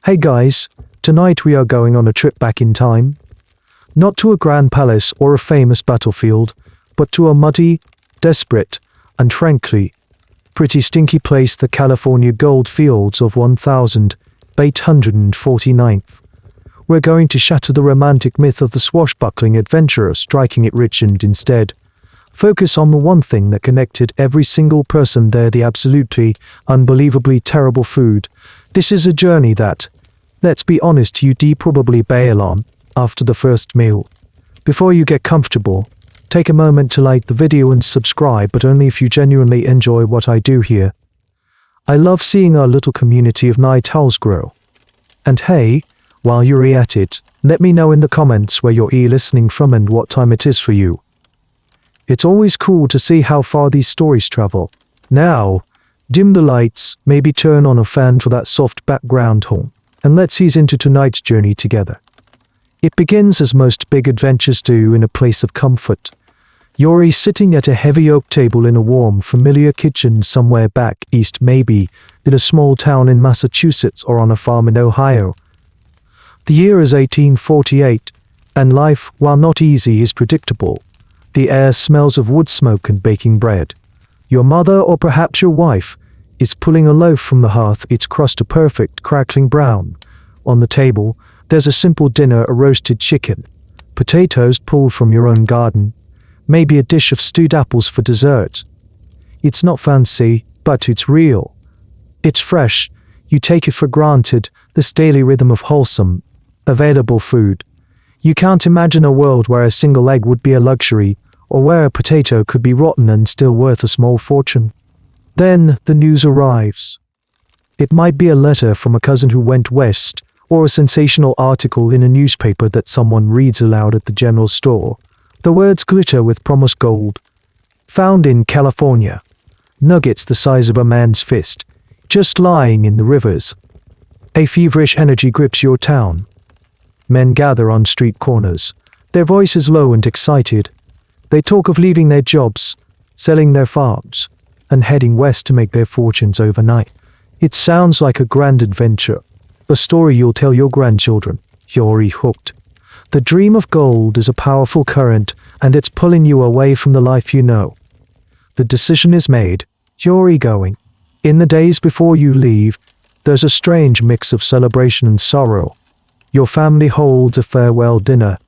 Hey guys, tonight we are going on a trip back in time. Not to a grand palace or a famous battlefield, but to a muddy, desperate, and frankly, pretty stinky place, the California gold fields of 1849th. We're going to shatter the romantic myth of the swashbuckling adventurer striking it rich and instead focus on the one thing that connected every single person there, the absolutely, unbelievably terrible food. This is a journey that, let's be honest, you'd probably bail on after the first meal. Before you get comfortable, take a moment to like the video and subscribe, but only if you genuinely enjoy what I do here. I love seeing our little community of night owls grow. And hey, while you're at it, let me know in the comments where you're listening from and what time it is for you. It's always cool to see how far these stories travel. Now, dim the lights, maybe turn on a fan for that soft background hum, and let's ease into tonight's journey together. It begins as most big adventures do, in a place of comfort. You're sitting at a heavy oak table in a warm, familiar kitchen somewhere back east, maybe in a small town in Massachusetts or on a farm in Ohio. The year is 1848, and life, while not easy, is predictable. The air smells of wood smoke and baking bread. Your mother, or perhaps your wife, is pulling a loaf from the hearth, its crust a perfect crackling brown. On the table, there's a simple dinner: a roasted chicken, potatoes pulled from your own garden, maybe a dish of stewed apples for dessert. It's not fancy, but it's real. It's fresh. You take it for granted, this daily rhythm of wholesome, available food. You can't imagine a world where a single egg would be a luxury, or where a potato could be rotten and still worth a small fortune. Then the news arrives. It might be a letter from a cousin who went west, or a sensational article in a newspaper that someone reads aloud at the general store. The words glitter with promised gold. Found in California. Nuggets the size of a man's fist, just lying in the rivers. A feverish energy grips your town. Men gather on street corners, their voices low and excited. They talk of leaving their jobs, selling their farms, and heading west to make their fortunes overnight. It sounds like a grand adventure, a story you'll tell your grandchildren. You're hooked. The dream of gold is a powerful current, and it's pulling you away from the life you know. The decision is made. You're going. In the days before you leave, there's a strange mix of celebration and sorrow. Your family holds a farewell dinner.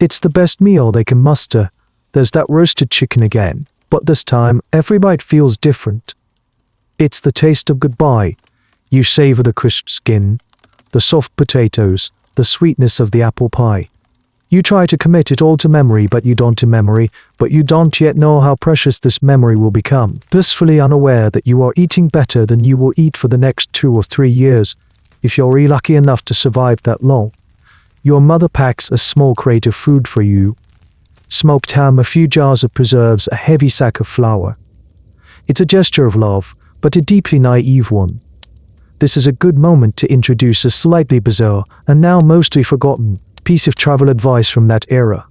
It's the best meal they can muster. There's that roasted chicken again, but this time every bite feels different. It's the taste of goodbye. You savor the crisp skin, the soft potatoes, the sweetness of the apple pie. You try to commit it all to memory, but you don't yet know how precious this memory will become, blissfully unaware that you are eating better than you will eat for the next 2 or 3 years. If you're lucky enough to survive that long, your mother packs a small crate of food for you. Smoked ham, a few jars of preserves, a heavy sack of flour. It's a gesture of love, but a deeply naive one. This is a good moment to introduce a slightly bizarre, and now mostly forgotten, piece of travel advice from that era.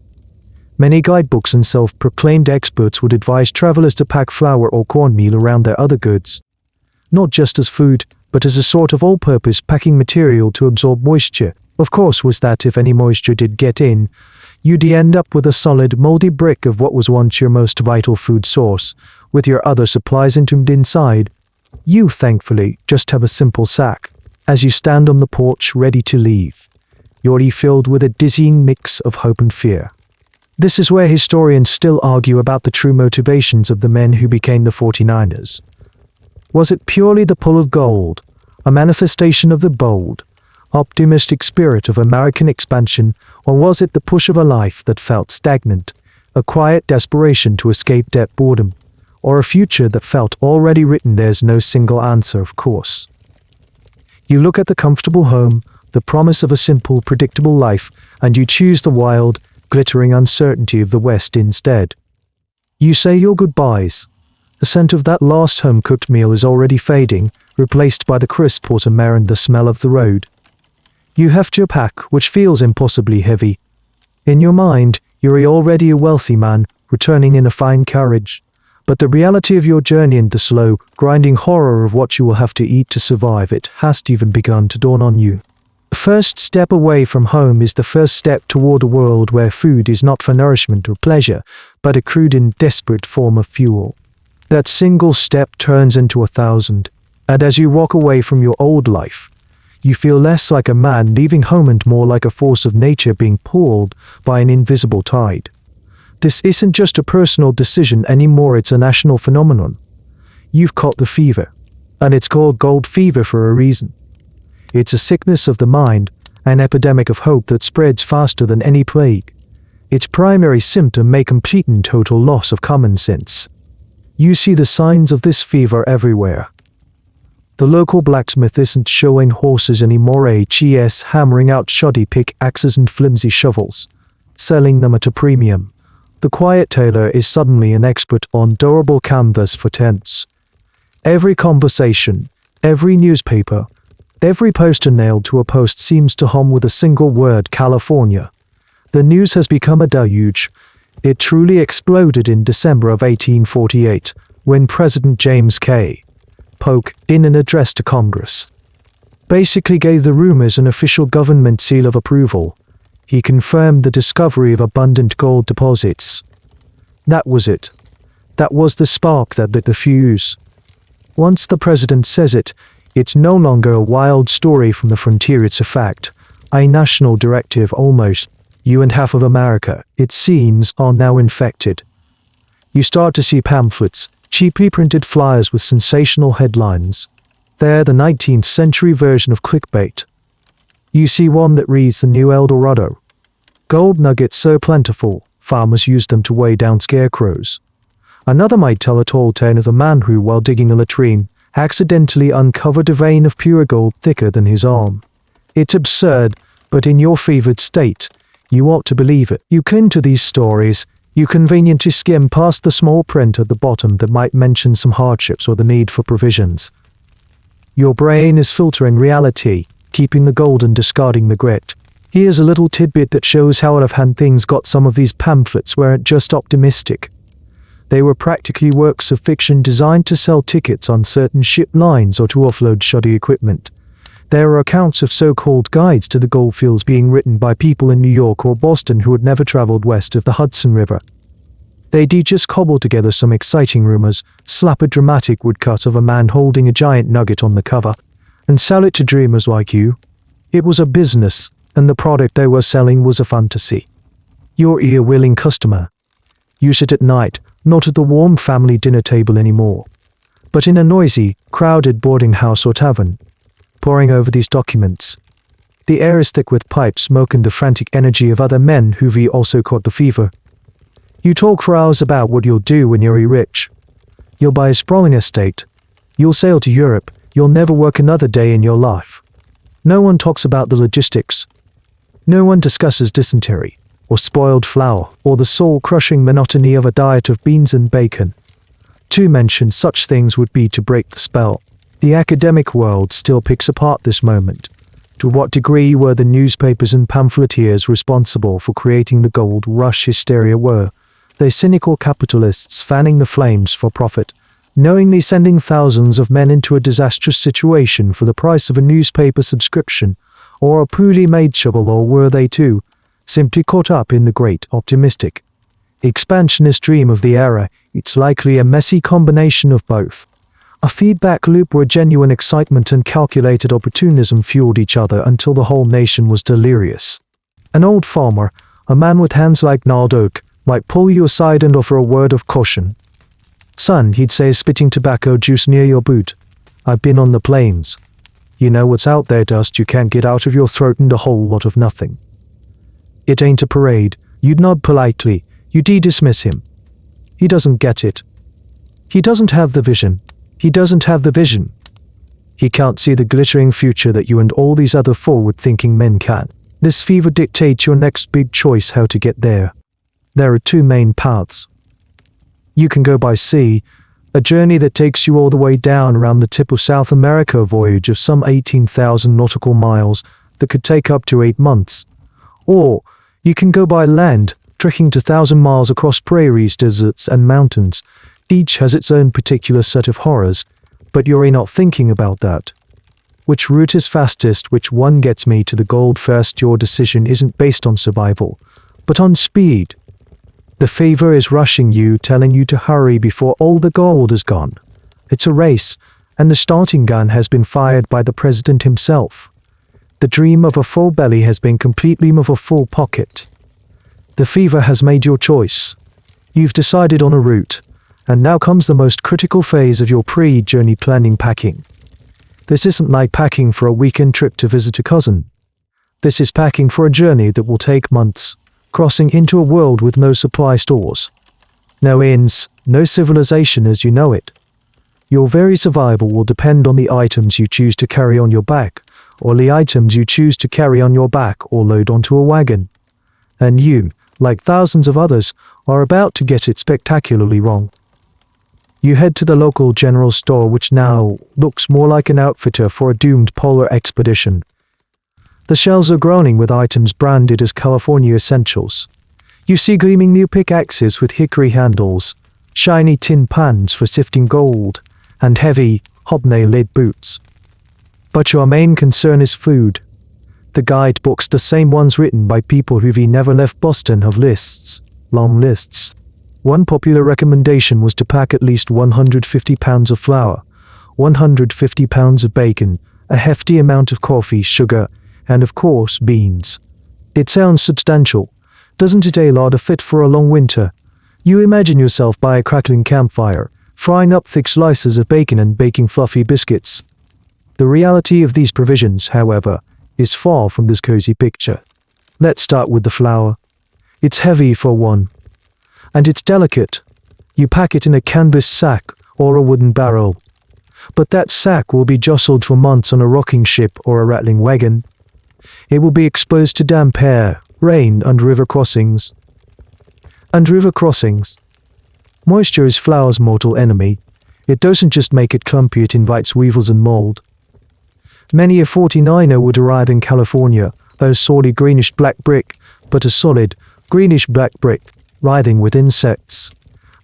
Many guidebooks and self-proclaimed experts would advise travelers to pack flour or cornmeal around their other goods, not just as food, but as a sort of all-purpose packing material to absorb moisture. Of course, was that if any moisture did get in, you'd end up with a solid, moldy brick of what was once your most vital food source, with your other supplies entombed inside. You, thankfully, just have a simple sack. As you stand on the porch ready to leave, you're filled with a dizzying mix of hope and fear. This is where historians still argue about the true motivations of the men who became the 49ers. Was it purely the pull of gold, a manifestation of the bold, optimistic spirit of American expansion, or was it the push of a life that felt stagnant, a quiet desperation to escape debt, boredom, or a future that felt already written? There's no single answer, of course. You look at the comfortable home, the promise of a simple, predictable life, and you choose the wild, glittering uncertainty of the West instead. You say your goodbyes. The scent of that last home-cooked meal is already fading, replaced by the crisp autumn air and the smell of the road. You heft your pack, which feels impossibly heavy. In your mind, you're already a wealthy man, returning in a fine carriage. But the reality of your journey and the slow, grinding horror of what you will have to eat to survive it hasn't even begun to dawn on you. The first step away from home is the first step toward a world where food is not for nourishment or pleasure, but a crude and desperate form of fuel. That single step turns into 1,000, and as you walk away from your old life, you feel less like a man leaving home and more like a force of nature being pulled by an invisible tide. This isn't just a personal decision anymore, it's a national phenomenon. You've caught the fever, and it's called gold fever for a reason. It's a sickness of the mind, an epidemic of hope that spreads faster than any plague. Its primary symptom may complete and total loss of common sense. You see the signs of this fever everywhere. The local blacksmith isn't showing horses anymore, he's hammering out shoddy pickaxes and flimsy shovels, selling them at a premium. The quiet tailor is suddenly an expert on durable canvas for tents. Every conversation, every newspaper, every poster nailed to a post seems to hum with a single word: California. The news has become a deluge. It truly exploded in December of 1848, when President James K. Polk, in an address to Congress, basically gave the rumors an official government seal of approval. He confirmed the discovery of abundant gold deposits. That was it. That was the spark that lit the fuse. Once the president says it, it's no longer a wild story from the frontier, it's a fact. A national directive almost. You and half of America, it seems, are now infected. You start to see pamphlets, cheaply printed flyers with sensational headlines. They're the 19th century version of clickbait. You see one that reads the new El Dorado. Gold nuggets so plentiful, farmers used them to weigh down scarecrows. Another might tell a tall tale of the man who, while digging a latrine, accidentally uncovered a vein of pure gold thicker than his arm. It's absurd, but in your fevered state, you ought to believe it. You cling to these stories, you conveniently skim past the small print at the bottom that might mention some hardships or the need for provisions. Your brain is filtering reality, keeping the gold and discarding the grit. Here's a little tidbit that shows how out of hand things got. Some of these pamphlets weren't just optimistic. They were practically works of fiction designed to sell tickets on certain ship lines or to offload shoddy equipment. There are accounts of so-called guides to the goldfields being written by people in New York or Boston who had never traveled west of the Hudson River. They'd just cobble together some exciting rumors, slap a dramatic woodcut of a man holding a giant nugget on the cover, and sell it to dreamers like you. It was a business, and the product they were selling was a fantasy. Your ear-willing customer. You sit at night, not at the warm family dinner table anymore, but in a noisy, crowded boarding house or tavern, poring over these documents. The air is thick with pipe smoke and the frantic energy of other men who've also caught the fever. You talk for hours about what you'll do when you're rich. You'll buy a sprawling estate. You'll sail to Europe. You'll never work another day in your life. No one talks about the logistics. No one discusses dysentery, or spoiled flour, or the soul-crushing monotony of a diet of beans and bacon. To mention such things would be to break the spell. The academic world still picks apart this moment. To what degree were the newspapers and pamphleteers responsible for creating the gold rush hysteria? Were they cynical capitalists fanning the flames for profit, knowingly sending thousands of men into a disastrous situation for the price of a newspaper subscription or a poorly made shovel? Or were they too simply caught up in the great optimistic expansionist dream of the era? It's likely a messy combination of both. A feedback loop where genuine excitement and calculated opportunism fueled each other until the whole nation was delirious. An old farmer, a man with hands like gnarled oak, might pull you aside and offer a word of caution. "Son," he'd say, spitting tobacco juice near your boot, "I've been on the plains. You know what's out there, dust you can't get out of your throat and a whole lot of nothing. It ain't a parade." You'd nod politely. You dismiss him. He doesn't get it. He doesn't have the vision. He doesn't have the vision. He can't see the glittering future that you and all these other forward-thinking men can. This fever dictates your next big choice how to get there. There are two main paths. You can go by sea, a journey that takes you all the way down around the tip of South America, a voyage of some 18,000 nautical miles that could take up to 8 months. Or you can go by land, trekking to 1,000 miles across prairies, deserts, and mountains, Each has its own particular set of horrors, but you're not thinking about that. Which route is fastest, which one gets me to the gold first? Your decision isn't based on survival, but on speed. The fever is rushing you, telling you to hurry before all the gold is gone. It's a race, and the starting gun has been fired by the president himself. The dream of a full belly has been completely of a full pocket. The fever has made your choice. You've decided on a route, and now comes the most critical phase of your pre-journey planning: packing. This isn't like packing for a weekend trip to visit a cousin. This is packing for a journey that will take months, crossing into a world with no supply stores. No inns, no civilization as you know it. Your very survival will depend on the items you choose to carry on your back, or the items you choose to carry on your back or load onto a wagon. And you, like thousands of others, are about to get it spectacularly wrong. You head to the local general store, which now looks more like an outfitter for a doomed polar expedition. The shelves are groaning with items branded as California essentials. You see gleaming new pickaxes with hickory handles, shiny tin pans for sifting gold, and heavy, hobnail-lid boots. But your main concern is food. The guidebooks, the same ones written by people who've never left Boston, have lists, long lists. One popular recommendation was to pack at least 150 pounds of flour, 150 pounds of bacon, a hefty amount of coffee, sugar, and of course, beans. It sounds substantial, doesn't it? A lot of fit for a long winter. You imagine yourself by a crackling campfire, frying up thick slices of bacon and baking fluffy biscuits. The reality of these provisions, however, is far from this cozy picture. Let's start with the flour. It's heavy for one. And it's delicate. You pack it in a canvas sack or a wooden barrel. But that sack will be jostled for months on a rocking ship or a rattling wagon. It will be exposed to damp air, rain, and river crossings. Moisture is flour's mortal enemy. It doesn't just make it clumpy, it invites weevils and mold. Many a 49er would arrive in California, a sorry greenish-black brick, but a solid, greenish-black brick, writhing with insects.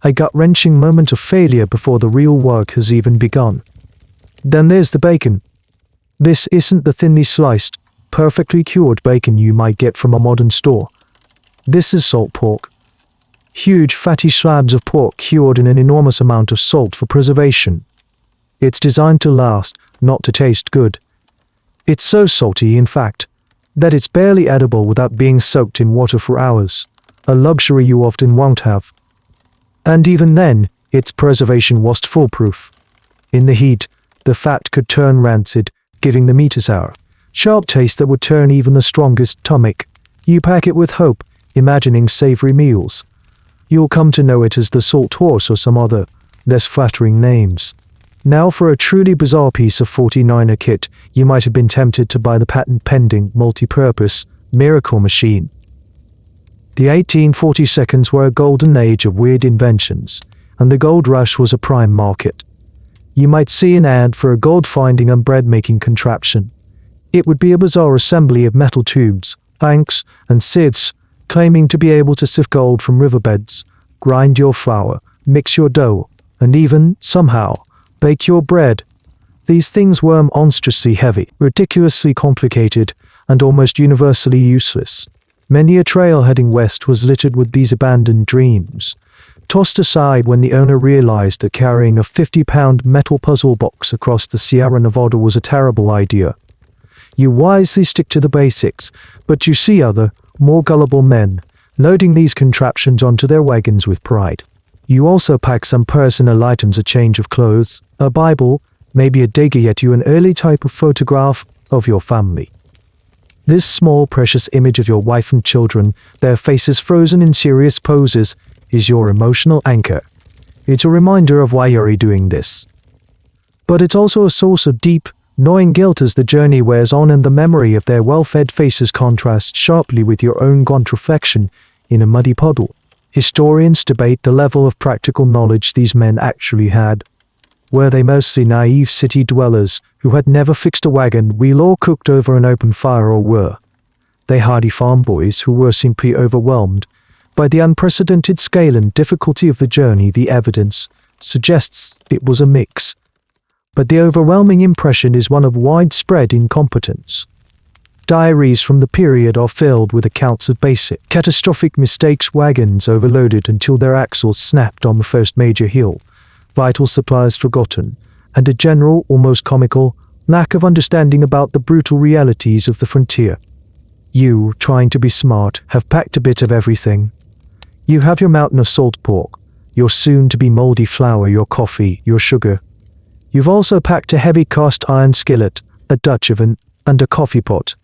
A gut-wrenching moment of failure before the real work has even begun. Then there's the bacon. This isn't the thinly sliced, perfectly cured bacon you might get from a modern store. This is salt pork. Huge fatty slabs of pork cured in an enormous amount of salt for preservation. It's designed to last, not to taste good. It's so salty, in fact, that it's barely edible without being soaked in water for hours, a luxury you often won't have. And even then, its preservation wasn't foolproof. In the heat, the fat could turn rancid, giving the meat a sour, sharp taste that would turn even the strongest stomach. You pack it with hope, imagining savory meals. You'll come to know it as the salt horse or some other, less flattering names. Now for a truly bizarre piece of 49er kit, you might have been tempted to buy the patent-pending, multi-purpose Miracle Machine. The 1840s were a golden age of weird inventions, and the gold rush was a prime market. You might see an ad for a gold-finding and bread-making contraption. It would be a bizarre assembly of metal tubes, tanks, and sieves, claiming to be able to sift gold from riverbeds, grind your flour, mix your dough, and even, somehow, bake your bread. These things were monstrously heavy, ridiculously complicated, and almost universally useless. Many a trail heading west was littered with these abandoned dreams, tossed aside when the owner realized that carrying a 50-pound metal puzzle box across the Sierra Nevada was a terrible idea. You wisely stick to the basics, but you see other, more gullible men, loading these contraptions onto their wagons with pride. You also pack some personal items, a change of clothes, a Bible, maybe a dagger, yet you an early type of photograph of your family. This small precious image of your wife and children, their faces frozen in serious poses, is your emotional anchor. It's a reminder of why you're doing this. But it's also a source of deep, gnawing guilt as the journey wears on and the memory of their well-fed faces contrasts sharply with your own gaunt reflection in a muddy puddle. Historians debate the level of practical knowledge these men actually had. Were they mostly naive city dwellers who had never fixed a wagon wheel or cooked over an open fire, or were they hardy farm boys who were simply overwhelmed by the unprecedented scale and difficulty of the journey? The evidence suggests it was a mix. But the overwhelming impression is one of widespread incompetence. Diaries from the period are filled with accounts of basic, catastrophic mistakes, wagons overloaded until their axles snapped on the first major hill, vital supplies forgotten, and a general, almost comical, lack of understanding about the brutal realities of the frontier. You, trying to be smart, have packed a bit of everything. You have your mountain of salt pork, your soon-to-be moldy flour, your coffee, your sugar. You've also packed a heavy cast iron skillet, a Dutch oven, and a coffee pot.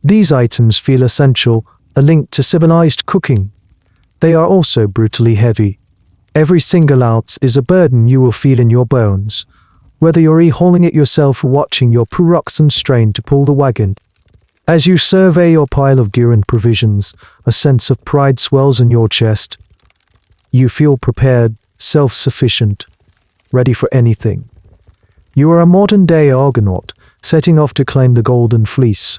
These items feel essential, a link to civilized cooking. They are also brutally heavy. Every single ounce is a burden you will feel in your bones, whether you're hauling it yourself or watching your paroxysm strain to pull the wagon. As you survey your pile of gear and provisions, a sense of pride swells in your chest. You feel prepared, self-sufficient, ready for anything. You are a modern-day Argonaut, setting off to claim the Golden Fleece.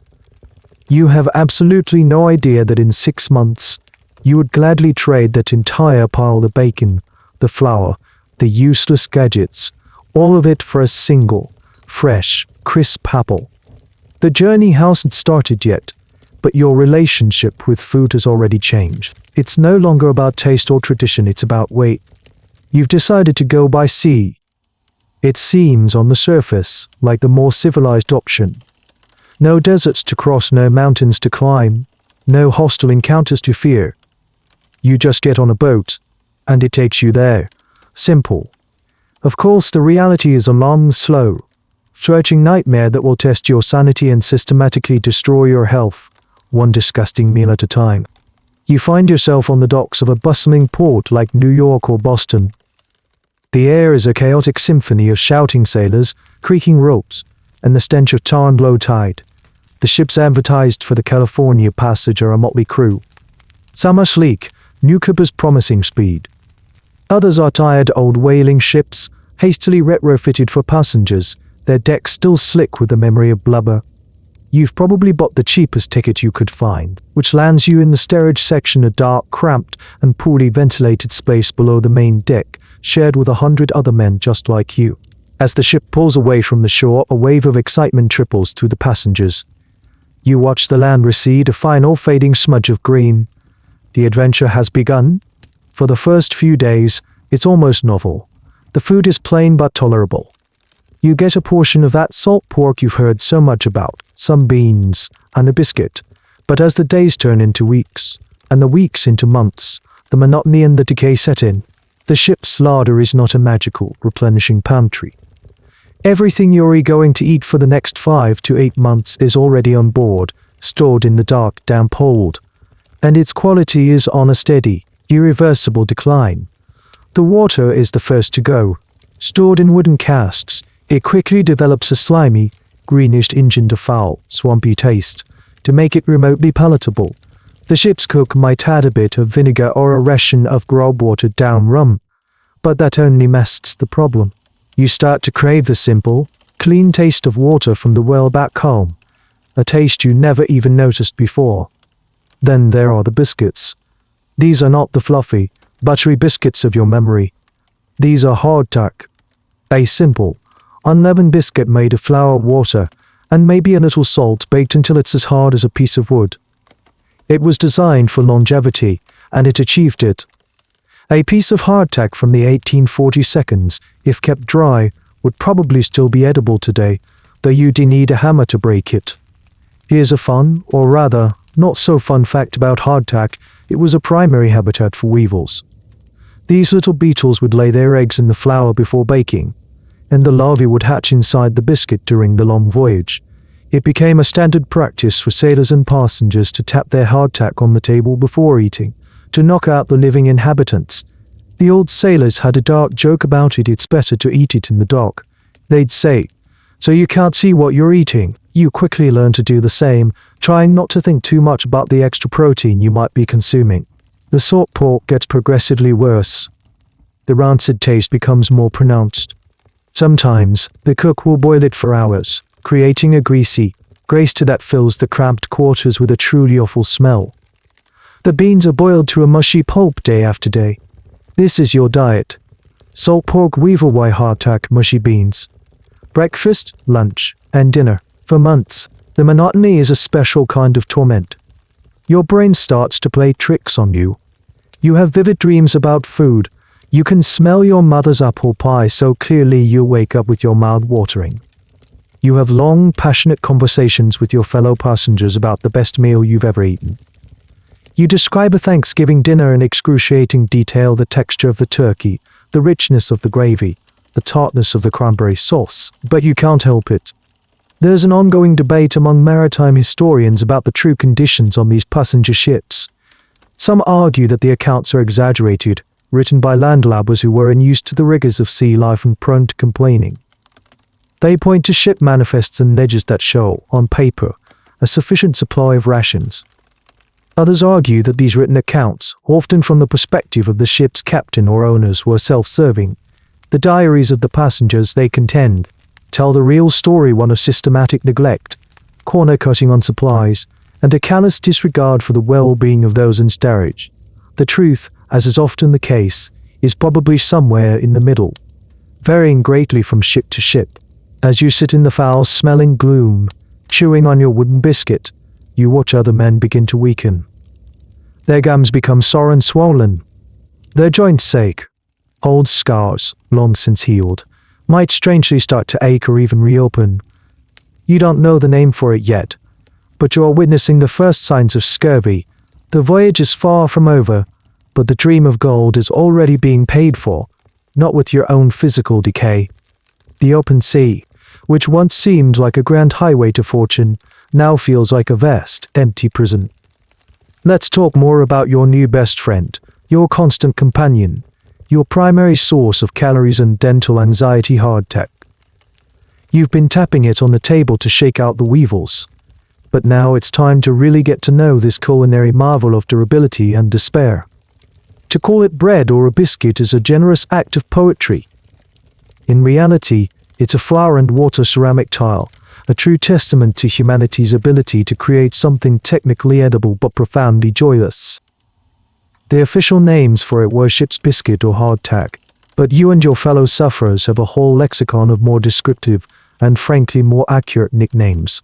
You have absolutely no idea that in 6 months, you would gladly trade that entire pile, the bacon, the flour, the useless gadgets, all of it for a single, fresh, crisp apple. The journey hasn't started yet, but your relationship with food has already changed. It's no longer about taste or tradition, it's about weight. You've decided to go by sea. It seems on the surface like the more civilized option. No deserts to cross, no mountains to climb, no hostile encounters to fear. You just get on a boat, and it takes you there. Simple. Of course, the reality is a long, slow, stretching nightmare that will test your sanity and systematically destroy your health, one disgusting meal at a time. You find yourself on the docks of a bustling port like New York or Boston. The air is a chaotic symphony of shouting sailors, creaking ropes, and the stench of tar and low tide. The ships advertised for the California passage are a motley crew. Some are sleek, newcomers promising speed. Others are tired old whaling ships, hastily retrofitted for passengers, their decks still slick with the memory of blubber. You've probably bought the cheapest ticket you could find, which lands you in the steerage section, a dark, cramped, and poorly ventilated space below the main deck, shared with 100 other men just like you. As the ship pulls away from the shore, a wave of excitement triples through the passengers. You watch the land recede, a final fading smudge of green. The adventure has begun. For the first few days, it's almost novel. The food is plain but tolerable. You get a portion of that salt pork you've heard so much about, some beans, and a biscuit. But as the days turn into weeks, and the weeks into months, the monotony and the decay set in. The ship's larder is not a magical, replenishing pantry. Everything you're going to eat for the next 5 to 8 months is already on board, stored in the dark, damp hold. And its quality is on a steady, irreversible decline. The water is the first to go. Stored in wooden casks, it quickly develops a slimy, greenish tinged of foul, swampy taste. To make it remotely palatable, the ship's cook might add a bit of vinegar or a ration of grog-watered down rum. But that only masks the problem. You start to crave the simple, clean taste of water from the well back home, a taste you never even noticed before. Then there are the biscuits. These are not the fluffy, buttery biscuits of your memory. These are hardtack, a simple, unleavened biscuit made of flour, water, and maybe a little salt, baked until it's as hard as a piece of wood. It was designed for longevity, and it achieved it. A piece of hardtack from the 1842s, if kept dry, would probably still be edible today, though you'd need a hammer to break it. Here's a fun, or rather, not so fun fact about hardtack: it was a primary habitat for weevils. These little beetles would lay their eggs in the flour before baking, and the larvae would hatch inside the biscuit during the long voyage. It became a standard practice for sailors and passengers to tap their hardtack on the table before eating, to knock out the living inhabitants. The old sailors had a dark joke about it: it's better to eat it in the dark. They'd say, so you can't see what you're eating. You quickly learn to do the same, trying not to think too much about the extra protein you might be consuming. The salt pork gets progressively worse. The rancid taste becomes more pronounced. Sometimes, the cook will boil it for hours, creating a greasy grace that fills the cramped quarters with a truly awful smell. The beans are boiled to a mushy pulp day after day. This is your diet. Salt pork, weevil-y hardtack, mushy beans. Breakfast, lunch, and dinner. For months, the monotony is a special kind of torment. Your brain starts to play tricks on you. You have vivid dreams about food. You can smell your mother's apple pie so clearly you wake up with your mouth watering. You have long, passionate conversations with your fellow passengers about the best meal you've ever eaten. You describe a Thanksgiving dinner in excruciating detail: the texture of the turkey, the richness of the gravy, the tartness of the cranberry sauce, but you can't help it. There's an ongoing debate among maritime historians about the true conditions on these passenger ships. Some argue that the accounts are exaggerated, written by landlubbers who were unused to the rigors of sea life and prone to complaining. They point to ship manifests and ledgers that show, on paper, a sufficient supply of rations. Others argue that these written accounts, often from the perspective of the ship's captain or owners, were self-serving. The diaries of the passengers, they contend, tell the real story, one of systematic neglect, corner-cutting on supplies, and a callous disregard for the well-being of those in steerage. The truth, as is often the case, is probably somewhere in the middle, varying greatly from ship to ship. As you sit in the foul-smelling gloom, chewing on your wooden biscuit, you watch other men begin to weaken. Their gums become sore and swollen. Their joints ache. Old scars, long since healed, might strangely start to ache or even reopen. You don't know the name for it yet, but you are witnessing the first signs of scurvy. The voyage is far from over, but the dream of gold is already being paid for, not with your own physical decay. The open sea, which once seemed like a grand highway to fortune, now feels like a vast, empty prison. Let's talk more about your new best friend, your constant companion, your primary source of calories and dental anxiety: hardtack. You've been tapping it on the table to shake out the weevils. But now it's time to really get to know this culinary marvel of durability and despair. To call it bread or a biscuit is a generous act of poetry. In reality, it's a flour and water ceramic tile, a true testament to humanity's ability to create something technically edible but profoundly joyless. The official names for it were ship's biscuit or hardtack, but you and your fellow sufferers have a whole lexicon of more descriptive and frankly more accurate nicknames.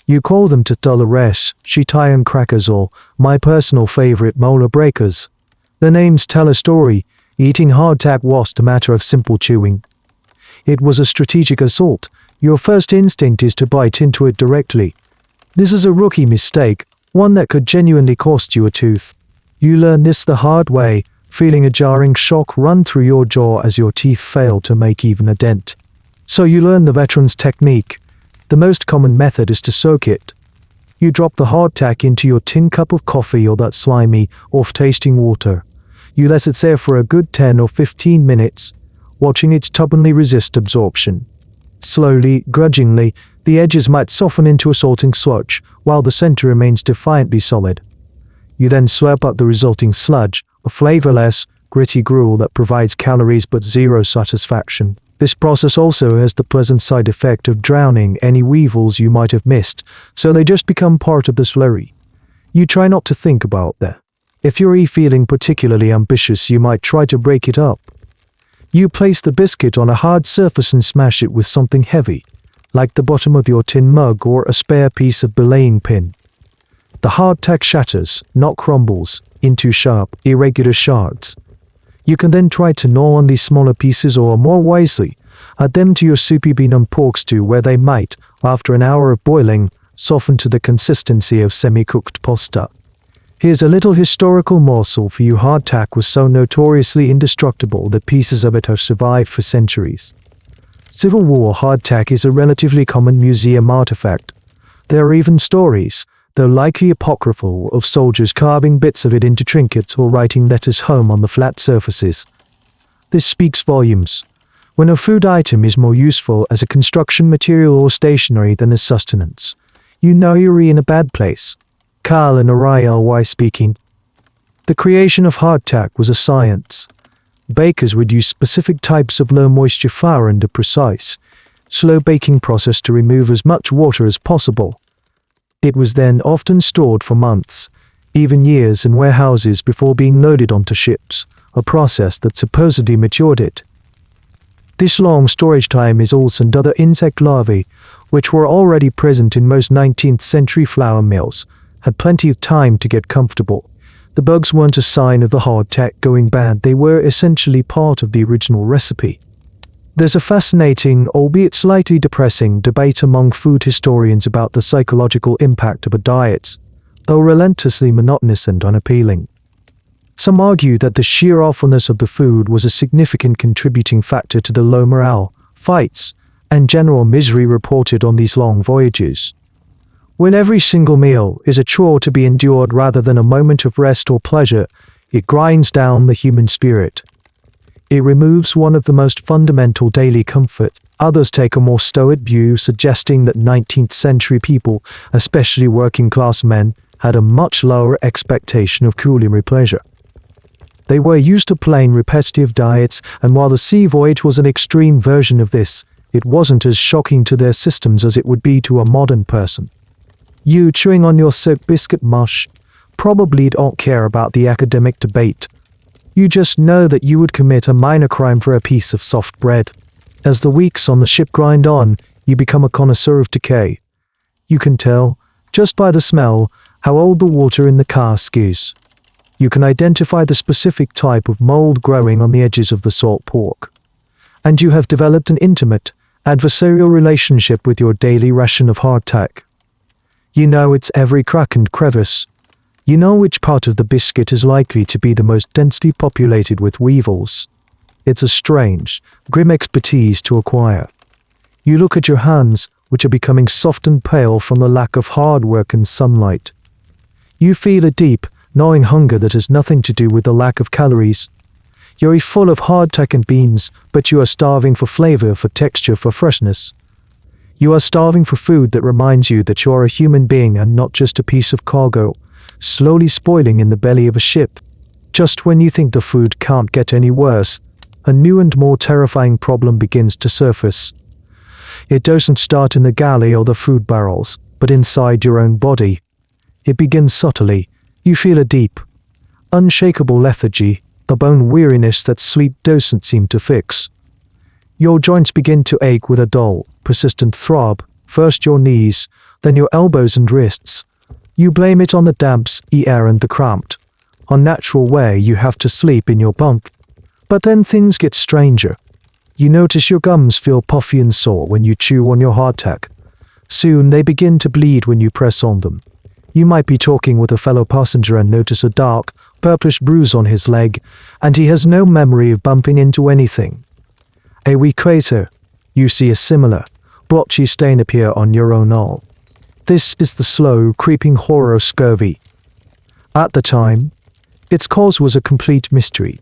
You call them Tutulares, Shitayan crackers, or, my personal favorite, molar breakers. The names tell a story. Eating hardtack wasn't a matter of simple chewing. It was a strategic assault. Your first instinct is to bite into it directly. This is a rookie mistake, one that could genuinely cost you a tooth. You learn this the hard way, feeling a jarring shock run through your jaw as your teeth fail to make even a dent. So you learn the veteran's technique. The most common method is to soak it. You drop the hardtack into your tin cup of coffee or that slimy, off-tasting water. You let it there for a good 10 or 15 minutes, watching it stubbornly resist absorption. Slowly, grudgingly, the edges might soften into a salting sludge, while the center remains defiantly solid. You then slurp up the resulting sludge, a flavorless, gritty gruel that provides calories but zero satisfaction. This process also has the pleasant side effect of drowning any weevils you might have missed, so they just become part of the slurry. You try not to think about that. If you're feeling particularly ambitious, you might try to break it up. You place the biscuit on a hard surface and smash it with something heavy, like the bottom of your tin mug or a spare piece of belaying pin. The hardtack shatters, not crumbles, into sharp, irregular shards. You can then try to gnaw on these smaller pieces, or more wisely, add them to your soupy bean and pork stew, where they might, after an hour of boiling, soften to the consistency of semi-cooked pasta. Here's a little historical morsel for you. Hardtack was so notoriously indestructible that pieces of it have survived for centuries. Civil War hardtack is a relatively common museum artifact. There are even stories, though likely apocryphal, of soldiers carving bits of it into trinkets or writing letters home on the flat surfaces. This speaks volumes. When a food item is more useful as a construction material or stationery than as sustenance, you know you're in a bad place. Carl and Ly speaking. The creation of hardtack was a science. Bakers would use specific types of low-moisture flour and a precise, slow baking process to remove as much water as possible. It was then often stored for months, even years, in warehouses before being loaded onto ships, a process that supposedly matured it. This long storage time is also and other insect larvae, which were already present in most 19th century flour mills, had plenty of time to get comfortable. The bugs weren't a sign of the hardtack going bad, they were essentially part of the original recipe. There's a fascinating, albeit slightly depressing, debate among food historians about the psychological impact of a diet, though relentlessly monotonous and unappealing. Some argue that the sheer awfulness of the food was a significant contributing factor to the low morale, fights, and general misery reported on these long voyages. When every single meal is a chore to be endured rather than a moment of rest or pleasure, it grinds down the human spirit. It removes one of the most fundamental daily comforts. Others take a more stoic view, suggesting that 19th century people, especially working class men, had a much lower expectation of culinary pleasure. They were used to plain repetitive diets, and while the sea voyage was an extreme version of this, it wasn't as shocking to their systems as it would be to a modern person. You chewing on your soaked biscuit mush probably don't care about the academic debate. You just know that you would commit a minor crime for a piece of soft bread. As the weeks on the ship grind on, you become a connoisseur of decay. You can tell, just by the smell, how old the water in the cask is. You can identify the specific type of mold growing on the edges of the salt pork. And you have developed an intimate, adversarial relationship with your daily ration of hardtack. You know its every crack and crevice. You know which part of the biscuit is likely to be the most densely populated with weevils. It's a strange, grim expertise to acquire. You look at your hands, which are becoming soft and pale from the lack of hard work and sunlight. You feel a deep, gnawing hunger that has nothing to do with the lack of calories. You're full of hardtack and beans, but you are starving for flavor, for texture, for freshness. You are starving for food that reminds you that you are a human being and not just a piece of cargo, slowly spoiling in the belly of a ship. Just when you think the food can't get any worse, a new and more terrifying problem begins to surface. It doesn't start in the galley or the food barrels, but inside your own body. It begins subtly. You feel a deep, unshakable lethargy, a bone weariness that sleep doesn't seem to fix. Your joints begin to ache with a dull, persistent throb, first your knees, then your elbows and wrists. You blame it on the damps, air and the cramped, unnatural way you have to sleep in your bunk. But then things get stranger. You notice your gums feel puffy and sore when you chew on your hardtack. Soon they begin to bleed when you press on them. You might be talking with a fellow passenger and notice a dark, purplish bruise on his leg, and he has no memory of bumping into anything. A week later, you see a similar, blotchy stain appear on your own arm. This is the slow, creeping horror of scurvy. At the time, its cause was a complete mystery.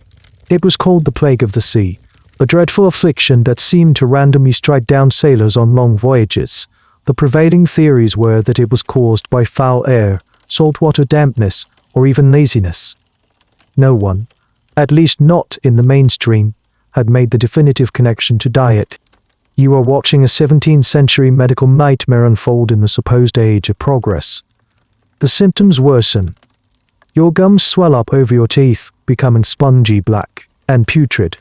It was called the plague of the sea, a dreadful affliction that seemed to randomly strike down sailors on long voyages. The prevailing theories were that it was caused by foul air, saltwater dampness, or even laziness. No one, at least not in the mainstream, had made the definitive connection to diet. You are watching a 17th century medical nightmare unfold in the supposed age of progress. The symptoms worsen. Your gums swell up over your teeth, becoming spongy black and putrid.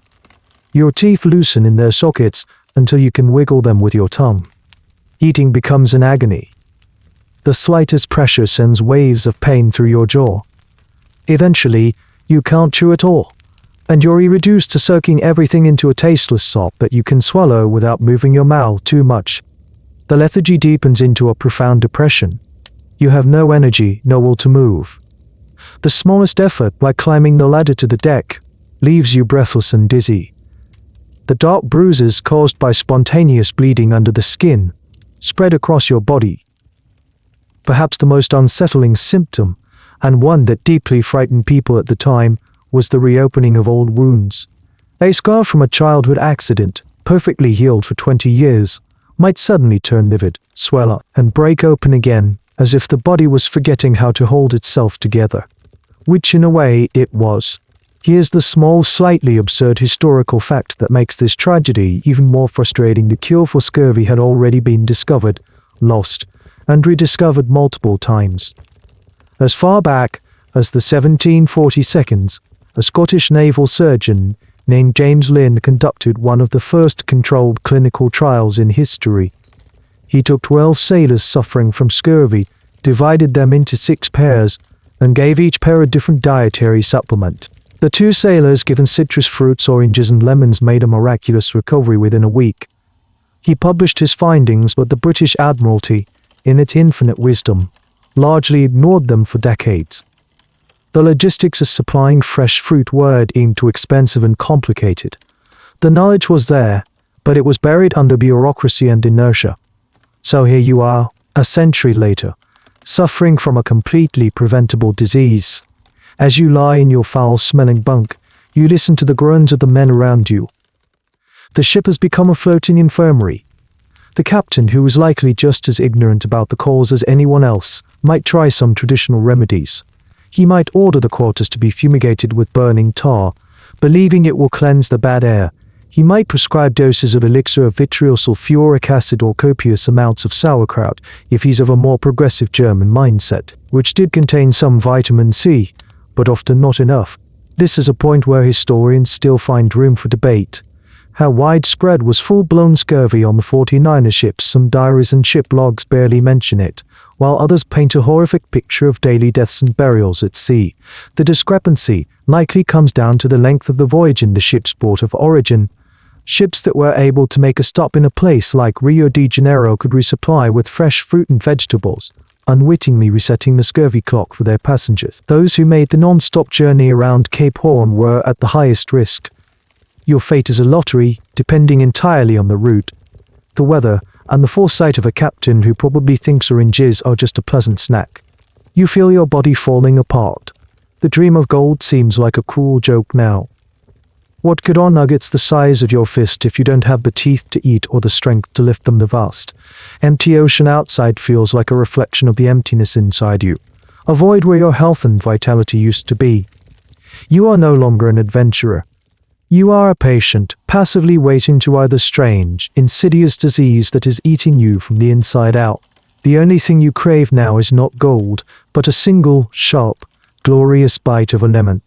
Your teeth loosen in their sockets until you can wiggle them with your tongue. Eating becomes an agony. The slightest pressure sends waves of pain through your jaw. Eventually, you can't chew at all, and you're reduced to soaking everything into a tasteless sop that you can swallow without moving your mouth too much. The lethargy deepens into a profound depression. You have no energy, no will to move. The smallest effort, like climbing the ladder to the deck, leaves you breathless and dizzy. The dark bruises caused by spontaneous bleeding under the skin spread across your body. Perhaps the most unsettling symptom, and one that deeply frightened people at the time, was the reopening of old wounds. A scar from a childhood accident, perfectly healed for 20 years, might suddenly turn livid, swell up, and break open again, as if the body was forgetting how to hold itself together. Which in a way it was. Here's the small, slightly absurd historical fact that makes this tragedy even more frustrating. The cure for scurvy had already been discovered, lost, and rediscovered multiple times. As far back as the 1742, a Scottish naval surgeon named James Lynn conducted one of the first controlled clinical trials in history. He took 12 sailors suffering from scurvy, divided them into 6 pairs, and gave each pair a different dietary supplement. The 2 sailors given citrus fruits, oranges and lemons made a miraculous recovery within a week. He published his findings, but the British Admiralty, in its infinite wisdom, largely ignored them for decades. The logistics of supplying fresh fruit were deemed too expensive and complicated. The knowledge was there, but it was buried under bureaucracy and inertia. So here you are, a century later, suffering from a completely preventable disease. As you lie in your foul-smelling bunk, you listen to the groans of the men around you. The ship has become a floating infirmary. The captain, who is likely just as ignorant about the cause as anyone else, might try some traditional remedies. He might order the quarters to be fumigated with burning tar, believing it will cleanse the bad air. He might prescribe doses of elixir of vitriol, sulfuric acid, or copious amounts of sauerkraut if he's of a more progressive German mindset, which did contain some vitamin C, but often not enough. This is a point where historians still find room for debate. How widespread was full-blown scurvy on the 49er ships? Some diaries and ship logs barely mention it, while others paint a horrific picture of daily deaths and burials at sea. The discrepancy likely comes down to the length of the voyage in the ship's port of origin. Ships that were able to make a stop in a place like Rio de Janeiro could resupply with fresh fruit and vegetables, unwittingly resetting the scurvy clock for their passengers. Those who made the non-stop journey around Cape Horn were at the highest risk. Your fate is a lottery, depending entirely on the route, the weather, and the foresight of a captain who probably thinks oranges are just a pleasant snack. You feel your body falling apart. The dream of gold seems like a cruel joke now. What good are nuggets the size of your fist if you don't have the teeth to eat or the strength to lift them? The vast, empty ocean outside feels like a reflection of the emptiness inside you, a void where your health and vitality used to be. You are no longer an adventurer. You are a patient, passively waiting to either strange, insidious disease that is eating you from the inside out. The only thing you crave now is not gold, but a single, sharp, glorious bite of a lemon.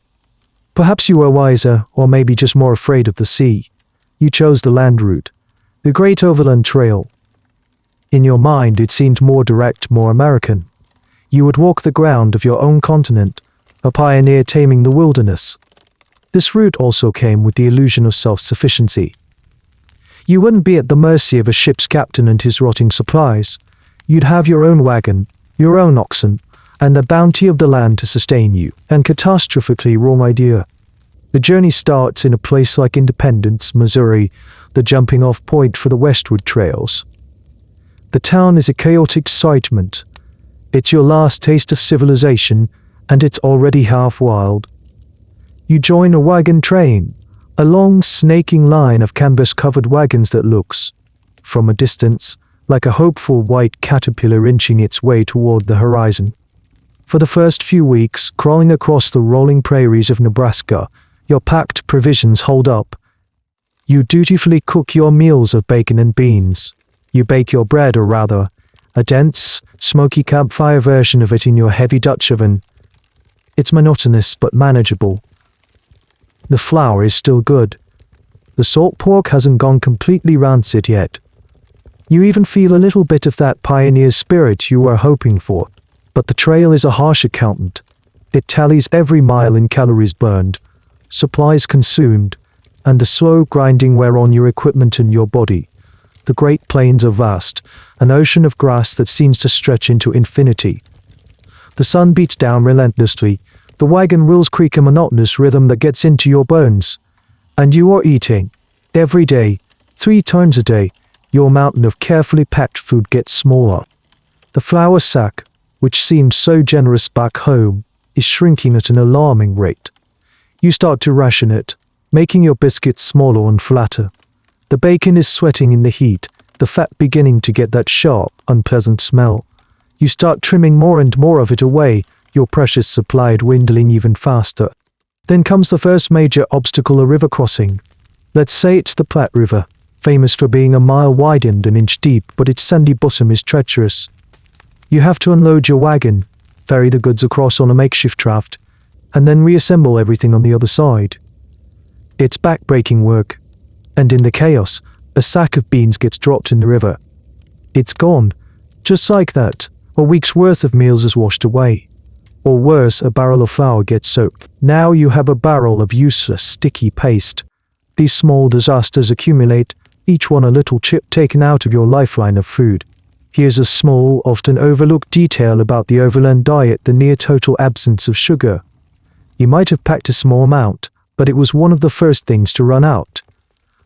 Perhaps you were wiser, or maybe just more afraid of the sea. You chose the land route, the Great Overland Trail. In your mind, it seemed more direct, more American. You would walk the ground of your own continent, a pioneer taming the wilderness. This route also came with the illusion of self-sufficiency. You wouldn't be at the mercy of a ship's captain and his rotting supplies. You'd have your own wagon, your own oxen, and the bounty of the land to sustain you. And catastrophically wrong idea. The journey starts in a place like Independence, Missouri, the jumping-off point for the westward trails. The town is a chaotic excitement. It's your last taste of civilization, and it's already half wild. You join a wagon train, a long snaking line of canvas-covered wagons that looks, from a distance, like a hopeful white caterpillar inching its way toward the horizon. For the first few weeks, crawling across the rolling prairies of Nebraska, your packed provisions hold up. You dutifully cook your meals of bacon and beans. You bake your bread, or rather, a dense, smoky campfire version of it in your heavy Dutch oven. It's monotonous but manageable. The flour is still good. The salt pork hasn't gone completely rancid yet. You even feel a little bit of that pioneer spirit you were hoping for. But the trail is a harsh accountant. It tallies every mile in calories burned, supplies consumed, and the slow grinding wear on your equipment and your body. The Great Plains are vast, an ocean of grass that seems to stretch into infinity. The sun beats down relentlessly. The wagon wheels creak a monotonous rhythm that gets into your bones. And you are eating. Every day, 3 times a day, your mountain of carefully packed food gets smaller. The flour sack, which seemed so generous back home, is shrinking at an alarming rate. You start to ration it, making your biscuits smaller and flatter. The bacon is sweating in the heat, the fat beginning to get that sharp, unpleasant smell. You start trimming more and more of it away, your precious supply dwindling even faster. Then comes the first major obstacle, a river crossing. Let's say it's the Platte River, famous for being a mile wide and an inch deep, but its sandy bottom is treacherous. You have to unload your wagon, ferry the goods across on a makeshift raft, and then reassemble everything on the other side. It's back-breaking work, and in the chaos, a sack of beans gets dropped in the river. It's gone, just like that. A week's worth of meals is washed away. Or worse, a barrel of flour gets soaked. Now you have a barrel of useless, sticky paste. These small disasters accumulate, each one a little chip taken out of your lifeline of food. Here's a small, often overlooked detail about the overland diet: the near-total absence of sugar. You might have packed a small amount, but it was one of the first things to run out.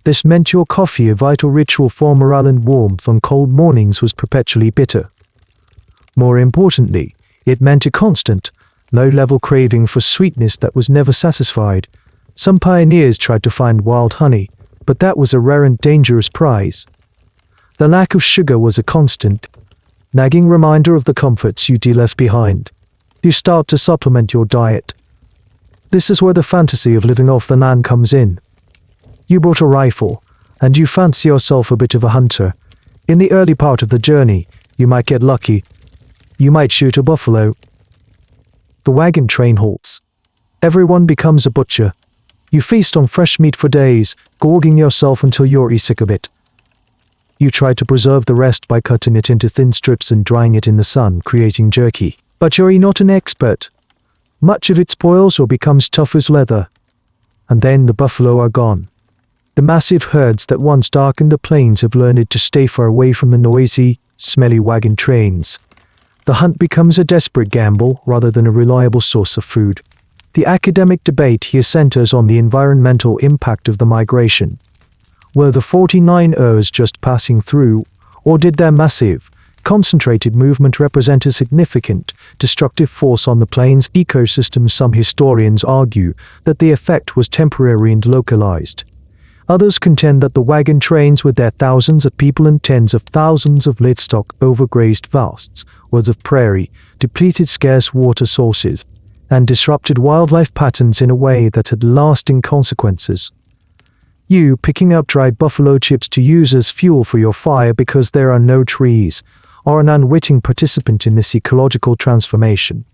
This meant your coffee, a vital ritual for morale and warmth on cold mornings, was perpetually bitter. More importantly, it meant a constant, low-level craving for sweetness that was never satisfied. Some pioneers tried to find wild honey, but that was a rare and dangerous prize. The lack of sugar was a constant, nagging reminder of the comforts you'd left behind. You start to supplement your diet. This is where the fantasy of living off the land comes in. You brought a rifle, and you fancy yourself a bit of a hunter. In the early part of the journey, you might get lucky. You might shoot a buffalo. The wagon train halts. Everyone becomes a butcher. You feast on fresh meat for days, gorging yourself until you're sick of it. You try to preserve the rest by cutting it into thin strips and drying it in the sun, creating jerky. But you're not an expert. Much of it spoils or becomes tough as leather. And then the buffalo are gone. The massive herds that once darkened the plains have learned to stay far away from the noisy, smelly wagon trains. The hunt becomes a desperate gamble rather than a reliable source of food. The academic debate here centers on the environmental impact of the migration. Were the 49 Ers just passing through, or did their massive, concentrated movement represent a significant, destructive force on the plains ecosystem? Some historians argue that the effect was temporary and localized. Others contend that the wagon trains, with their thousands of people and tens of thousands of livestock, overgrazed vast swaths of prairie, depleted scarce water sources, and disrupted wildlife patterns in a way that had lasting consequences. You picking up dried buffalo chips to use as fuel for your fire because there are no trees, are an unwitting participant in this ecological transformation.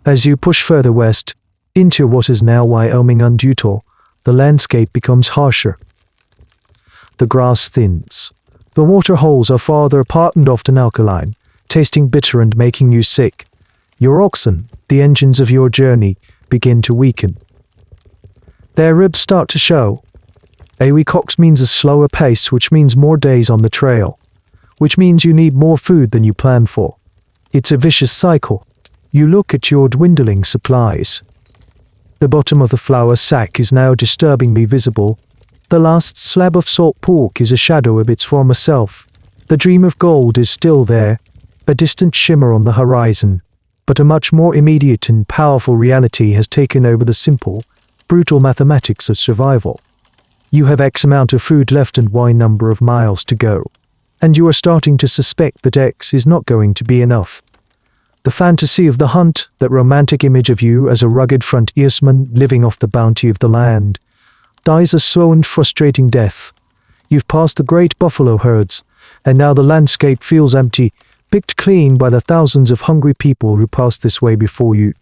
As you push further west, into what is now Wyoming and Utah, the landscape becomes harsher. The grass thins. The water holes are farther apart and often alkaline, tasting bitter and making you sick. Your oxen, the engines of your journey, begin to weaken. Their ribs start to show. A weak ox means a slower pace, which means more days on the trail, which means you need more food than you planned for. It's a vicious cycle. You look at your dwindling supplies. The bottom of the flour sack is now disturbingly visible. The last slab of salt pork is a shadow of its former self. The dream of gold is still there, a distant shimmer on the horizon, but a much more immediate and powerful reality has taken over the simple, brutal mathematics of survival. You have X amount of food left and Y number of miles to go, and you are starting to suspect that X is not going to be enough. The fantasy of the hunt, that romantic image of you as a rugged frontiersman living off the bounty of the land, dies a slow and frustrating death. You've passed the great buffalo herds, and now the landscape feels empty, picked clean by the thousands of hungry people who passed this way before you.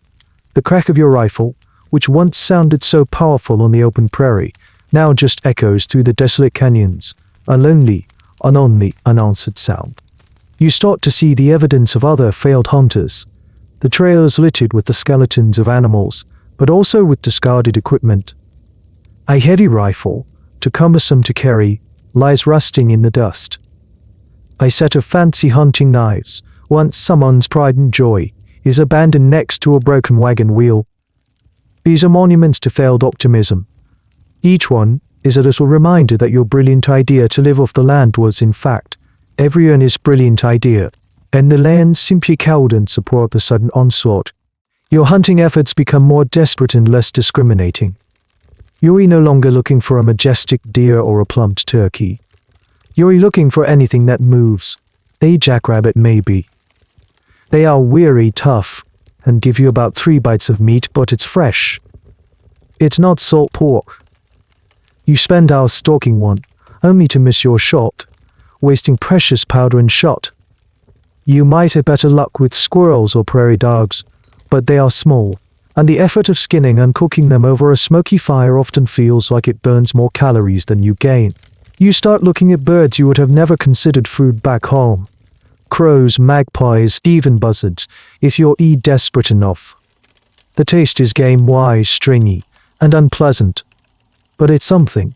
The crack of your rifle, which once sounded so powerful on the open prairie, now just echoes through the desolate canyons, a lonely, unanswered sound. You start to see the evidence of other failed hunters. The trail is littered with the skeletons of animals, but also with discarded equipment. A heavy rifle, too cumbersome to carry, lies rusting in the dust. A set of fancy hunting knives, once someone's pride and joy, is abandoned next to a broken wagon wheel. These are monuments to failed optimism. Each one is a little reminder that your brilliant idea to live off the land was, in fact, every earnest brilliant idea, and the land simply couldn't support the sudden onslaught. Your hunting efforts become more desperate and less discriminating. You're no longer looking for a majestic deer or a plumped turkey. You're looking for anything that moves. A jackrabbit maybe. They are weary, tough, and give you about 3 bites of meat, but it's fresh. It's not salt pork. You spend hours stalking one, only to miss your shot, wasting precious powder and shot. You might have better luck with squirrels or prairie dogs, but they are small, And the effort of skinning and cooking them over a smoky fire often feels like it burns more calories than you gain. You start looking at birds you would have never considered food back home. Crows, magpies, even buzzards, if you're desperate enough. The taste is game-wise, stringy, and unpleasant. But it's something.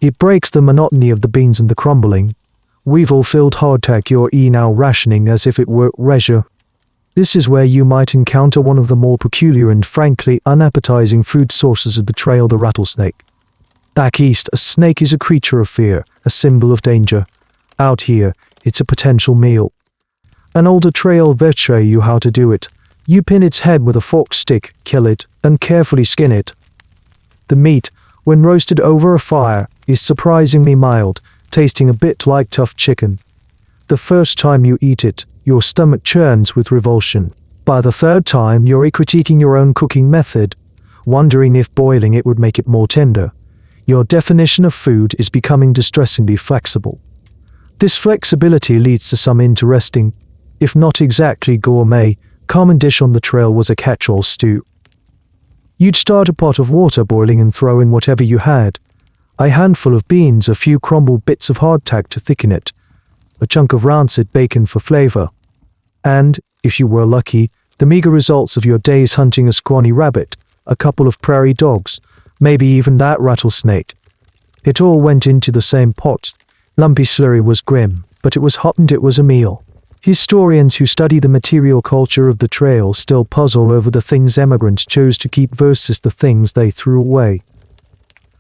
It breaks the monotony of the beans and the crumbling. Weevil-filled hardtack you're now rationing as if it were leisure. This is where you might encounter one of the more peculiar and frankly unappetizing food sources of the trail, the rattlesnake. Back east, a snake is a creature of fear, a symbol of danger. Out here, it's a potential meal. An older trail vet show you how to do it. You pin its head with a forked stick, kill it, and carefully skin it. The meat, when roasted over a fire, is surprisingly mild, tasting a bit like tough chicken. The first time you eat it, your stomach churns with revulsion. By the third time, you're critiquing your own cooking method, wondering if boiling it would make it more tender. Your definition of food is becoming distressingly flexible. This flexibility leads to some interesting, if not exactly gourmet, common dish on the trail was a catch-all stew. You'd start a pot of water boiling and throw in whatever you had. A handful of beans, a few crumbled bits of hardtack to thicken it, a chunk of rancid bacon for flavor, and, if you were lucky, the meager results of your days hunting a scrawny rabbit, a couple of prairie dogs, maybe even that rattlesnake. It all went into the same pot. Lumpy slurry was grim, but it was hot and it was a meal. Historians who study the material culture of the trail still puzzle over the things emigrants chose to keep versus the things they threw away.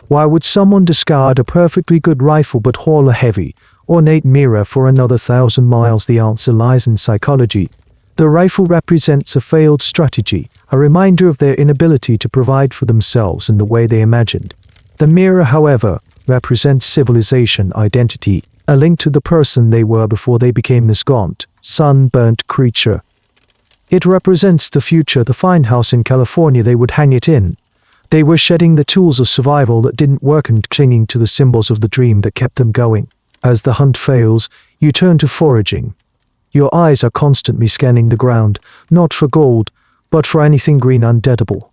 Why would someone discard a perfectly good rifle but haul a heavy, ornate mirror for another 1,000 miles? The answer lies in psychology. The rifle represents a failed strategy, a reminder of their inability to provide for themselves in the way they imagined. The mirror, however, represents civilization, identity, a link to the person they were before they became this gaunt, sunburnt creature. It represents the future, the fine house in California they would hang it in. They were shedding the tools of survival that didn't work and clinging to the symbols of the dream that kept them going. As the hunt fails, you turn to foraging. Your eyes are constantly scanning the ground, not for gold, but for anything green undeadable.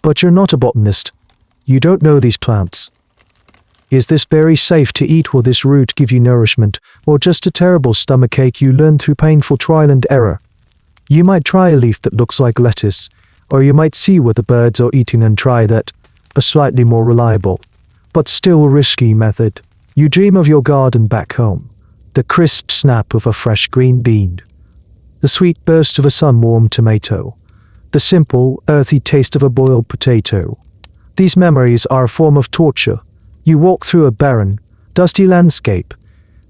But you're not a botanist. You don't know these plants. Is this berry safe to eat? Will this root give you nourishment, or just a terrible stomachache you learn through painful trial and error? You might try a leaf that looks like lettuce, or you might see what the birds are eating and try that, a slightly more reliable, but still risky method. You dream of your garden back home, the crisp snap of a fresh green bean, the sweet burst of a sun-warmed tomato, the simple, earthy taste of a boiled potato. These memories are a form of torture. You walk through a barren, dusty landscape,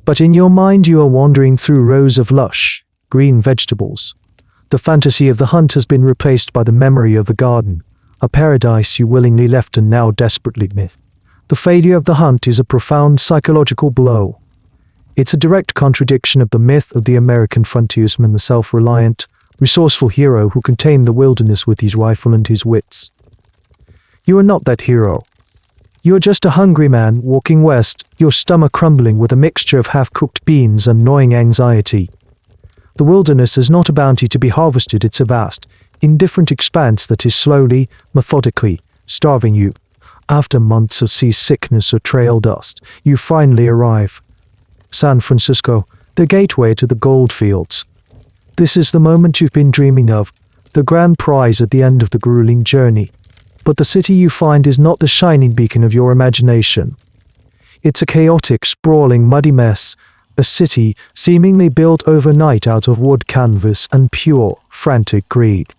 but in your mind you are wandering through rows of lush, green vegetables. The fantasy of the hunt has been replaced by the memory of the garden, a paradise you willingly left and now desperately miss. The failure of the hunt is a profound psychological blow. It's a direct contradiction of the myth of the American frontiersman, the self-reliant, resourceful hero who can tame the wilderness with his rifle and his wits. You are not that hero. You are just a hungry man walking west, your stomach crumbling with a mixture of half-cooked beans and gnawing anxiety. The wilderness is not a bounty to be harvested, it's a vast, indifferent expanse that is slowly, methodically, starving you. After months of seasickness or trail dust, you finally arrive. San Francisco, the gateway to the gold fields. This is the moment you've been dreaming of, the grand prize at the end of the grueling journey. But the city you find is not the shining beacon of your imagination. It's a chaotic, sprawling, muddy mess, a city seemingly built overnight out of wood canvas and pure, frantic greed.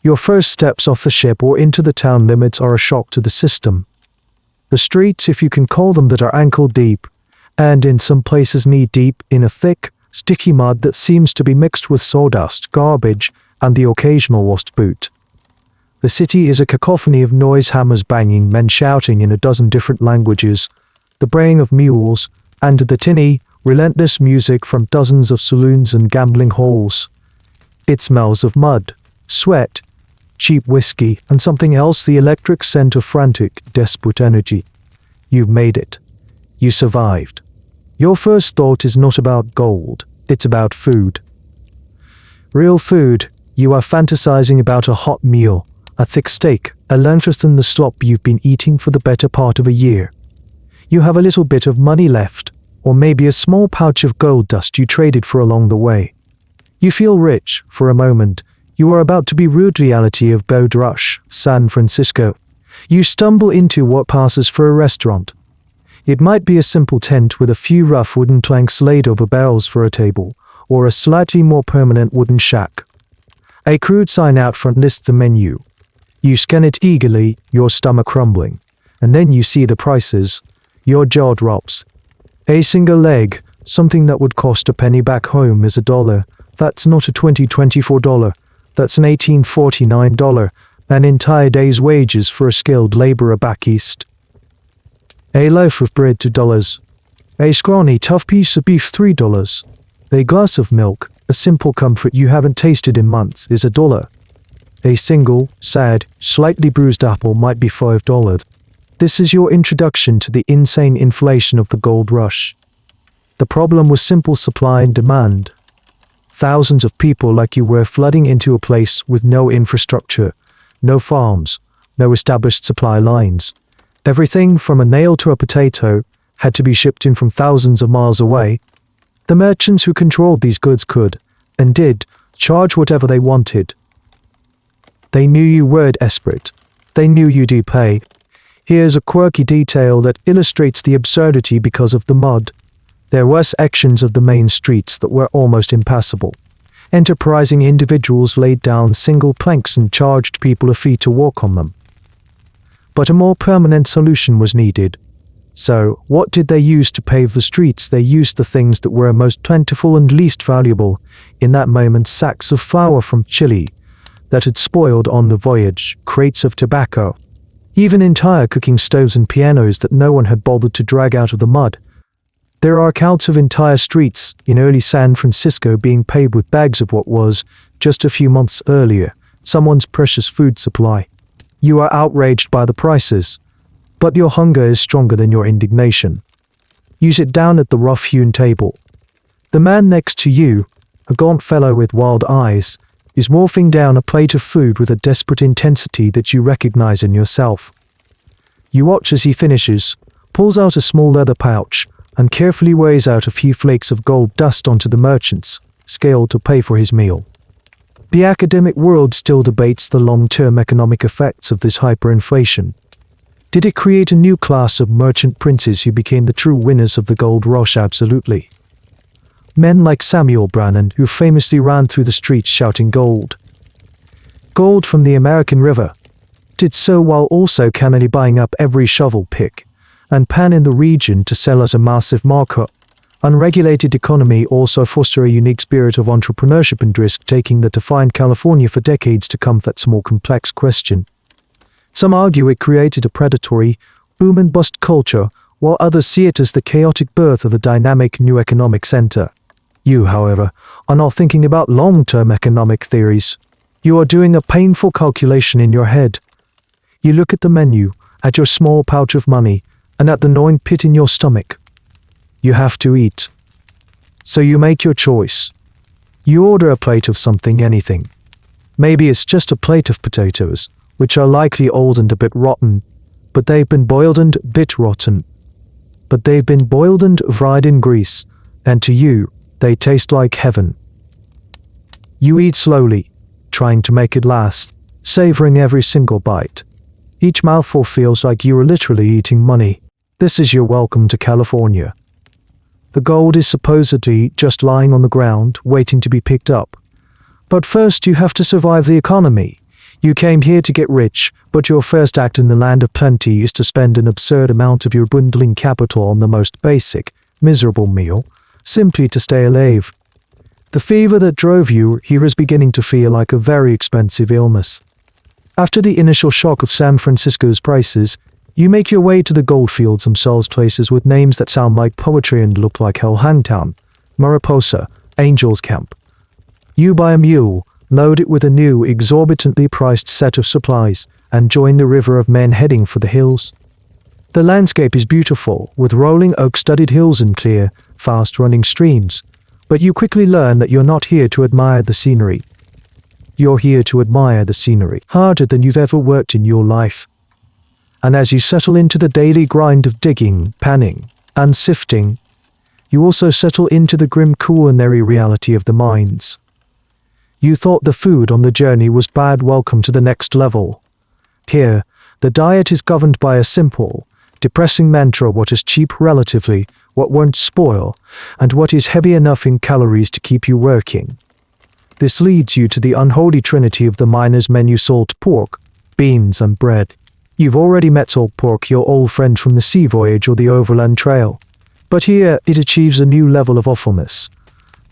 Your first steps off the ship or into the town limits are a shock to the system. The streets, if you can call them, that are ankle-deep, and in some places knee-deep in a thick, sticky mud that seems to be mixed with sawdust, garbage, and the occasional lost boot. The city is a cacophony of noise, hammers banging, men shouting in a dozen different languages, the braying of mules, and the tinny, relentless music from dozens of saloons and gambling halls. It smells of mud, sweat, cheap whiskey, and something else, the electric scent of frantic, desperate energy. You've made it. You survived. Your first thought is not about gold, it's about food. Real food, You are fantasizing about a hot meal, a thick steak, a lunch than the slop you've been eating for the better part of a year. You have a little bit of money left, or maybe a small pouch of gold dust you traded for along the way. You feel rich for a moment. You are about to be rude reality of Gold Rush, San Francisco. You stumble into what passes for a restaurant. It might be a simple tent with a few rough wooden planks laid over barrels for a table, or a slightly more permanent wooden shack. A crude sign out front lists the menu. You scan it eagerly, your stomach rumbling, and then you see the prices. Your jaw drops. A single leg, something that would cost a penny back home, is $1. That's not a $2024. That's an $1849, an entire day's wages for a skilled laborer back east. A loaf of bread $2. A scrawny, tough piece of beef $3. A glass of milk, a simple comfort you haven't tasted in months, is $1. A single, sad, slightly bruised apple might be $5. This is your introduction to the insane inflation of the gold rush. The problem was simple supply and demand. Thousands of people like you were flooding into a place with no infrastructure, no farms, no established supply lines. Everything from a nail to a potato had to be shipped in from thousands of miles away. The merchants who controlled these goods could, and did, charge whatever they wanted. They knew you were desperate. They knew you'd pay. Here's a quirky detail that illustrates the absurdity because of the mud. There were sections of the main streets that were almost impassable. Enterprising individuals laid down single planks and charged people a fee to walk on them. But a more permanent solution was needed. So, what did they use to pave the streets? They used the things that were most plentiful and least valuable. In that moment, sacks of flour from Chile that had spoiled on the voyage, crates of tobacco, even entire cooking stoves and pianos that no one had bothered to drag out of the mud. There are accounts of entire streets in early San Francisco being paved with bags of what was, just a few months earlier, someone's precious food supply. You are outraged by the prices, but your hunger is stronger than your indignation. You sit down at the rough-hewn table. The man next to you, a gaunt fellow with wild eyes, is wolfing down a plate of food with a desperate intensity that you recognize in yourself. You watch as he finishes, pulls out a small leather pouch, and carefully weighs out a few flakes of gold dust onto the merchant's scale to pay for his meal. The academic world still debates the long-term economic effects of this hyperinflation. Did it create a new class of merchant princes who became the true winners of the gold rush? Absolutely. Men like Samuel Brannan, who famously ran through the streets shouting gold. Gold from the American River. Did so while also cannily buying up every shovel pick and pan in the region to sell as a massive markup. Unregulated economy also foster a unique spirit of entrepreneurship and risk-taking that defined California for decades to come. That's a more complex question. Some argue it created a predatory, boom and bust culture, while others see it as the chaotic birth of a dynamic new economic center. You, however, are not thinking about long-term economic theories. You are doing a painful calculation in your head. You look at the menu, at your small pouch of money, and at the gnawing pit in your stomach. You have to eat. So you make your choice. You order a plate of something, anything. Maybe it's just a plate of potatoes, which are likely old and a bit rotten, but they've been boiled and fried in grease, and to you, they taste like heaven. You eat slowly, trying to make it last, savoring every single bite. Each mouthful feels like you are literally eating money. This is your welcome to California. The gold is supposedly just lying on the ground, waiting to be picked up. But first you have to survive the economy. You came here to get rich, but your first act in the land of plenty is to spend an absurd amount of your dwindling capital on the most basic, miserable meal, simply to stay alive. The fever that drove you here is beginning to feel like a very expensive illness. After the initial shock of San Francisco's prices, you make your way to the goldfields themselves, places with names that sound like poetry and look like hell: Hangtown, Mariposa, Angel's Camp. You buy a mule, load it with a new, exorbitantly priced set of supplies, and join the river of men heading for the hills. The landscape is beautiful, with rolling oak-studded hills and clear, fast-running streams, but you quickly learn that you're not here to admire the scenery. You're here to admire the scenery, harder than you've ever worked in your life. And as you settle into the daily grind of digging, panning, and sifting, you also settle into the grim culinary reality of the mines. You thought the food on the journey was bad. Welcome to the next level. Here, the diet is governed by a simple, depressing mantra: what is cheap relatively, what won't spoil, and what is heavy enough in calories to keep you working. This leads you to the unholy trinity of the miner's menu: salt pork, beans, and bread. You've already met salt pork, your old friend from the sea voyage or the overland trail. But here, it achieves a new level of awfulness.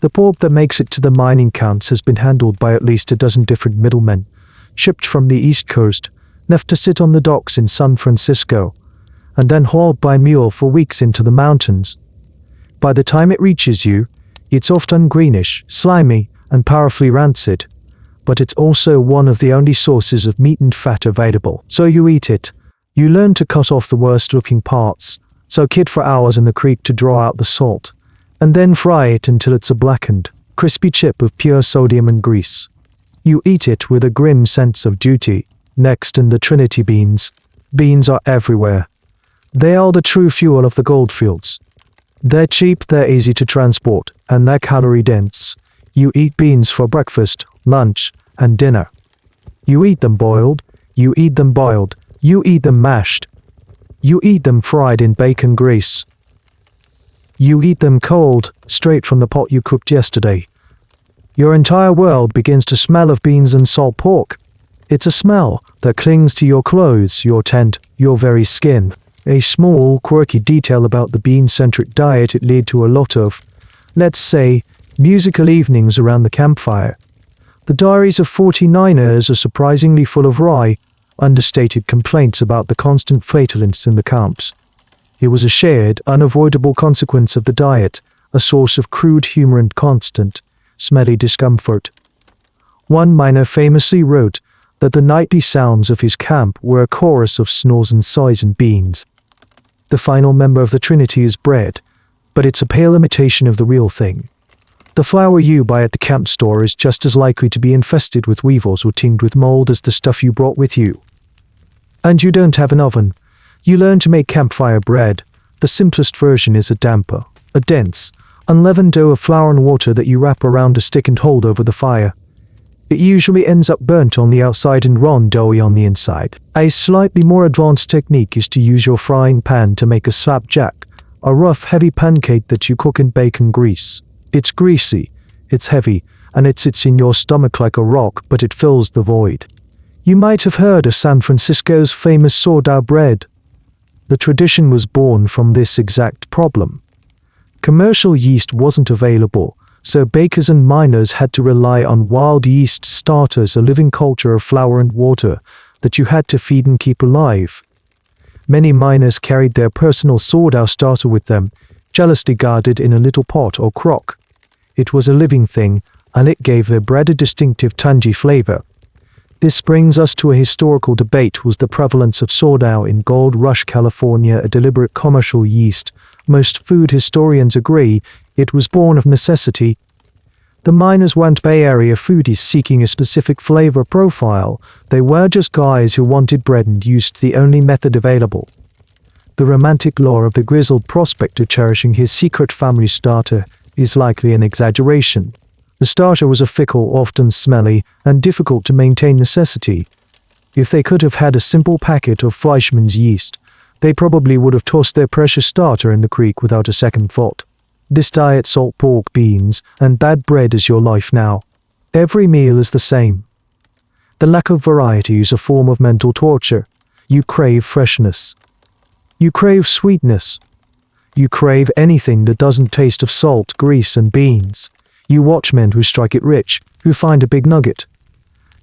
The pork that makes it to the mining camps has been handled by at least a dozen different middlemen, shipped from the East Coast, left to sit on the docks in San Francisco, and then hauled by mule for weeks into the mountains. By the time it reaches you, it's often greenish, slimy, and powerfully rancid, but it's also one of the only sources of meat and fat available. So you eat it. You learn to cut off the worst-looking parts, soak it for hours in the creek to draw out the salt, and then fry it until it's a blackened, crispy chip of pure sodium and grease. You eat it with a grim sense of duty. Next, in the Trinity, beans. Beans are everywhere. They are the true fuel of the goldfields. They're cheap, they're easy to transport, and they're calorie-dense. You eat beans for breakfast, lunch, and dinner. You eat them boiled, you eat them boiled, you eat them mashed. You eat them fried in bacon grease. You eat them cold, straight from the pot you cooked yesterday. Your entire world begins to smell of beans and salt pork. It's a smell that clings to your clothes, your tent, your very skin. A small, quirky detail about the bean-centric diet: it led to a lot of, let's say, musical evenings around the campfire. The diaries of 49ers are surprisingly full of wry, understated complaints about the constant flatulence in the camps. It was a shared, unavoidable consequence of the diet, a source of crude humor and constant, smelly discomfort. One miner famously wrote that the nightly sounds of his camp were a chorus of snores and sighs and beans. The final member of the Trinity is bread, but it's a pale imitation of the real thing. The flour you buy at the camp store is just as likely to be infested with weevils or tinged with mold as the stuff you brought with you. And you don't have an oven. You learn to make campfire bread. The simplest version is a damper, a dense, unleavened dough of flour and water that you wrap around a stick and hold over the fire. It usually ends up burnt on the outside and raw and doughy on the inside. A slightly more advanced technique is to use your frying pan to make a slapjack, a rough, heavy pancake that you cook in bacon grease. It's greasy, it's heavy, and it sits in your stomach like a rock, but it fills the void. You might have heard of San Francisco's famous sourdough bread. The tradition was born from this exact problem. Commercial yeast wasn't available, so bakers and miners had to rely on wild yeast starters, a living culture of flour and water that you had to feed and keep alive. Many miners carried their personal sourdough starter with them, jealously guarded in a little pot or crock. It was a living thing, and it gave their bread a distinctive tangy flavor. This brings us to a historical debate: was the prevalence of sourdough in Gold Rush California a deliberate commercial yeast? Most food historians agree it was born of necessity. The miners weren't Bay Area foodies seeking a specific flavor profile. They were just guys who wanted bread and used the only method available. The romantic lore of the grizzled prospector cherishing his secret family starter is likely an exaggeration. The starter was a fickle, often smelly, and difficult to maintain necessity. If they could have had a simple packet of Fleischmann's yeast, they probably would have tossed their precious starter in the creek without a second thought. This diet: salt pork, beans, and bad bread is your life now. Every meal is the same. The lack of variety is a form of mental torture. You crave freshness. You crave sweetness. You crave anything that doesn't taste of salt, grease, and beans. You watch men who strike it rich, who find a big nugget.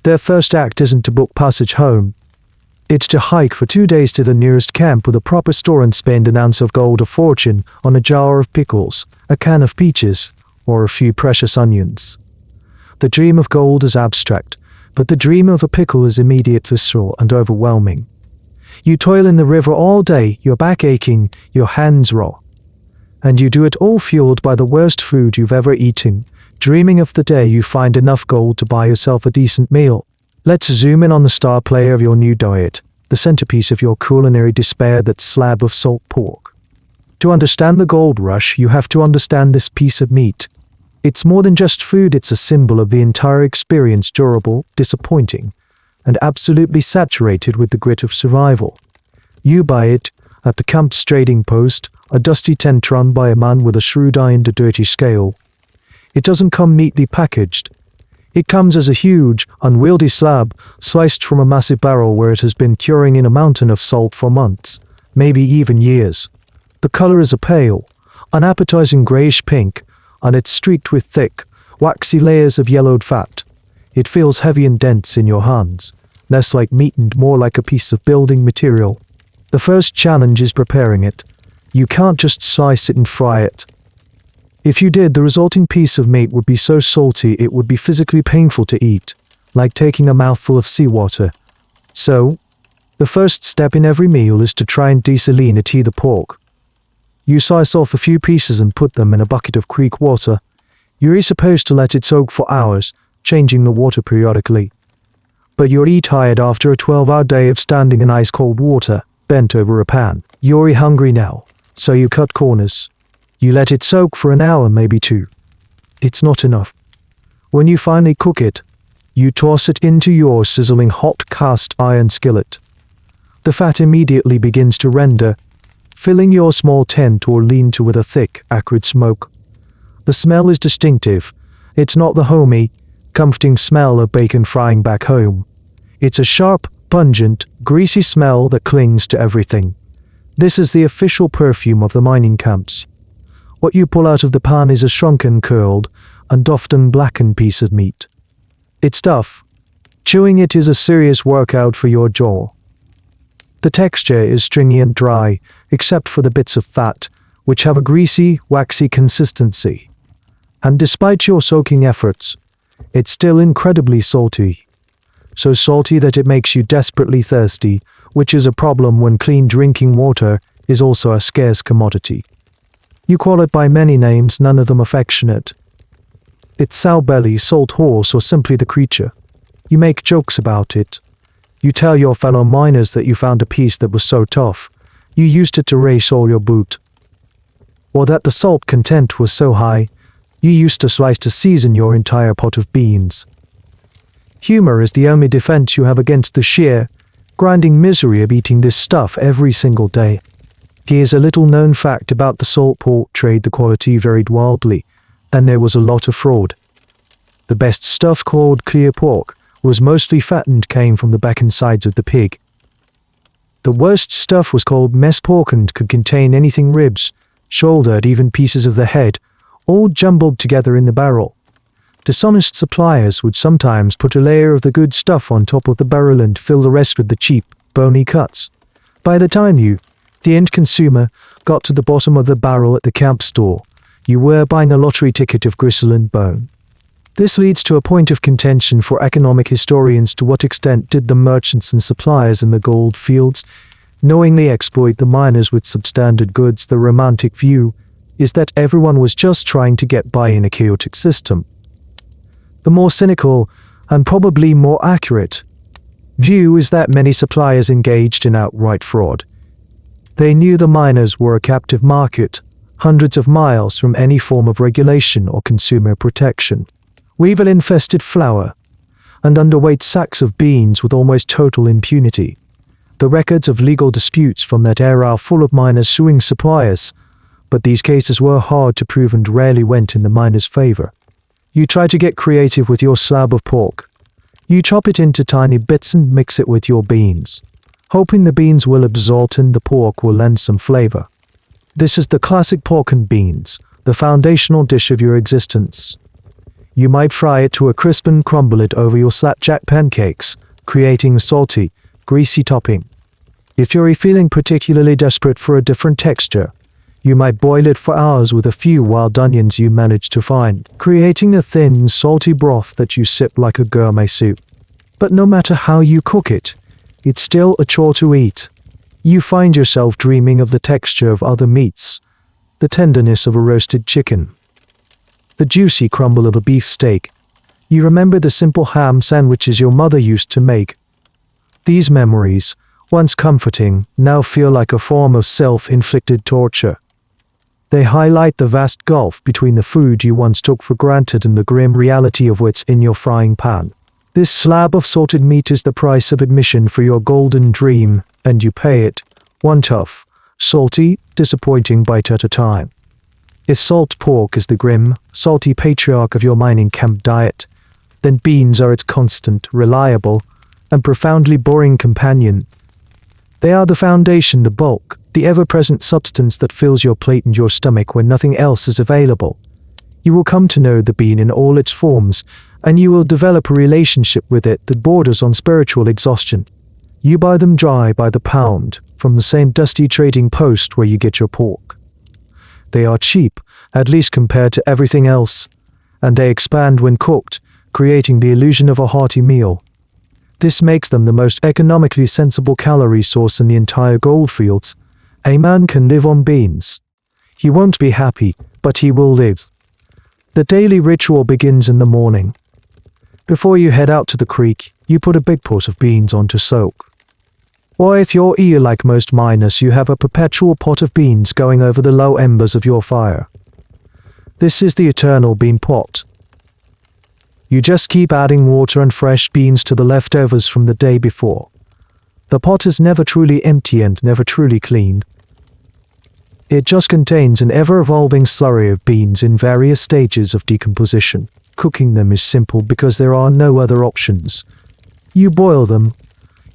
Their first act isn't to book passage home. It's to hike for 2 days to the nearest camp with a proper store and spend an ounce of gold of fortune on a jar of pickles, a can of peaches, or a few precious onions. The dream of gold is abstract, but the dream of a pickle is immediate, visceral, and overwhelming. You toil in the river all day, your back aching, your hands raw. And you do it all fueled by the worst food you've ever eaten, dreaming of the day you find enough gold to buy yourself a decent meal. Let's zoom in on the star player of your new diet, the centerpiece of your culinary despair, that slab of salt pork. To understand the gold rush, you have to understand this piece of meat. It's more than just food, it's a symbol of the entire experience, durable, disappointing, and absolutely saturated with the grit of survival. You buy it at the camp's trading post, a dusty tent run by a man with a shrewd eye and a dirty scale. It doesn't come neatly packaged. It comes as a huge, unwieldy slab, sliced from a massive barrel where it has been curing in a mountain of salt for months, maybe even years. The color is a pale, unappetizing grayish pink, and it's streaked with thick, waxy layers of yellowed fat. It feels heavy and dense in your hands, less like meat and more like a piece of building material. The first challenge is preparing it. You can't just slice it and fry it. If you did, the resulting piece of meat would be so salty it would be physically painful to eat, like taking a mouthful of seawater. So, the first step in every meal is to try and desalinate the pork. You slice off a few pieces and put them in a bucket of creek water. You're supposed to let it soak for hours, changing the water periodically. But you're tired after a 12-hour day of standing in ice-cold water, bent over a pan. You're hungry now, so you cut corners. You let it soak for an hour, maybe two. It's not enough. When you finally cook it, you toss it into your sizzling hot cast iron skillet. The fat immediately begins to render, filling your small tent or lean-to with a thick, acrid smoke. The smell is distinctive. It's not the homey, comforting smell of bacon frying back home. It's a sharp, pungent, greasy smell that clings to everything. This is the official perfume of the mining camps. What you pull out of the pan is a shrunken, curled, and often blackened piece of meat. It's tough. Chewing it is a serious workout for your jaw. The texture is stringy and dry, except for the bits of fat, which have a greasy, waxy consistency. And despite your soaking efforts, it's still incredibly salty. So salty that it makes you desperately thirsty, which is a problem when clean drinking water is also a scarce commodity. You call it by many names, none of them affectionate. It's sow belly, salt horse, or simply the creature. You make jokes about it. You tell your fellow miners that you found a piece that was so tough, you used it to race all your boot. Or that the salt content was so high, you used to slice to season your entire pot of beans. Humor is the only defense you have against the sheer, grinding misery of eating this stuff every single day. Here's a little known fact about the salt pork trade: the quality varied wildly, and there was a lot of fraud. The best stuff, called clear pork, was mostly fat and came from the back and sides of the pig. The worst stuff was called mess pork and could contain anything: ribs, shoulder, even pieces of the head, all jumbled together in the barrel. Dishonest suppliers would sometimes put a layer of the good stuff on top of the barrel and fill the rest with the cheap, bony cuts. By the time you, the end consumer, got to the bottom of the barrel at the camp store, you were buying a lottery ticket of gristle and bone. This leads to a point of contention for economic historians: to what extent did the merchants and suppliers in the gold fields knowingly exploit the miners with substandard goods? The romantic view is that everyone was just trying to get by in a chaotic system. The more cynical, and probably more accurate, view is that many suppliers engaged in outright fraud. They knew the miners were a captive market, hundreds of miles from any form of regulation or consumer protection. Weevil-infested flour, and underweight sacks of beans with almost total impunity. The records of legal disputes from that era are full of miners suing suppliers, but these cases were hard to prove and rarely went in the miners' favor. You try to get creative with your slab of pork. You chop it into tiny bits and mix it with your beans, hoping the beans will absorb and the pork will lend some flavor. This is the classic pork and beans, the foundational dish of your existence. You might fry it to a crisp and crumble it over your slapjack pancakes, creating a salty, greasy topping. If you're feeling particularly desperate for a different texture, you might boil it for hours with a few wild onions you manage to find, creating a thin, salty broth that you sip like a gourmet soup. But no matter how you cook it, it's still a chore to eat. You find yourself dreaming of the texture of other meats, the tenderness of a roasted chicken. the juicy crumble of a beef steak. You remember the simple ham sandwiches your mother used to make. These memories, once comforting, now feel like a form of self-inflicted torture. They highlight the vast gulf between the food you once took for granted and the grim reality of what's in your frying pan. This slab of salted meat is the price of admission for your golden dream, and you pay it, one tough, salty, disappointing bite at a time. If salt pork is the grim, salty patriarch of your mining camp diet, then beans are its constant, reliable, and profoundly boring companion. They are the foundation, the bulk, the ever-present substance that fills your plate and your stomach when nothing else is available. You will come to know the bean in all its forms, and you will develop a relationship with it that borders on spiritual exhaustion. You buy them dry by the pound, from the same dusty trading post where you get your pork. They are cheap, at least compared to everything else, and they expand when cooked, creating the illusion of a hearty meal. This makes them the most economically sensible calorie source in the entire goldfields. A man can live on beans. He won't be happy, but he will live. The daily ritual begins in the morning. Before you head out to the creek, you put a big pot of beans on to soak. Or if you're like most miners, you have a perpetual pot of beans going over the low embers of your fire. This is the eternal bean pot. You just keep adding water and fresh beans to the leftovers from the day before. The pot is never truly empty and never truly clean. It just contains an ever-evolving slurry of beans in various stages of decomposition. Cooking them is simple because there are no other options. You boil them.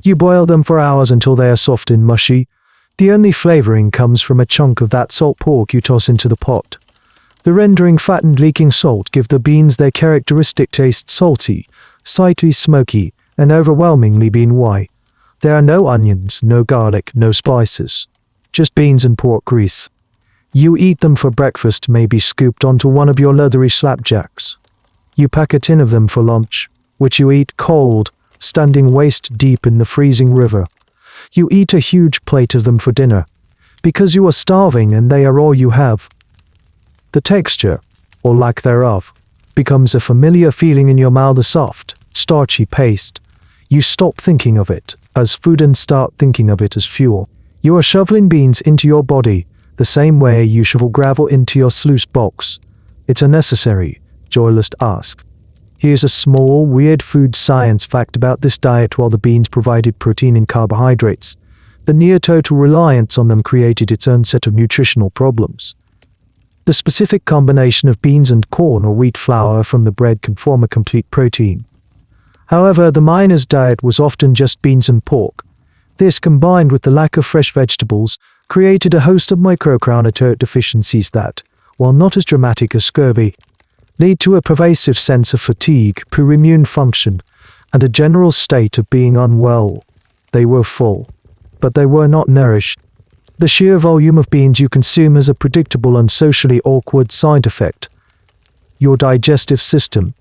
You boil them for hours until they are soft and mushy. The only flavoring comes from a chunk of that salt pork you toss into the pot. The rendering fat and leaking salt give the beans their characteristic taste: salty, slightly smoky, and overwhelmingly bean-y. There are no onions, no garlic, no spices. Just beans and pork grease. You eat them for breakfast, maybe scooped onto one of your leathery slapjacks. You pack a tin of them for lunch, which you eat cold, standing waist deep in the freezing river. You eat a huge plate of them for dinner, because you are starving and they are all you have. The texture, or lack thereof, becomes a familiar feeling in your mouth, a soft, starchy paste. You stop thinking of it as food and start thinking of it as fuel. You are shoveling beans into your body, the same way you shovel gravel into your sluice box. It's a necessary, joyless task. Here's a small, weird food science fact about this diet. While the beans provided protein and carbohydrates, the near-total reliance on them created its own set of nutritional problems. The specific combination of beans and corn or wheat flour from the bread can form a complete protein. However, the miner's diet was often just beans and pork. This, combined with the lack of fresh vegetables, created a host of micronutrient deficiencies that, while not as dramatic as scurvy, lead to a pervasive sense of fatigue, poor immune function, and a general state of being unwell. They were full, but they were not nourished. The sheer volume of beans you consume has a predictable and socially awkward side effect. Your digestive system,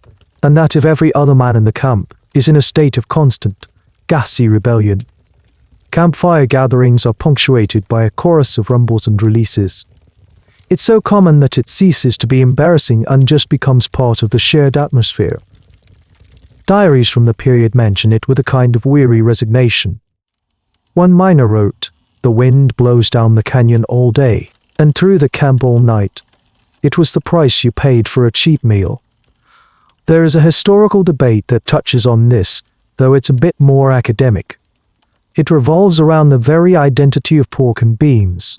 and that of every other man in the camp, is in a state of constant, gassy rebellion. Campfire gatherings are punctuated by a chorus of rumbles and releases. It's so common that it ceases to be embarrassing and just becomes part of the shared atmosphere. Diaries from the period mention it with a kind of weary resignation. One miner wrote, "The wind blows down the canyon all day, and through the camp all night. It was the price you paid for a cheap meal." There is a historical debate that touches on this, though it's a bit more academic. It revolves around the very identity of pork and beans.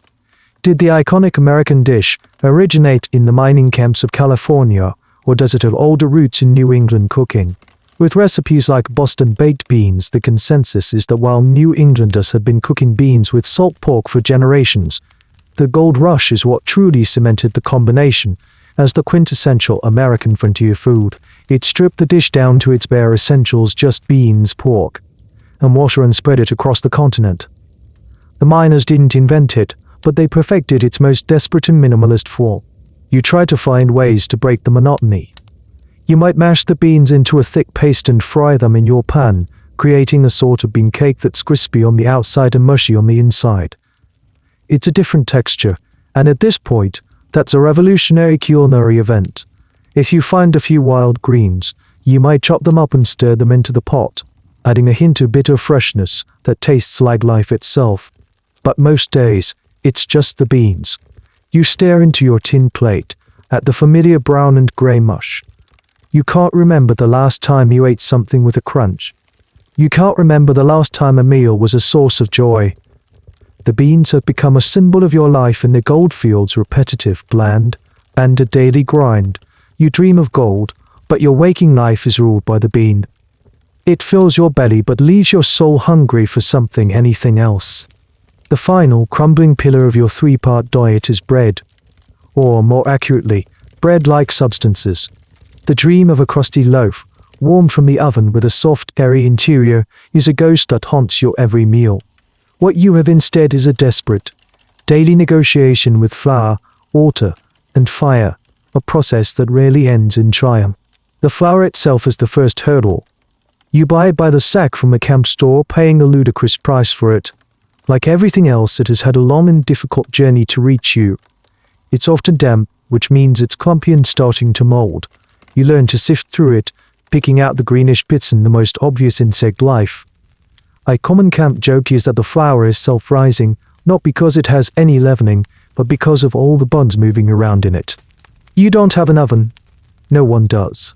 Did the iconic American dish originate in the mining camps of California, or does it have older roots in New England cooking? With recipes like Boston baked beans, the consensus is that while New Englanders had been cooking beans with salt pork for generations, the gold rush is what truly cemented the combination as the quintessential American frontier food. It stripped the dish down to its bare essentials: just beans, pork, and water, and spread it across the continent. The miners didn't invent it, but they perfected its most desperate and minimalist form. You try to find ways to break the monotony. You might mash the beans into a thick paste and fry them in your pan, creating a sort of bean cake that's crispy on the outside and mushy on the inside. It's a different texture, and at this point, that's a revolutionary culinary event. If you find a few wild greens, you might chop them up and stir them into the pot, adding a hint of bitter freshness that tastes like life itself. But most days, it's just the beans. You stare into your tin plate, at the familiar brown and grey mush. You can't remember the last time you ate something with a crunch. You can't remember the last time a meal was a source of joy. The beans have become a symbol of your life in the goldfields, repetitive, bland, and a daily grind. You dream of gold, but your waking life is ruled by the bean. It fills your belly but leaves your soul hungry for something, anything else. The final, crumbling pillar of your three-part diet is bread. Or, more accurately, bread-like substances. The dream of a crusty loaf, warm from the oven with a soft, airy interior, is a ghost that haunts your every meal. What you have instead is a desperate, daily negotiation with flour, water, and fire, a process that rarely ends in triumph. The flour itself is the first hurdle. You buy it by the sack from a camp store, paying a ludicrous price for it. Like everything else, it has had a long and difficult journey to reach you. It's often damp, which means it's clumpy and starting to mold. You learn to sift through it, picking out the greenish bits and the most obvious insect life. A common camp joke is that the flour is self-rising, not because it has any leavening, but because of all the bugs moving around in it. You don't have an oven. No one does.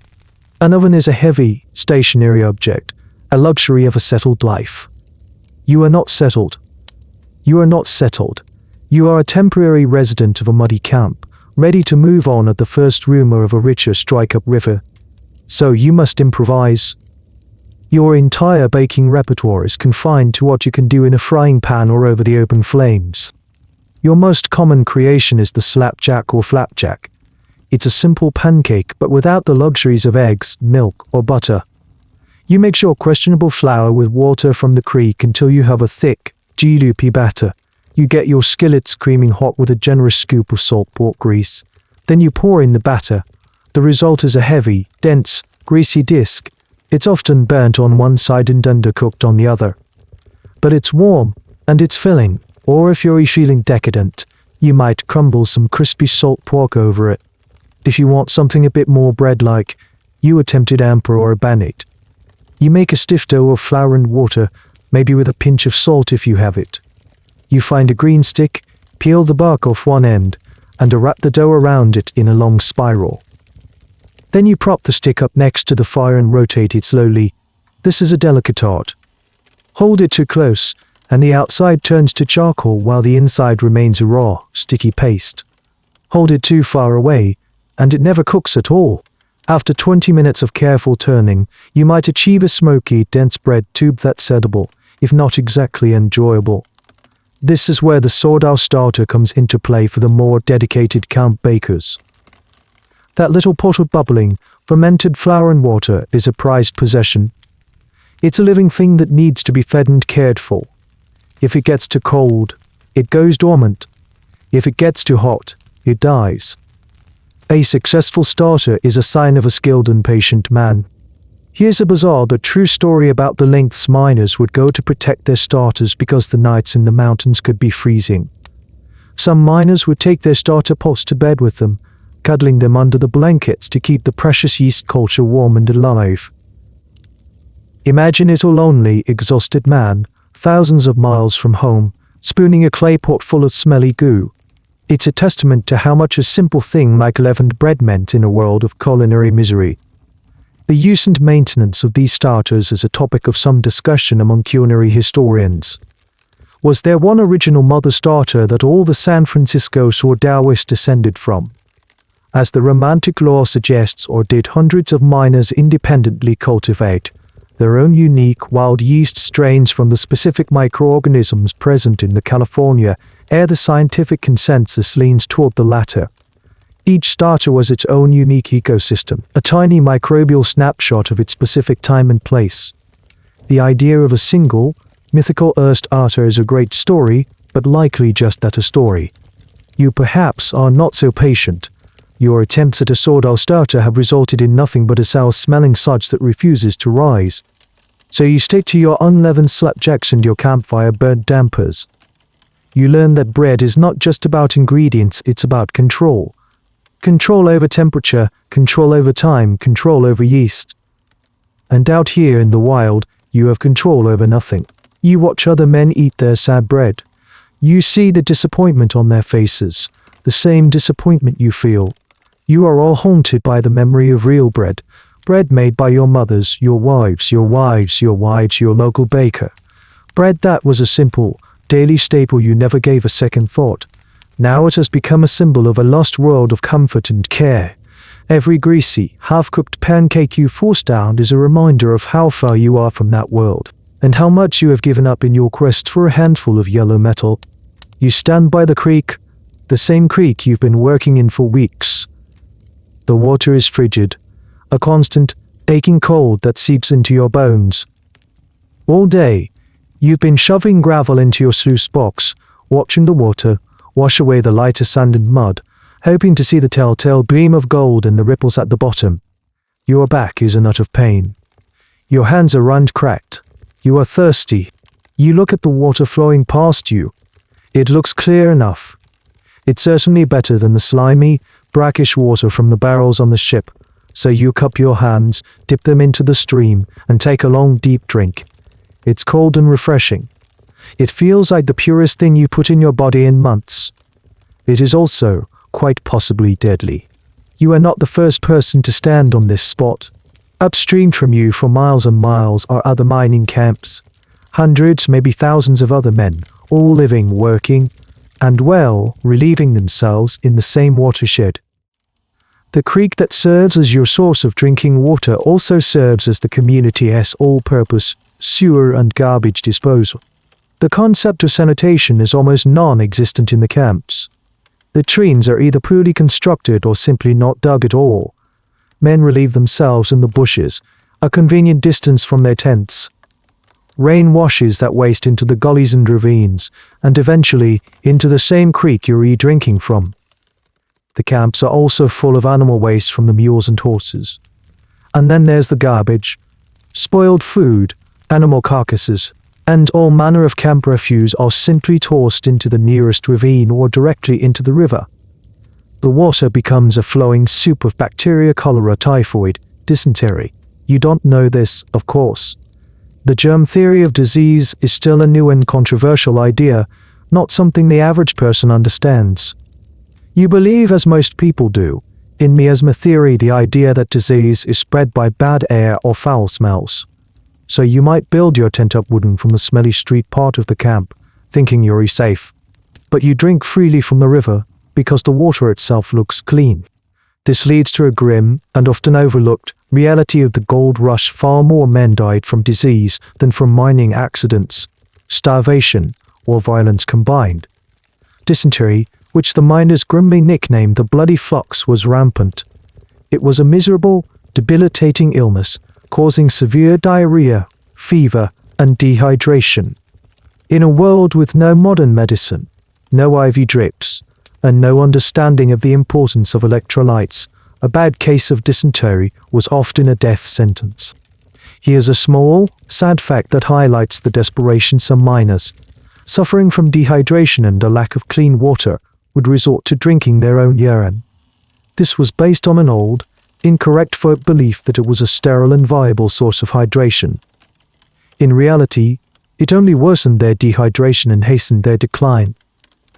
An oven is a heavy, stationary object, a luxury of a settled life. You are not settled. You are not settled. You are a temporary resident of a muddy camp, ready to move on at the first rumor of a richer strike-up river. So you must improvise. Your entire baking repertoire is confined to what you can do in a frying pan or over the open flames. Your most common creation is the slapjack or flapjack. It's a simple pancake, but without the luxuries of eggs, milk, or butter. You mix your questionable flour with water from the creek until you have a thick, loopy batter. You get your skillet screaming hot with a generous scoop of salt pork grease. Then you pour in the batter. The result is a heavy, dense, greasy disc. It's often burnt on one side and undercooked on the other. But it's warm, and it's filling, or if you're feeling decadent, you might crumble some crispy salt pork over it. If you want something a bit more bread-like, you attempted amper or a bannock. You make a stiff dough of flour and water, maybe with a pinch of salt if you have it. You find a green stick, peel the bark off one end, and wrap the dough around it in a long spiral. Then you prop the stick up next to the fire and rotate it slowly. This is a delicate art. Hold it too close, and the outside turns to charcoal while the inside remains a raw, sticky paste. Hold it too far away, and it never cooks at all. After 20 minutes of careful turning, you might achieve a smoky, dense bread tube that's edible, if not exactly enjoyable. This is where the sourdough starter comes into play for the more dedicated camp bakers. That little pot of bubbling, fermented flour and water is a prized possession. It's a living thing that needs to be fed and cared for. If it gets too cold, it goes dormant. If it gets too hot, it dies. A successful starter is a sign of a skilled and patient man. Here's a bizarre but true story about the lengths miners would go to protect their starters because the nights in the mountains could be freezing. Some miners would take their starter pots to bed with them, cuddling them under the blankets to keep the precious yeast culture warm and alive. Imagine it, a lonely, exhausted man, thousands of miles from home, spooning a clay pot full of smelly goo. It's a testament to how much a simple thing like leavened bread meant in a world of culinary misery. The use and maintenance of these starters is a topic of some discussion among culinary historians. Was there one original mother starter that all the San Francisco sourdoughs descended from? As the Romantic lore suggests, or did hundreds of miners independently cultivate their own unique wild yeast strains from the specific microorganisms present in the California air? The scientific consensus leans toward the latter. Each starter was its own unique ecosystem, a tiny microbial snapshot of its specific time and place. The idea of a single, mythical starter is a great story, but likely just that, a story. You perhaps are not so patient. Your attempts at a sourdough starter have resulted in nothing but a sour-smelling sludge that refuses to rise. So you stick to your unleavened slapjacks and your campfire burnt dampers. You learn that bread is not just about ingredients, it's about control. Control over temperature, control over time, control over yeast. And out here in the wild, you have control over nothing. You watch other men eat their sad bread. You see the disappointment on their faces, the same disappointment you feel. You are all haunted by the memory of real bread, bread made by your mothers, your wives, your wives, your wives, your local baker. Bread that was a simple, daily staple you never gave a second thought. Now it has become a symbol of a lost world of comfort and care. Every greasy, half-cooked pancake you force down is a reminder of how far you are from that world, and how much you have given up in your quest for a handful of yellow metal. You stand by the creek, the same creek you've been working in for weeks. The water is frigid, a constant, aching cold that seeps into your bones. All day, you've been shoving gravel into your sluice box, watching the water wash away the lighter sand and mud, hoping to see the telltale gleam of gold in the ripples at the bottom. Your back is a nut of pain. Your hands are run-cracked. You are thirsty. You look at the water flowing past you. It looks clear enough. It's certainly better than the slimy, brackish water from the barrels on the ship, so you cup your hands, dip them into the stream, and take a long, deep drink. It's cold and refreshing. It feels like the purest thing you put in your body in months. It is also, quite possibly, deadly. You are not the first person to stand on this spot. Upstream from you for miles and miles are other mining camps. Hundreds, maybe thousands of other men, all living, working, and well, relieving themselves in the same watershed. The creek that serves as your source of drinking water also serves as the community's all-purpose sewer and garbage disposal. The concept of sanitation is almost non-existent in the camps. The latrines are either poorly constructed or simply not dug at all. Men relieve themselves in the bushes, a convenient distance from their tents. Rain washes that waste into the gullies and ravines, and eventually into the same creek you're drinking from. The camps are also full of animal waste from the mules and horses. And then there's the garbage, spoiled food, animal carcasses, and all manner of camp refuse are simply tossed into the nearest ravine or directly into the river. The water becomes a flowing soup of bacteria, cholera, typhoid, dysentery. You don't know this, of course. The germ theory of disease is still a new and controversial idea, not something the average person understands. You believe, as most people do, in miasma theory, the idea that disease is spread by bad air or foul smells. So you might build your tent up wooden from the smelly street part of the camp, thinking you're safe. But you drink freely from the river because the water itself looks clean. This leads to a grim and often overlooked reality of the gold rush. Far more men died from disease than from mining accidents, starvation, or violence combined. Dysentery, which the miners grimly nicknamed the bloody flux, was rampant. It was a miserable, debilitating illness, causing severe diarrhea, fever, and dehydration. In a world with no modern medicine, no IV drips, and no understanding of the importance of electrolytes, a bad case of dysentery was often a death sentence. Here's a small, sad fact that highlights the desperation some miners, suffering from dehydration and a lack of clean water, would resort to drinking their own urine. This was based on an old, incorrect folk belief that it was a sterile and viable source of hydration. In reality, it only worsened their dehydration and hastened their decline.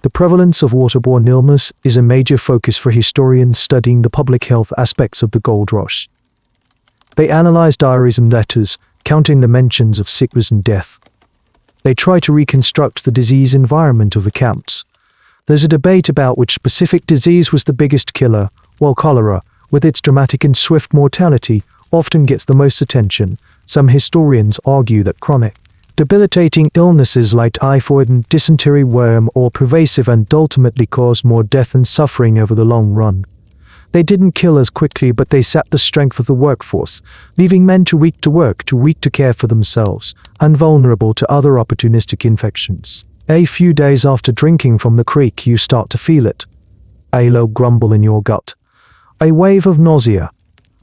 The prevalence of waterborne illness is a major focus for historians studying the public health aspects of the gold rush. They analyze diaries and letters, counting the mentions of sickness and death. They try to reconstruct the disease environment of the camps. There's a debate about which specific disease was the biggest killer, while cholera, with its dramatic and swift mortality, often gets the most attention. Some historians argue that chronic, debilitating illnesses like typhoid and dysentery were more pervasive and ultimately caused more death and suffering over the long run. They didn't kill as quickly, but they sapped the strength of the workforce, leaving men too weak to work, too weak to care for themselves, and vulnerable to other opportunistic infections. A few days after drinking from the creek, you start to feel it. A low grumble in your gut. A wave of nausea.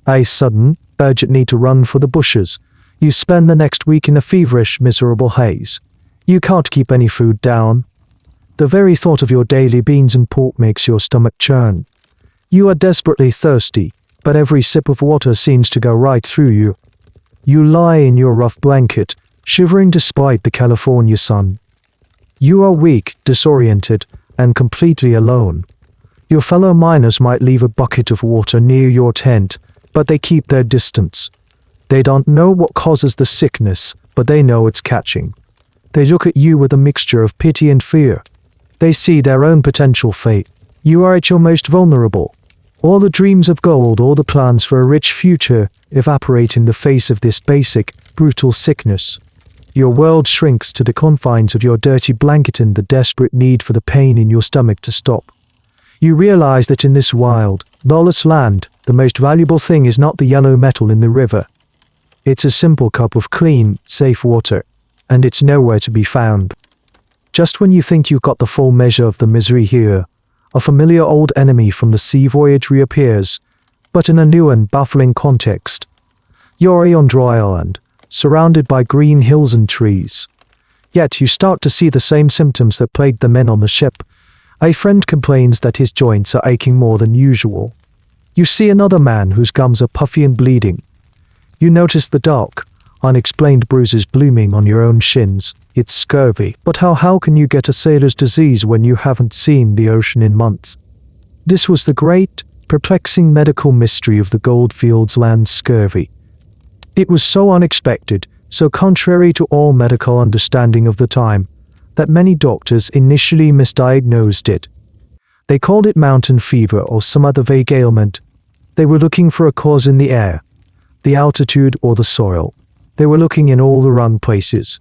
A sudden, urgent need to run for the bushes. You spend the next week in a feverish, miserable haze. You can't keep any food down. The very thought of your daily beans and pork makes your stomach churn. You are desperately thirsty, but every sip of water seems to go right through you. You lie in your rough blanket, shivering despite the California sun. You are weak, disoriented, and completely alone. Your fellow miners might leave a bucket of water near your tent, but they keep their distance. They don't know what causes the sickness, but they know it's catching. They look at you with a mixture of pity and fear. They see their own potential fate. You are at your most vulnerable. All the dreams of gold, all the plans for a rich future evaporate in the face of this basic, brutal sickness. Your world shrinks to the confines of your dirty blanket and the desperate need for the pain in your stomach to stop. You realize that in this wild, lawless land, the most valuable thing is not the yellow metal in the river. It's a simple cup of clean, safe water, and it's nowhere to be found. Just when you think you've got the full measure of the misery here, a familiar old enemy from the sea voyage reappears, but in a new and baffling context. You're on dry island, surrounded by green hills and trees. Yet you start to see the same symptoms that plagued the men on the ship. A friend complains that his joints are aching more than usual. You see another man whose gums are puffy and bleeding. You notice the dark, unexplained bruises blooming on your own shins. It's scurvy. But how can you get a sailor's disease when you haven't seen the ocean in months? This was the great, perplexing medical mystery of the goldfields land, scurvy. It was so unexpected, so contrary to all medical understanding of the time, that many doctors initially misdiagnosed it. They called it mountain fever or some other vague ailment. They were looking for a cause in the air, the altitude, or the soil. They were looking in all the wrong places.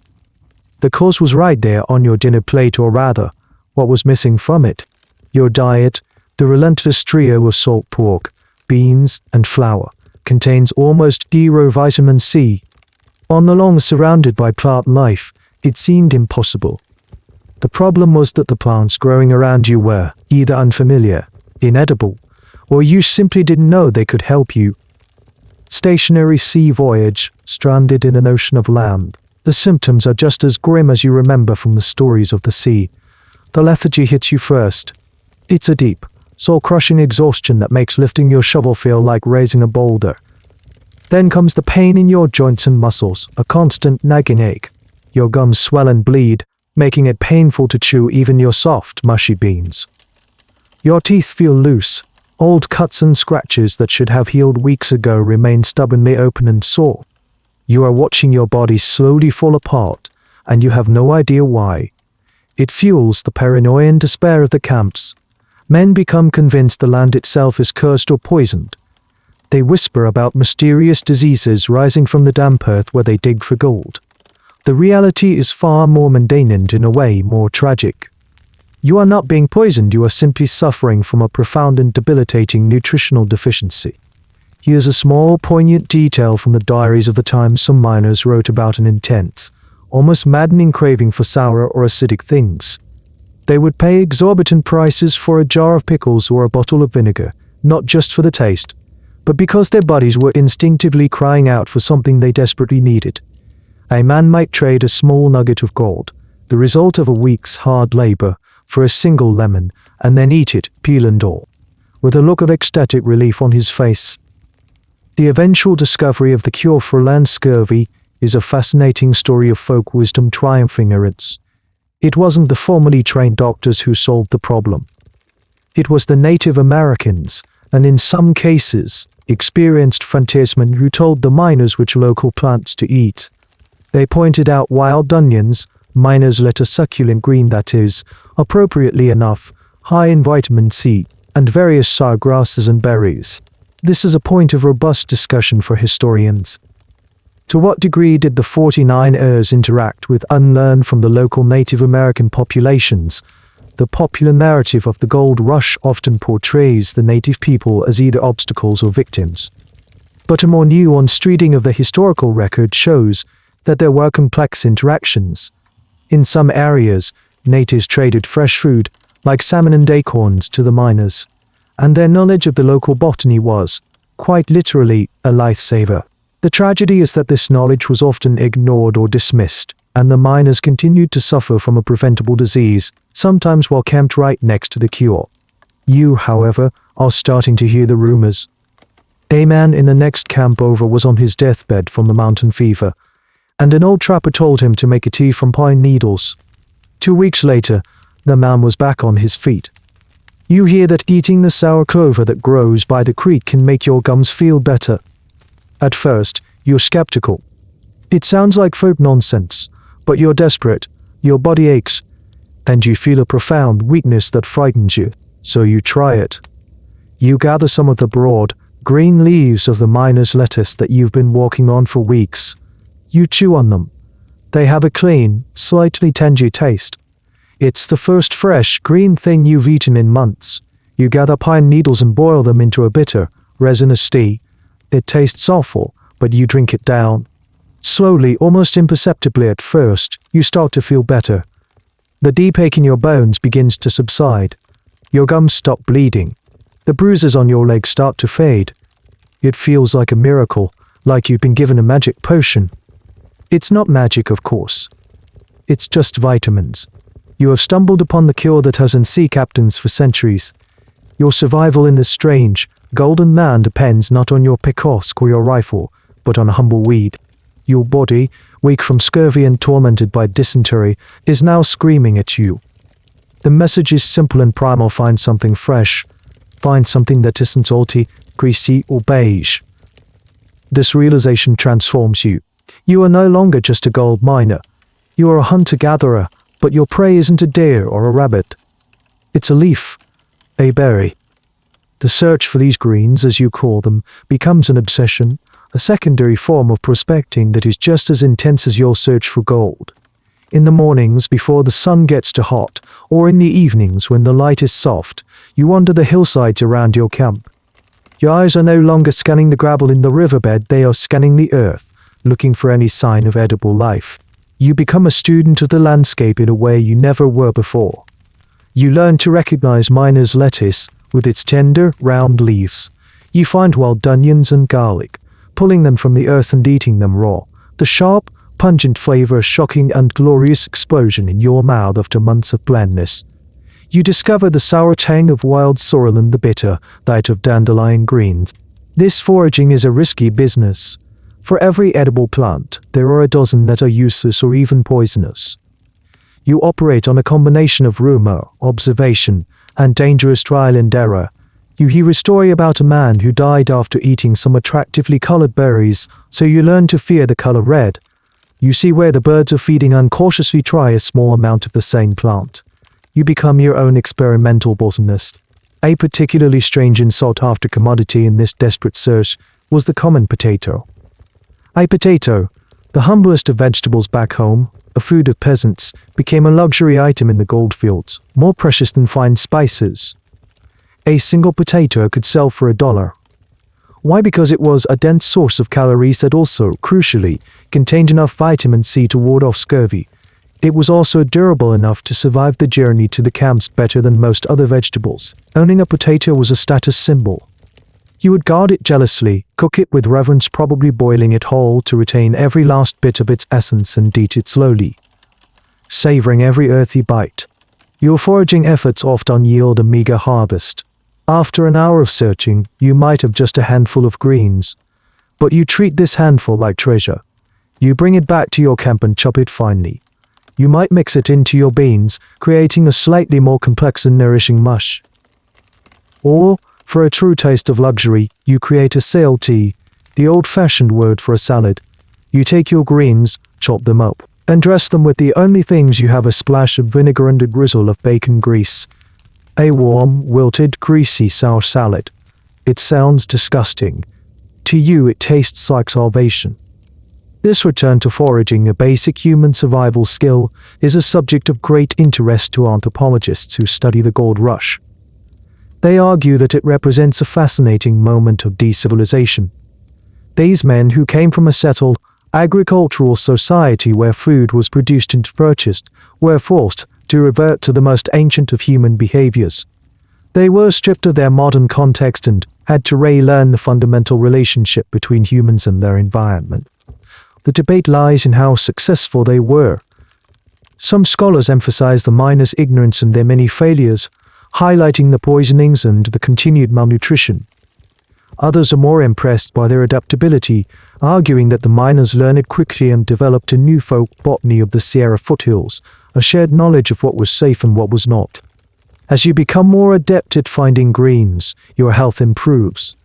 The cause was right there on your dinner plate, or rather, what was missing from it. Your diet, the relentless trio of salt pork, beans, and flour, contains almost zero vitamin C. On the long surrounded by plant life, it seemed impossible. The problem was that the plants growing around you were either unfamiliar, inedible, or you simply didn't know they could help you. Stationary sea voyage, stranded in an ocean of land. The symptoms are just as grim as you remember from the stories of the sea. The lethargy hits you first. It's a deep, soul-crushing exhaustion that makes lifting your shovel feel like raising a boulder. Then comes the pain in your joints and muscles, a constant nagging ache. Your gums swell and bleed, making it painful to chew even your soft, mushy beans. Your teeth feel loose. Old cuts and scratches that should have healed weeks ago remain stubbornly open and sore. You are watching your body slowly fall apart, and you have no idea why. It fuels the paranoia and despair of the camps. Men become convinced the land itself is cursed or poisoned. They whisper about mysterious diseases rising from the damp earth where they dig for gold. The reality is far more mundane and, in a way, more tragic. You are not being poisoned, you are simply suffering from a profound and debilitating nutritional deficiency. Here's a small, poignant detail from the diaries of the time. Some miners wrote about an intense, almost maddening craving for sour or acidic things. They would pay exorbitant prices for a jar of pickles or a bottle of vinegar, not just for the taste, but because their bodies were instinctively crying out for something they desperately needed. A man might trade a small nugget of gold, the result of a week's hard labor, for a single lemon, and then eat it, peel and all, with a look of ecstatic relief on his face. The eventual discovery of the cure for land scurvy is a fascinating story of folk wisdom triumphing ignorance. It wasn't the formally trained doctors who solved the problem. It was the Native Americans, and in some cases, experienced frontiersmen who told the miners which local plants to eat. They pointed out wild onions, miners let a succulent green that is, appropriately enough, high in vitamin C, and various sour grasses and berries. This is a point of robust discussion for historians. To what degree did the 49 ers interact with unlearned from the local Native American populations? The popular narrative of the gold rush often portrays the native people as either obstacles or victims. But a more nuanced reading of the historical record shows that there were complex interactions. In some areas, natives traded fresh food, like salmon and acorns, to the miners, and their knowledge of the local botany was, quite literally, a lifesaver. The tragedy is that this knowledge was often ignored or dismissed, and the miners continued to suffer from a preventable disease, sometimes while camped right next to the cure. You, however, are starting to hear the rumors. A man in the next camp over was on his deathbed from the mountain fever, and an old trapper told him to make a tea from pine needles. 2 weeks later, the man was back on his feet. You hear that eating the sour clover that grows by the creek can make your gums feel better. At first, you're skeptical. It sounds like folk nonsense, but you're desperate, your body aches, and you feel a profound weakness that frightens you, so you try it. You gather some of the broad, green leaves of the miner's lettuce that you've been walking on for weeks. You chew on them. They have a clean, slightly tangy taste. It's the first fresh, green thing you've eaten in months. You gather pine needles and boil them into a bitter, resinous tea. It tastes awful, but you drink it down. Slowly, almost imperceptibly at first, you start to feel better. The deep ache in your bones begins to subside. Your gums stop bleeding. The bruises on your legs start to fade. It feels like a miracle, like you've been given a magic potion. It's not magic, of course. It's just vitamins. You have stumbled upon the cure that has sea captains for centuries. Your survival in this strange, golden land depends not on your picosk or your rifle, but on a humble weed. Your body, weak from scurvy and tormented by dysentery, is now screaming at you. The message is simple and primal: find something fresh. Find something that isn't salty, greasy, or beige. This realization transforms you. You are no longer just a gold miner. You are a hunter-gatherer, but your prey isn't a deer or a rabbit. It's a leaf, a berry. The search for these greens, as you call them, becomes an obsession, a secondary form of prospecting that is just as intense as your search for gold. In the mornings before the sun gets too hot, or in the evenings when the light is soft, you wander the hillsides around your camp. Your eyes are no longer scanning the gravel in the riverbed, they are scanning the earth, looking for any sign of edible life. You become a student of the landscape in a way you never were before. You learn to recognize miner's lettuce with its tender, round leaves. You find wild onions and garlic, pulling them from the earth and eating them raw. The sharp, pungent flavor, a shocking and glorious explosion in your mouth after months of blandness. You discover the sour tang of wild sorrel and the bitter, that of dandelion greens. This foraging is a risky business. For every edible plant, there are a dozen that are useless or even poisonous. You operate on a combination of rumor, observation, and dangerous trial and error. You hear a story about a man who died after eating some attractively colored berries, so you learn to fear the color red. You see where the birds are feeding and cautiously try a small amount of the same plant. You become your own experimental botanist. A particularly strange and sought-after commodity in this desperate search was the common potato. A potato, the humblest of vegetables back home, a food of peasants, became a luxury item in the goldfields, more precious than fine spices. A single potato could sell for $1. Why? Because it was a dense source of calories that also, crucially, contained enough vitamin C to ward off scurvy. It was also durable enough to survive the journey to the camps better than most other vegetables. Owning a potato was a status symbol. You would guard it jealously, cook it with reverence, probably boiling it whole to retain every last bit of its essence, and eat it slowly, savoring every earthy bite. Your foraging efforts often yield a meager harvest. After an hour of searching, you might have just a handful of greens. But you treat this handful like treasure. You bring it back to your camp and chop it finely. You might mix it into your beans, creating a slightly more complex and nourishing mush. Or, for a true taste of luxury, you create a sail tea, the old-fashioned word for a salad. You take your greens, chop them up, and dress them with the only things you have: a splash of vinegar and a drizzle of bacon grease. A warm, wilted, greasy, sour salad. It sounds disgusting. To you it tastes like salvation. This return to foraging, a basic human survival skill, is a subject of great interest to anthropologists who study the gold rush. They argue that it represents a fascinating moment of decivilization. These men, who came from a settled, agricultural society where food was produced and purchased, were forced to revert to the most ancient of human behaviors. They were stripped of their modern context and had to relearn the fundamental relationship between humans and their environment. The debate lies in how successful they were. Some scholars emphasize the miners' ignorance and their many failures, highlighting the poisonings and the continued malnutrition. Others are more impressed by their adaptability, arguing that the miners learned quickly and developed a new folk botany of the Sierra foothills, a shared knowledge of what was safe and what was not. As you become more adept at finding greens, your health improves.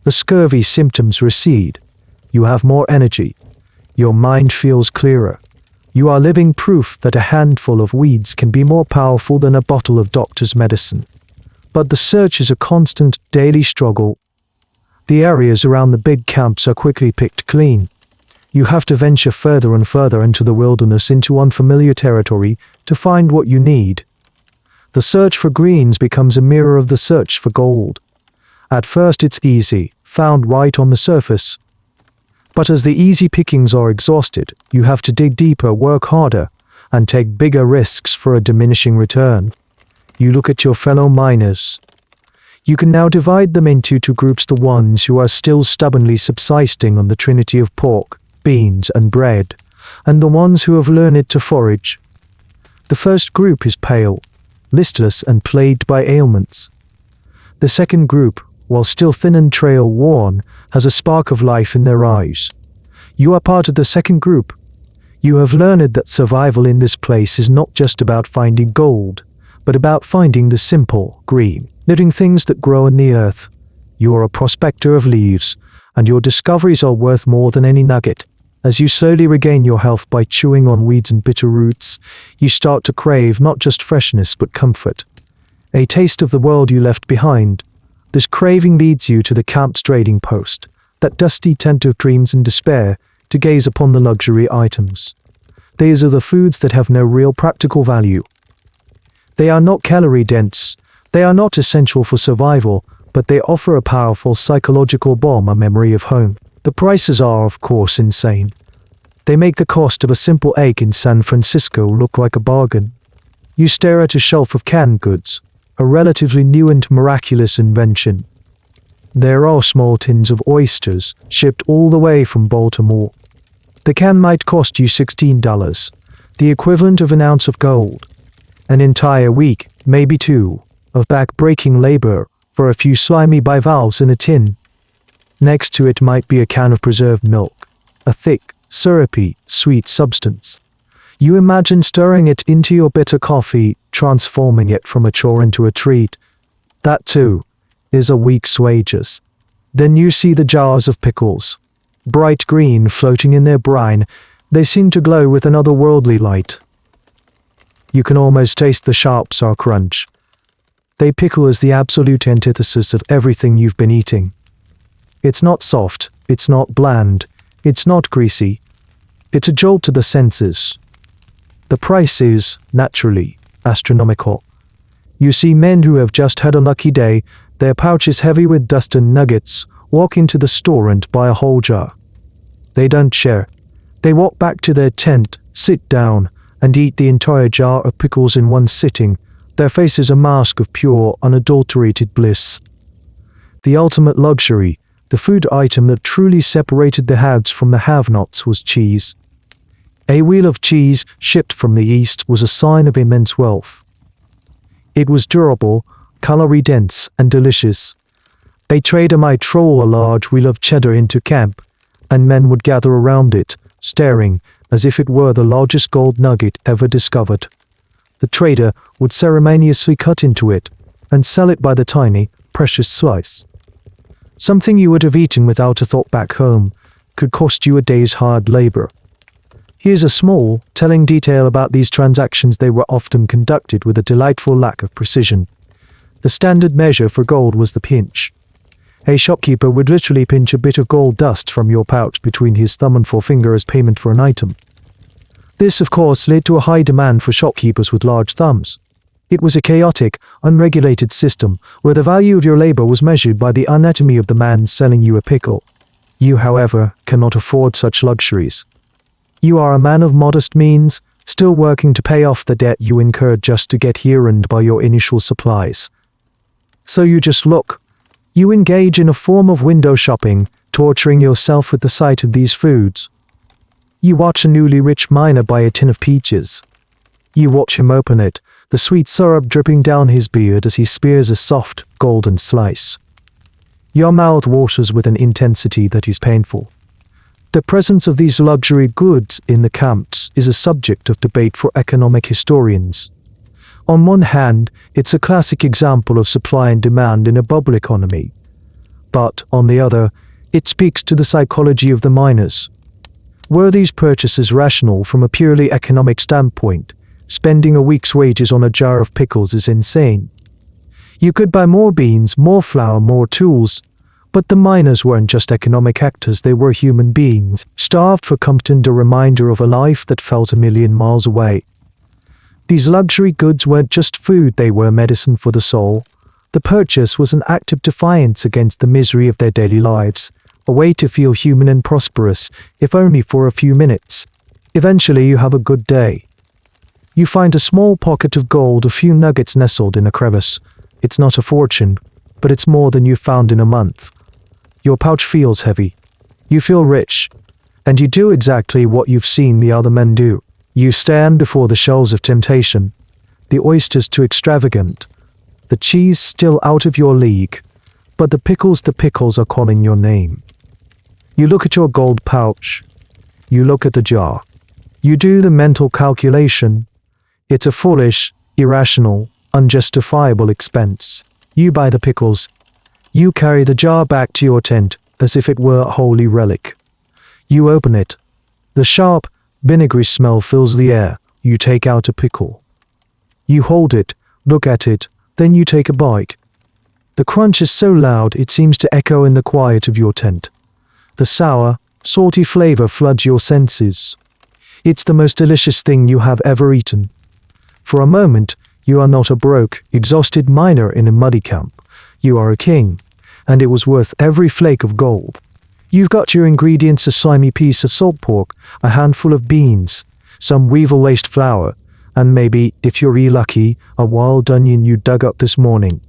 The scurvy symptoms recede. You have more energy. Your mind feels clearer. You are living proof that a handful of weeds can be more powerful than a bottle of doctor's medicine. But the search is a constant, daily struggle. The areas around the big camps are quickly picked clean. You have to venture further and further into the wilderness, into unfamiliar territory, to find what you need. The search for greens becomes a mirror of the search for gold. At first it's easy, found right on the surface. But as the easy pickings are exhausted, you have to dig deeper, work harder, and take bigger risks for a diminishing return. You look at your fellow miners. You can now divide them into two groups: the ones who are still stubbornly subsisting on the trinity of pork, beans, and bread, and the ones who have learned to forage. The first group is pale, listless, and plagued by ailments. The second group, while still thin and trail-worn, has a spark of life in their eyes. You are part of the second group. You have learned that survival in this place is not just about finding gold, but about finding the simple, green, living things that grow in the earth. You are a prospector of leaves, and your discoveries are worth more than any nugget. As you slowly regain your health by chewing on weeds and bitter roots, you start to crave not just freshness but comfort. A taste of the world you left behind. This craving leads you to the camp's trading post, that dusty tent of dreams and despair, to gaze upon the luxury items. These are the foods that have no real practical value. They are not calorie-dense, they are not essential for survival, but they offer a powerful psychological bomb, a memory of home. The prices are, of course, insane. They make the cost of a simple egg in San Francisco look like a bargain. You stare at a shelf of canned goods, a relatively new and miraculous invention. There are small tins of oysters, shipped all the way from Baltimore. The can might cost you $16, the equivalent of an ounce of gold. An entire week, maybe two, of back-breaking labor for a few slimy bivalves in a tin. Next to it might be a can of preserved milk, a thick, syrupy, sweet substance. You imagine stirring it into your bitter coffee, transforming it from a chore into a treat. That, too, is a week's wages. Then you see the jars of pickles. Bright green, floating in their brine, they seem to glow with an otherworldly light. You can almost taste the sharp, sour crunch. They pickle as the absolute antithesis of everything you've been eating. It's not soft, it's not bland, it's not greasy. It's a jolt to the senses. The price is, naturally, astronomical. You see men who have just had a lucky day, their pouches heavy with dust and nuggets, walk into the store and buy a whole jar. They don't share. They walk back to their tent, sit down, and eat the entire jar of pickles in one sitting, their faces a mask of pure, unadulterated bliss. The ultimate luxury, the food item that truly separated the haves from the have-nots, was cheese. A wheel of cheese, shipped from the east, was a sign of immense wealth. It was durable, calorie-dense, and delicious. A trader might troll a large wheel of cheddar into camp, and men would gather around it, staring, as if it were the largest gold nugget ever discovered. The trader would ceremoniously cut into it, and sell it by the tiny, precious slice. Something you would have eaten without a thought back home could cost you a day's hard labor. Here's a small, telling detail about these transactions: they were often conducted with a delightful lack of precision. The standard measure for gold was the pinch. A shopkeeper would literally pinch a bit of gold dust from your pouch between his thumb and forefinger as payment for an item. This, of course, led to a high demand for shopkeepers with large thumbs. It was a chaotic, unregulated system where the value of your labor was measured by the anatomy of the man selling you a pickle. You, however, cannot afford such luxuries. You are a man of modest means, still working to pay off the debt you incurred just to get here and buy your initial supplies. So you just look. You engage in a form of window shopping, torturing yourself with the sight of these foods. You watch a newly rich miner buy a tin of peaches. You watch him open it, the sweet syrup dripping down his beard as he spears a soft, golden slice. Your mouth waters with an intensity that is painful. The presence of these luxury goods in the camps is a subject of debate for economic historians. On one hand, it's a classic example of supply and demand in a bubble economy. But, on the other, it speaks to the psychology of the miners. Were these purchases rational from a purely economic standpoint? Spending a week's wages on a jar of pickles is insane. You could buy more beans, more flour, more tools. But the miners weren't just economic actors, they were human beings, starved for comfort and a reminder of a life that felt a million miles away. These luxury goods weren't just food, they were medicine for the soul. The purchase was an act of defiance against the misery of their daily lives, a way to feel human and prosperous, if only for a few minutes. Eventually you have a good day. You find a small pocket of gold, a few nuggets nestled in a crevice. It's not a fortune, but it's more than you found in a month. Your pouch feels heavy. You feel rich. And you do exactly what you've seen the other men do. You stand before the shoals of temptation. The oysters too extravagant. The cheese still out of your league. But the pickles are calling your name. You look at your gold pouch. You look at the jar. You do the mental calculation. It's a foolish, irrational, unjustifiable expense. You buy the pickles. You carry the jar back to your tent as if it were a holy relic. You open it. The sharp, vinegary smell fills the air. You take out a pickle. You hold it, look at it, then you take a bite. The crunch is so loud it seems to echo in the quiet of your tent. The sour, salty flavor floods your senses. It's the most delicious thing you have ever eaten. For a moment, you are not a broke, exhausted miner in a muddy camp. You are a king, and it was worth every flake of gold. You've got your ingredients: a slimy piece of salt pork, a handful of beans, some weevil-laced flour, and maybe, if you're really lucky, a wild onion you dug up this morning.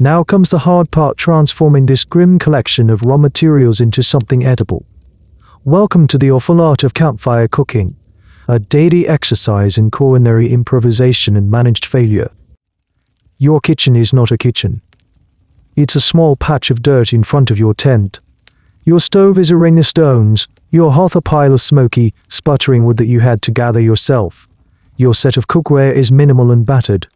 Now comes the hard part: transforming this grim collection of raw materials into something edible. Welcome to the awful art of campfire cooking, a daily exercise in culinary improvisation and managed failure. Your kitchen is not a kitchen. It's a small patch of dirt in front of your tent. Your stove is a ring of stones, your hearth a pile of smoky, sputtering wood that you had to gather yourself. Your set of cookware is minimal and battered.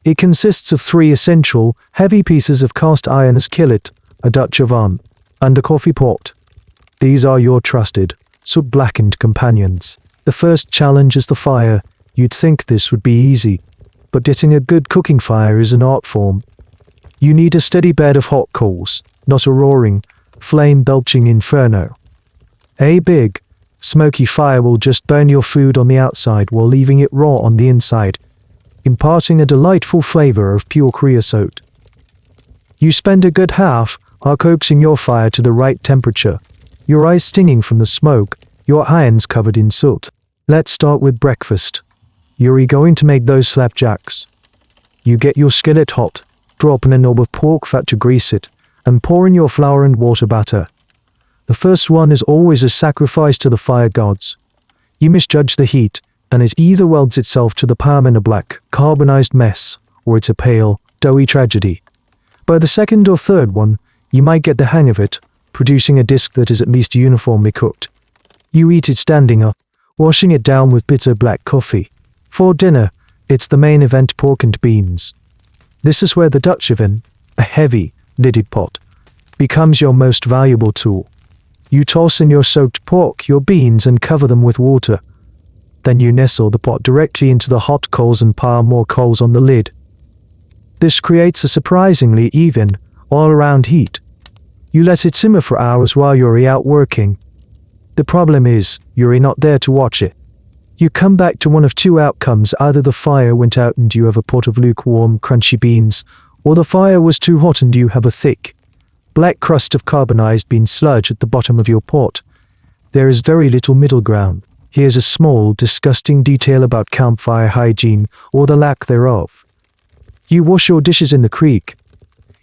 It consists of 3 essential, heavy pieces of cast iron: a skillet, a Dutch oven, and a coffee pot. These are your trusted, soot-blackened companions. The first challenge is the fire. You'd think this would be easy, but getting a good cooking fire is an art form. You need a steady bed of hot coals, not a roaring, flame-belching inferno. A big, smoky fire will just burn your food on the outside while leaving it raw on the inside, imparting a delightful flavor of pure creosote. You spend a good half hour coaxing your fire to the right temperature, your eyes stinging from the smoke, your hands covered in soot. Let's start with breakfast. You're going to make those slapjacks. You get your skillet hot, drop in a knob of pork fat to grease it, and pour in your flour and water batter. The first one is always a sacrifice to the fire gods. You misjudge the heat, and it either welds itself to the pan in a black, carbonized mess, or it's a pale, doughy tragedy. By the second or third one, you might get the hang of it, producing a dish that is at least uniformly cooked. You eat it standing up, washing it down with bitter black coffee. For dinner, it's the main event: pork and beans. This is where the Dutch oven, a heavy, lidded pot, becomes your most valuable tool. You toss in your soaked pork, your beans, and cover them with water. Then you nestle the pot directly into the hot coals and pile more coals on the lid. This creates a surprisingly even, all-around heat. You let it simmer for hours while you're out working. The problem is, you're not there to watch it. You come back to one of 2 outcomes: either the fire went out and you have a pot of lukewarm, crunchy beans, or the fire was too hot and you have a thick, black crust of carbonized bean sludge at the bottom of your pot. There is very little middle ground. Here's a small, disgusting detail about campfire hygiene, or the lack thereof. You wash your dishes in the creek.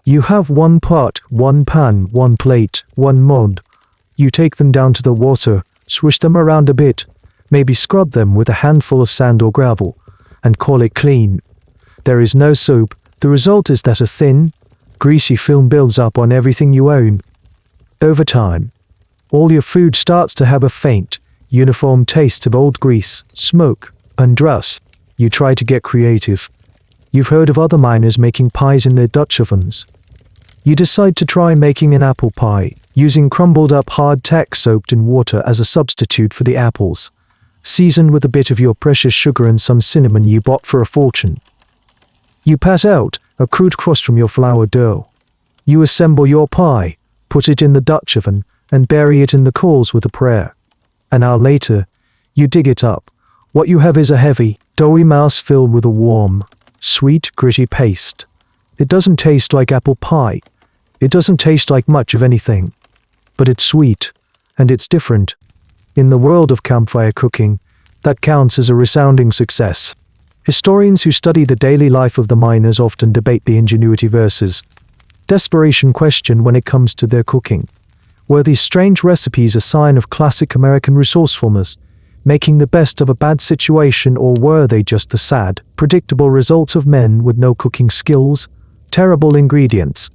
You have 1 pot, 1 pan, 1 plate, 1 mug. You take them down to the water, swish them around a bit, maybe scrub them with a handful of sand or gravel, and call it clean. There is no soap. The result is that a thin, greasy film builds up on everything you own. Over time, all your food starts to have a faint, uniform taste of old grease, smoke, and rust. You try to get creative. You've heard of other miners making pies in their Dutch ovens. You decide to try making an apple pie, using crumbled up hardtack soaked in water as a substitute for the apples, seasoned with a bit of your precious sugar and some cinnamon you bought for a fortune. You pat out a crude crust from your flour dough. You assemble your pie, put it in the Dutch oven, and bury it in the coals with a prayer. An hour later, you dig it up. What you have is a heavy, doughy mass filled with a warm, sweet, gritty paste. It doesn't taste like apple pie. It doesn't taste like much of anything. But it's sweet, and it's different. In the world of campfire cooking, that counts as a resounding success. Historians who study the daily life of the miners often debate the ingenuity versus desperation question when it comes to their cooking. Were these strange recipes a sign of classic American resourcefulness, making the best of a bad situation, or were they just the sad, predictable results of men with no cooking skills, terrible ingredients,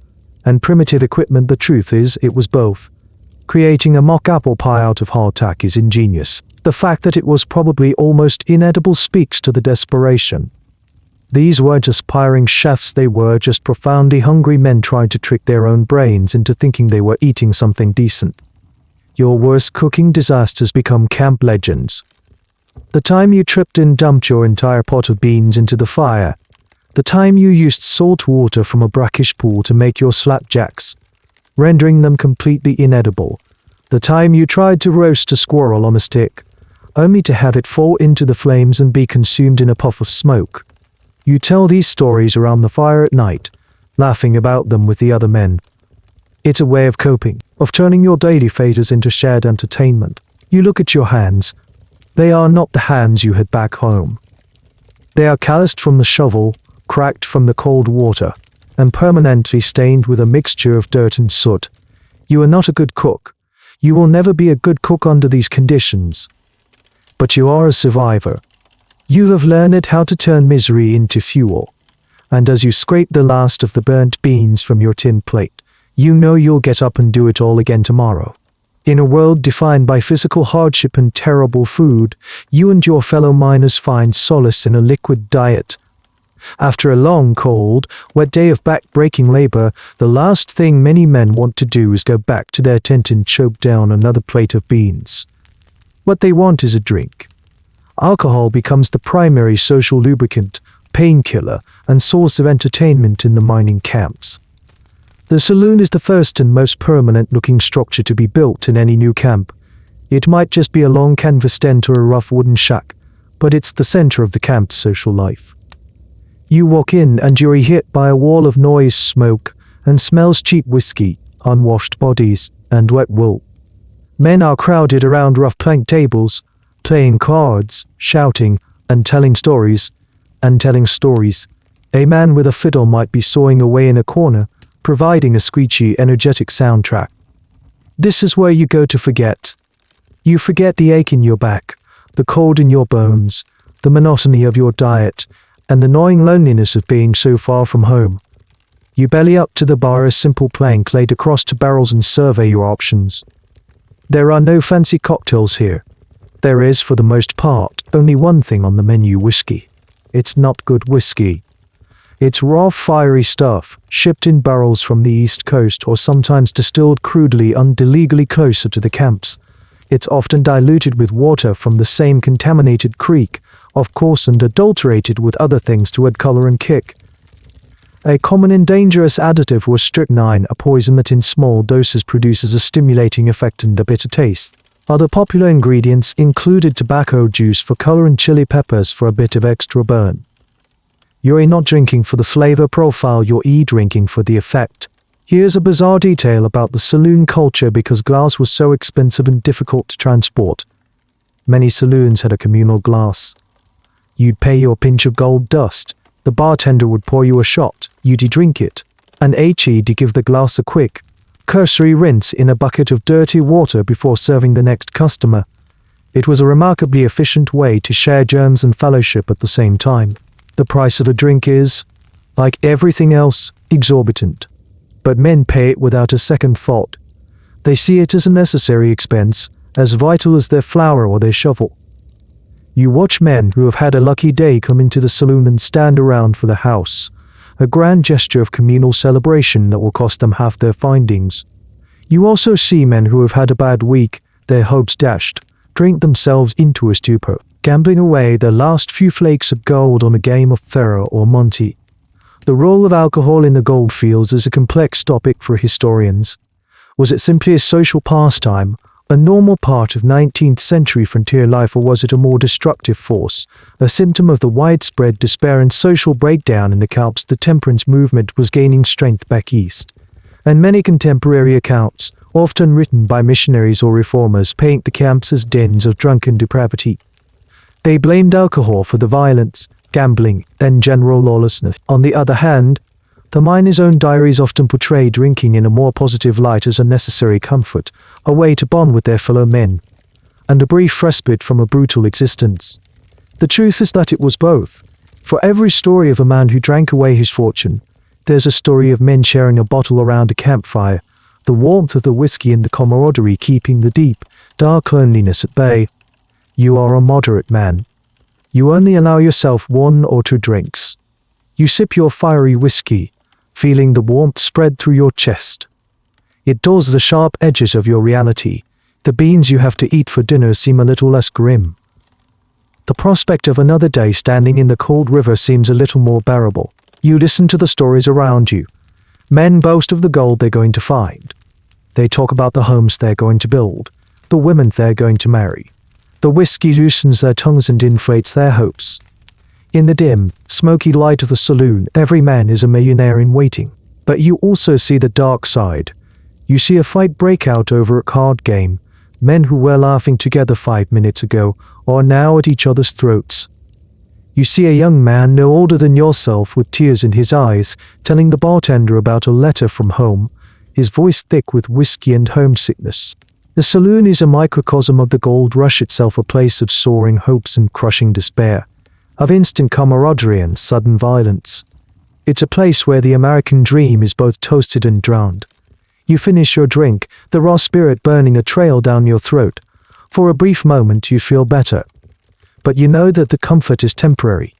and primitive equipment? The truth is, it was both. Creating a mock apple pie out of hardtack is ingenious. The fact that it was probably almost inedible speaks to the desperation. These weren't aspiring chefs, they were just profoundly hungry men trying to trick their own brains into thinking they were eating something decent. Your worst cooking disasters become camp legends. The time you tripped and dumped your entire pot of beans into the fire. The time you used salt water from a brackish pool to make your slapjacks, rendering them completely inedible. The time you tried to roast a squirrel on a stick, only to have it fall into the flames and be consumed in a puff of smoke. You tell these stories around the fire at night, laughing about them with the other men. It's a way of coping, of turning your daily failures into shared entertainment. You look at your hands. They are not the hands you had back home. They are calloused from the shovel, cracked from the cold water, and permanently stained with a mixture of dirt and soot. You are not a good cook. You will never be a good cook under these conditions. But you are a survivor. You have learned how to turn misery into fuel. And as you scrape the last of the burnt beans from your tin plate, you know you'll get up and do it all again tomorrow. In a world defined by physical hardship and terrible food, you and your fellow miners find solace in a liquid diet. After a long, cold, wet day of back-breaking labor, the last thing many men want to do is go back to their tent and choke down another plate of beans. What they want is a drink. Alcohol becomes the primary social lubricant, painkiller, and source of entertainment in the mining camps. The saloon is the first and most permanent-looking structure to be built in any new camp. It might just be a long canvas tent or a rough wooden shack, but it's the center of the camp's social life. You walk in and you're hit by a wall of noise, smoke, and smells: cheap whiskey, unwashed bodies, and wet wool. Men are crowded around rough plank tables, playing cards, shouting, and telling stories. A man with a fiddle might be sawing away in a corner, providing a screechy, energetic soundtrack. This is where you go to forget. You forget the ache in your back, the cold in your bones, the monotony of your diet, and the gnawing loneliness of being so far from home. You belly up to the bar, a simple plank laid across two barrels, and survey your options. There are no fancy cocktails here. There is, for the most part, only one thing on the menu: whiskey. It's not good whiskey. It's raw, fiery stuff, shipped in barrels from the East Coast, or sometimes distilled crudely and illegally closer to the camps. It's often diluted with water from the same contaminated creek, of course, and adulterated with other things to add color and kick. A common and dangerous additive was strychnine, a poison that in small doses produces a stimulating effect and a bitter taste. Other popular ingredients included tobacco juice for color and chili peppers for a bit of extra burn. You're not drinking for the flavor profile, you're drinking for the effect. Here's a bizarre detail about the saloon culture: because glass was so expensive and difficult to transport, many saloons had a communal glass. You'd pay your pinch of gold dust. The bartender would pour you a shot. You'd drink it, and he'd give the glass a quick, cursory rinse in a bucket of dirty water before serving the next customer. It was a remarkably efficient way to share germs and fellowship at the same time. The price of a drink is, like everything else, exorbitant. But men pay it without a second thought. They see it as a necessary expense, as vital as their flour or their shovel. You watch men who have had a lucky day come into the saloon and stand around for the house, a grand gesture of communal celebration that will cost them half their findings. You also see men who have had a bad week, their hopes dashed, drink themselves into a stupor, gambling away their last few flakes of gold on a game of Faro or Monte. The role of alcohol in the gold fields is a complex topic for historians. Was it simply a social pastime, a normal part of 19th century frontier life, or was it a more destructive force, a symptom of the widespread despair and social breakdown in the Alps? The temperance movement was gaining strength back east, and many contemporary accounts, often written by missionaries or reformers, paint the camps as dens of drunken depravity. They blamed alcohol for the violence, gambling, and general lawlessness. On the other hand, the miners' own diaries often portray drinking in a more positive light as a necessary comfort, a way to bond with their fellow men, and a brief respite from a brutal existence. The truth is that it was both. For every story of a man who drank away his fortune, there's a story of men sharing a bottle around a campfire, the warmth of the whiskey and the camaraderie keeping the deep, dark loneliness at bay. You are a moderate man. You only allow yourself 1 or 2 drinks. You sip your fiery whiskey, feeling the warmth spread through your chest. It dulls the sharp edges of your reality. The beans you have to eat for dinner seem a little less grim. The prospect of another day standing in the cold river seems a little more bearable. You listen to the stories around you. Men boast of the gold they're going to find. They talk about the homes they're going to build, the women they're going to marry. The whiskey loosens their tongues and inflates their hopes. In the dim, smoky light of the saloon, every man is a millionaire in waiting. But you also see the dark side. You see a fight break out over a card game. Men who were laughing together 5 minutes ago are now at each other's throats. You see a young man no older than yourself with tears in his eyes, telling the bartender about a letter from home, his voice thick with whiskey and homesickness. The saloon is a microcosm of the gold rush itself, a place of soaring hopes and crushing despair, of instant camaraderie and sudden violence. It's a place where the American dream is both toasted and drowned. You finish your drink, the raw spirit burning a trail down your throat. For a brief moment you feel better, but you know that the comfort is temporary.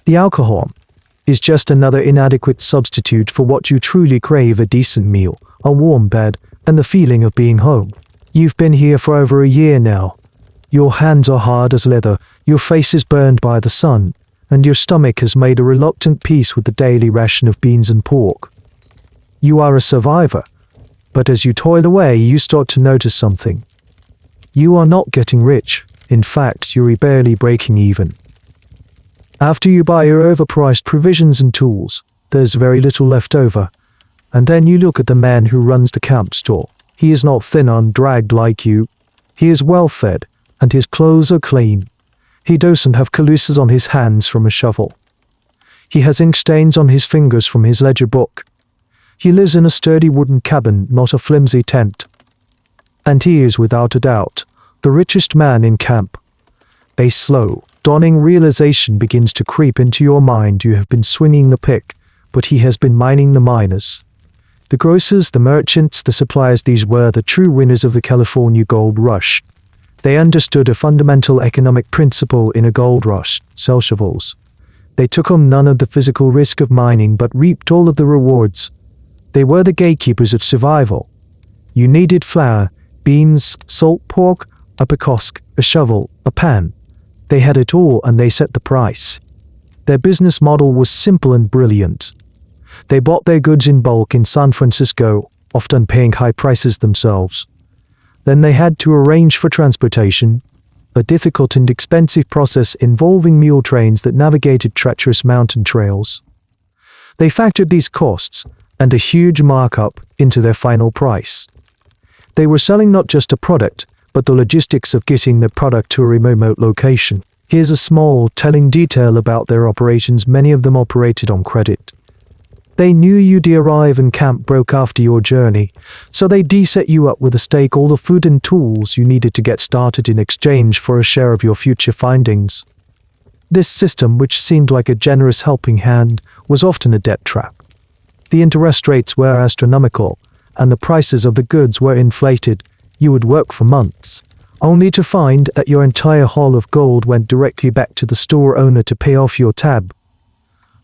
The alcohol is just another inadequate substitute for what you truly crave: a decent meal, a warm bed, and the feeling of being home. You've been here for over a year now. Your hands are hard as leather, your face is burned by the sun, and your stomach has made a reluctant peace with the daily ration of beans and pork. You are a survivor, but as you toil away, you start to notice something. You are not getting rich. In fact, you're barely breaking even. After you buy your overpriced provisions and tools, there's very little left over. And then you look at the man who runs the camp store. He is not thin and dragged like you. He is well fed, and his clothes are clean. He doesn't have calluses on his hands from a shovel. He has ink stains on his fingers from his ledger book. He lives in a sturdy wooden cabin, not a flimsy tent. And he is, without a doubt, the richest man in camp. A slow, dawning realization begins to creep into your mind. You have been swinging the pick, but he has been mining the miners. The grocers, the merchants, the suppliers, these were the true winners of the California gold rush. They understood a fundamental economic principle in a gold rush: sell shovels. They took on none of the physical risk of mining but reaped all of the rewards. They were the gatekeepers of survival. You needed flour, beans, salt pork, a pekosk, a shovel, a pan. They had it all, and they set the price. Their business model was simple and brilliant. They bought their goods in bulk in San Francisco, often paying high prices themselves. Then they had to arrange for transportation, a difficult and expensive process involving mule trains that navigated treacherous mountain trails. They factored these costs, and a huge markup, into their final price. They were selling not just a product, but the logistics of getting the product to a remote location. Here's a small, telling detail about their operations: many of them operated on credit. They knew you'd arrive and camp broke after your journey, so they set you up with a stake, all the food and tools you needed to get started in exchange for a share of your future findings. This system, which seemed like a generous helping hand, was often a debt trap. The interest rates were astronomical, and the prices of the goods were inflated. You would work for months, only to find that your entire haul of gold went directly back to the store owner to pay off your tab.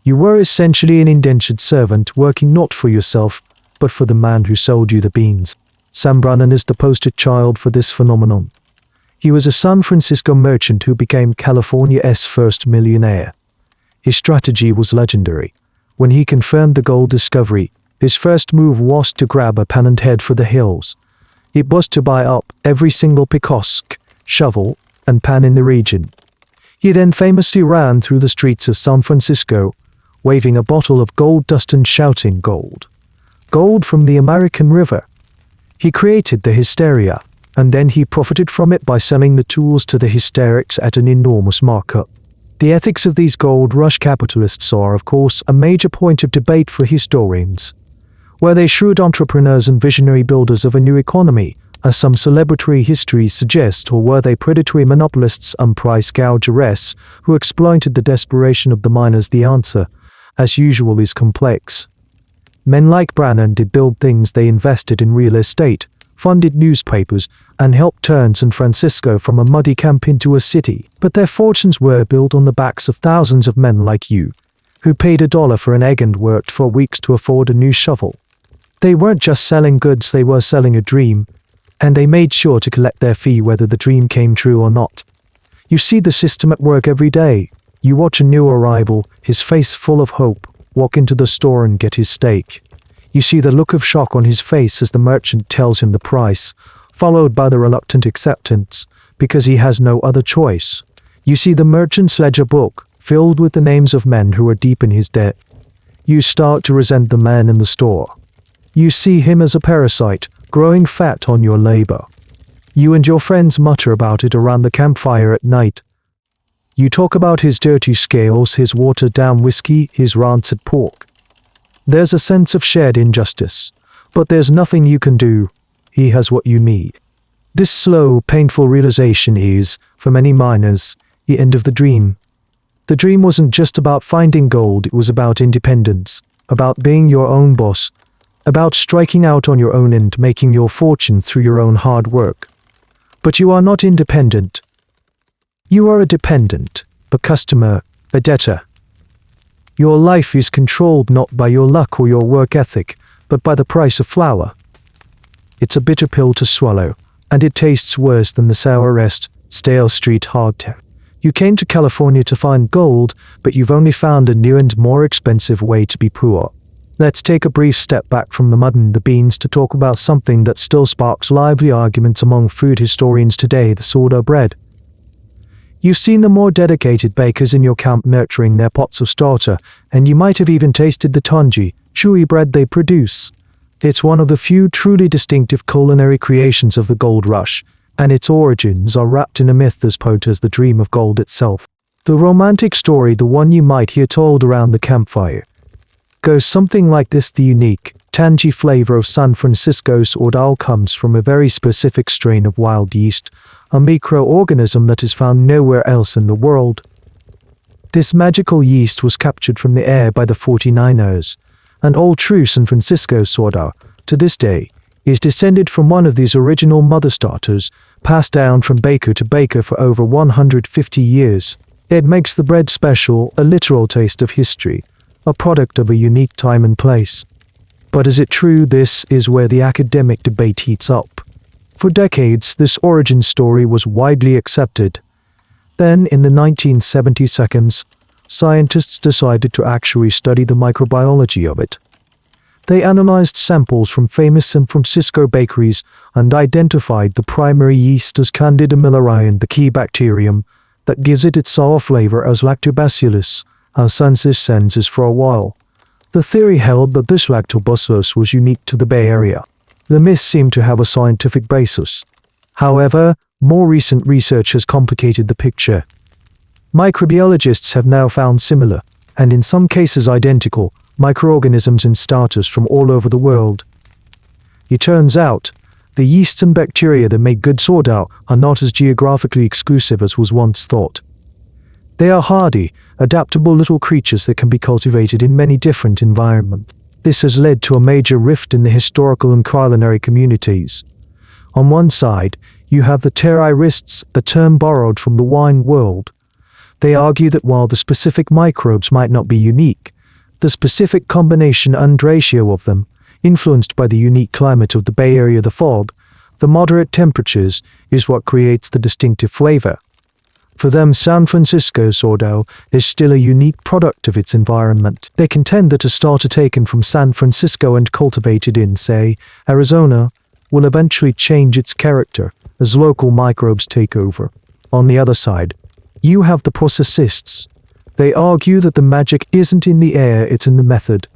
You were essentially an indentured servant, working not for yourself, but for the man who sold you the beans. Sam Brannan is the poster child for this phenomenon. He was a San Francisco merchant who became California's first millionaire. His strategy was legendary. When he confirmed the gold discovery, his first move was to grab a pan and head for the hills. It was to buy up every single pick-axe, shovel, and pan in the region. He then famously ran through the streets of San Francisco, waving a bottle of gold dust and shouting, "Gold! Gold from the American River!" He created the hysteria, and then he profited from it by selling the tools to the hysterics at an enormous markup. The ethics of these gold rush capitalists are, of course, a major point of debate for historians. Were they shrewd entrepreneurs and visionary builders of a new economy, as some celebratory histories suggest, or were they predatory monopolists and price gougers who exploited the desperation of the miners? The answer, as usual, is complex. Men like Brannan did build things. They invested in real estate, funded newspapers, and helped turn San Francisco from a muddy camp into a city. But their fortunes were built on the backs of thousands of men like you, who paid $1 for an egg and worked for weeks to afford a new shovel. They weren't just selling goods, they were selling a dream, and they made sure to collect their fee whether the dream came true or not. You see the system at work every day. You watch a new arrival, his face full of hope, walk into the store and get his steak. You see the look of shock on his face as the merchant tells him the price, followed by the reluctant acceptance, because he has no other choice. You see the merchant's ledger book, filled with the names of men who are deep in his debt. You start to resent the man in the store. You see him as a parasite, growing fat on your labor. You and your friends mutter about it around the campfire at night. You talk about his dirty scales, his watered-down whiskey, his rancid pork. There's a sense of shared injustice, but there's nothing you can do. He has what you need. This slow, painful realization is, for many miners, the end of the dream. The dream wasn't just about finding gold, it was about independence, about being your own boss, about striking out on your own and making your fortune through your own hard work. But you are not independent. You are a dependent, a customer, a debtor. Your life is controlled not by your luck or your work ethic, but by the price of flour. It's a bitter pill to swallow, and it tastes worse than the sourest, stale street hardtack. You came to California to find gold, but you've only found a new and more expensive way to be poor. Let's take a brief step back from the mud and the beans to talk about something that still sparks lively arguments among food historians today: the sourdough bread. You've seen the more dedicated bakers in your camp nurturing their pots of starter, and you might have even tasted the tangy, chewy bread they produce. It's one of the few truly distinctive culinary creations of the gold rush, and its origins are wrapped in a myth as potent as the dream of gold itself. The romantic story, the one you might hear told around the campfire, goes something like this: the unique, tangy flavor of San Francisco's sourdough comes from a very specific strain of wild yeast, a microorganism that is found nowhere else in the world. This magical yeast was captured from the air by the 49ers, and all true San Francisco sourdough, to this day, is descended from one of these original mother starters, passed down from baker to baker for over 150 years. It makes the bread special, a literal taste of history, a product of a unique time and place. But is it true? This is where the academic debate heats up. For decades, this origin story was widely accepted. Then, in the 1970s, scientists decided to actually study the microbiology of it. They analyzed samples from famous San Francisco bakeries and identified the primary yeast as Candida milleri, the key bacterium that gives it its sour flavor as lactobacillus, as senses for a while. The theory held that this lactobacillus was unique to the Bay Area. The myth seemed to have a scientific basis. However, more recent research has complicated the picture. Microbiologists have now found similar, and in some cases identical, microorganisms and starters from all over the world. It turns out, the yeasts and bacteria that make good sourdough are not as geographically exclusive as was once thought. They are hardy, adaptable little creatures that can be cultivated in many different environments. This has led to a major rift in the historical and culinary communities. On one side, you have the terrorists, a term borrowed from the wine world. They argue that while the specific microbes might not be unique, the specific combination and ratio of them, influenced by the unique climate of the Bay Area, the fog, the moderate temperatures, is what creates the distinctive flavor. For them, San Francisco sourdough is still a unique product of its environment. They contend that a starter taken from San Francisco and cultivated in, say, Arizona, will eventually change its character as local microbes take over. On the other side, you have the processists. They argue that the magic isn't in the air, it's in the method.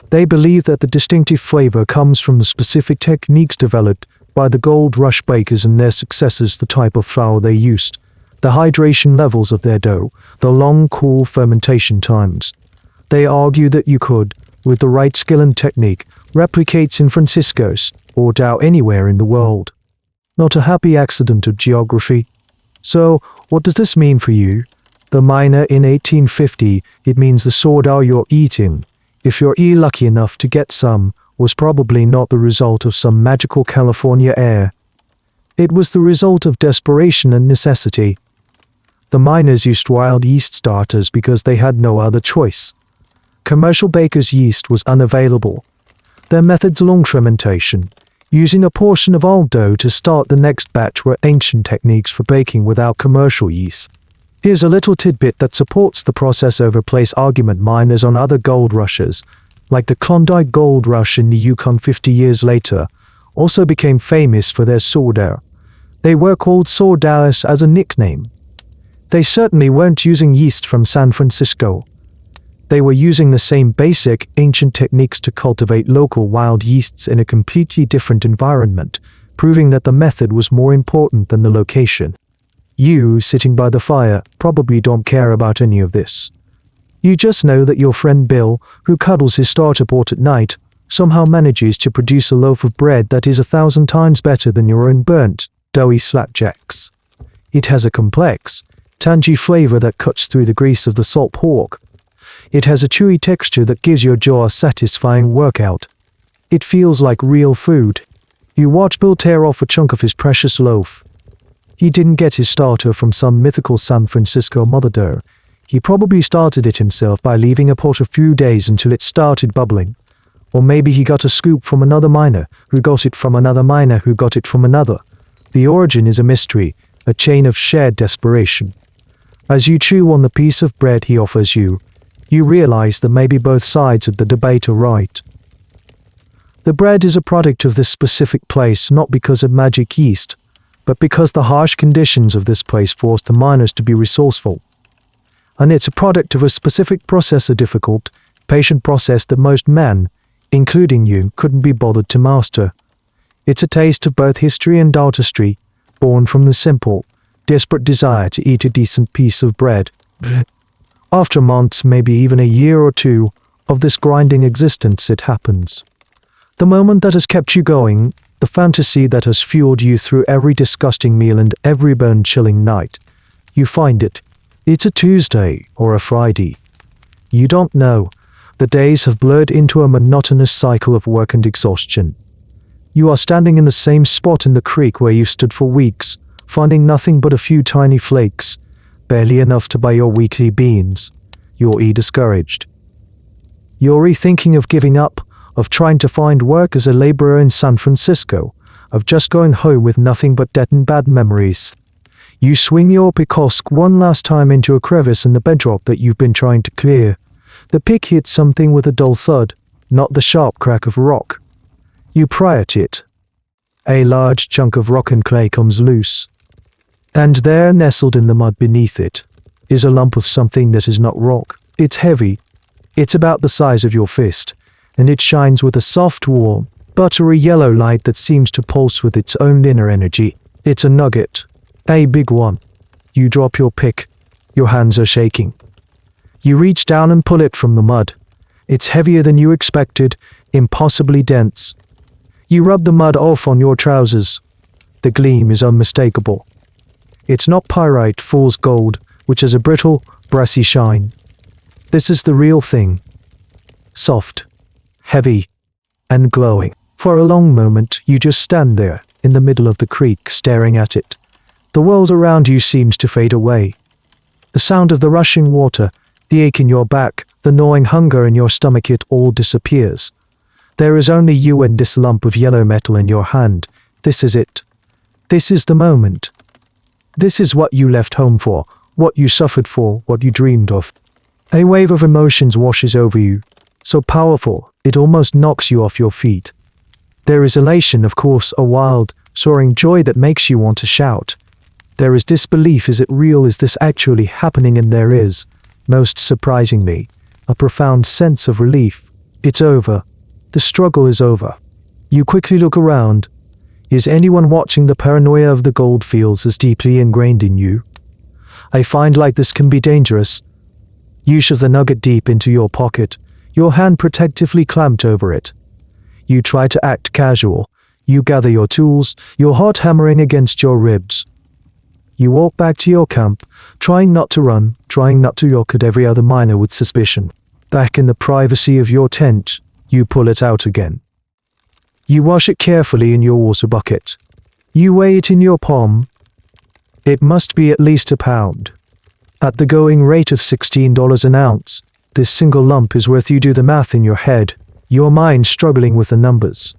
They believe that the distinctive flavor comes from the specific techniques developed by the Gold Rush bakers and their successors, the type of flour they used, the hydration levels of their dough, the long, cool fermentation times. They argue that you could, with the right skill and technique, replicate San Francisco's sourdough anywhere in the world. Not a happy accident of geography. So, what does this mean for you? The miner in 1850, it means the sourdough you're eating, if you're lucky enough to get some, was probably not the result of some magical California air. It was the result of desperation and necessity. The miners used wild yeast starters because they had no other choice. Commercial baker's yeast was unavailable. Their methods long fermentation, using a portion of old dough to start the next batch, were ancient techniques for baking without commercial yeast. Here's a little tidbit that supports the process over place argument. Miners on other gold rushes, like the Klondike Gold Rush in the Yukon 50 years later, also became famous for their sourdough. They were called sourdoughs as a nickname. They certainly weren't using yeast from San Francisco. They were using the same basic, ancient techniques to cultivate local wild yeasts in a completely different environment, proving that the method was more important than the location. You, sitting by the fire, probably don't care about any of this. You just know that your friend Bill, who cuddles his starter pot at night, somehow manages to produce a loaf of bread that is 1,000 times better than your own burnt, doughy slapjacks. It has a complex, tangy flavor that cuts through the grease of the salt pork. It has a chewy texture that gives your jaw a satisfying workout. It feels like real food. You watch Bill tear off a chunk of his precious loaf. He didn't get his starter from some mythical San Francisco mother dough. He probably started it himself by leaving a pot a few days until it started bubbling. Or maybe he got a scoop from another miner, who got it from another miner, who got it from another. The origin is a mystery, a chain of shared desperation. As you chew on the piece of bread he offers you, you realize that maybe both sides of the debate are right. The bread is a product of this specific place not because of magic yeast, but because the harsh conditions of this place forced the miners to be resourceful. And it's a product of a specific process, a difficult, patient process that most men, including you, couldn't be bothered to master. It's a taste of both history and artistry, born from the simple, desperate desire to eat a decent piece of bread. After months, maybe even a year or two, of this grinding existence, it happens. The moment that has kept you going, the fantasy that has fueled you through every disgusting meal and every bone-chilling night. You find it. It's a Tuesday or a Friday. You don't know. The days have blurred into a monotonous cycle of work and exhaustion. You are standing in the same spot in the creek where you stood for weeks, finding nothing but a few tiny flakes, barely enough to buy your weekly beans. You're discouraged. You're rethinking of giving up, of trying to find work as a laborer in San Francisco, of just going home with nothing but debt and bad memories. You swing your pick-osk one last time into a crevice in the bedrock that you've been trying to clear. The pick hits something with a dull thud, not the sharp crack of rock. You pry at it. A large chunk of rock and clay comes loose. And there, nestled in the mud beneath it, is a lump of something that is not rock. It's heavy. It's about the size of your fist, and it shines with a soft, warm, buttery yellow light that seems to pulse with its own inner energy. It's a nugget. A big one. You drop your pick. Your hands are shaking. You reach down and pull it from the mud. It's heavier than you expected, impossibly dense. You rub the mud off on your trousers. The gleam is unmistakable. It's not pyrite, fool's gold, which has a brittle, brassy shine. This is the real thing. Soft, heavy, and glowing. For a long moment, you just stand there, in the middle of the creek, staring at it. The world around you seems to fade away. The sound of the rushing water, the ache in your back, the gnawing hunger in your stomach, it all disappears. There is only you and this lump of yellow metal in your hand. This is it. This is the moment. This is what you left home for, what you suffered for, what you dreamed of. A wave of emotions washes over you, so powerful, it almost knocks you off your feet. There is elation, of course, a wild, soaring joy that makes you want to shout. There is disbelief, is it real, is this actually happening? And there is, most surprisingly, a profound sense of relief. It's over. The struggle is over. You quickly look around. Is anyone watching? The paranoia of the gold fields is deeply ingrained in you. A find like this can be dangerous. You shove the nugget deep into your pocket, your hand protectively clamped over it. You try to act casual. You gather your tools, your heart hammering against your ribs. You walk back to your camp, trying not to run, trying not to look at every other miner with suspicion. Back in the privacy of your tent, you pull it out again. You wash it carefully in your water bucket. You weigh it in your palm. It must be at least a pound. At the going rate of $16 an ounce, this single lump is worth, you do the math in your head, your mind struggling with the numbers.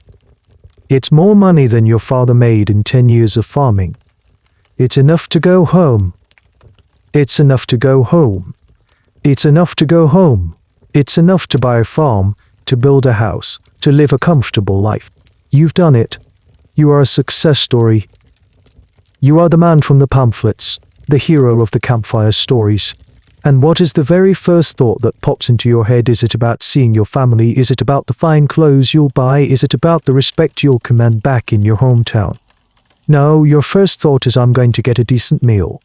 It's more money than your father made in 10 years of farming. It's enough to go home. It's enough to go home. It's enough to go home. It's enough to buy a farm, to build a house, to live a comfortable life. You've done it. You are a success story. You are the man from the pamphlets, the hero of the campfire stories. And what is the very first thought that pops into your head? Is it about seeing your family? Is it about the fine clothes you'll buy? Is it about the respect you'll command back in your hometown? No, your first thought is, I'm going to get a decent meal.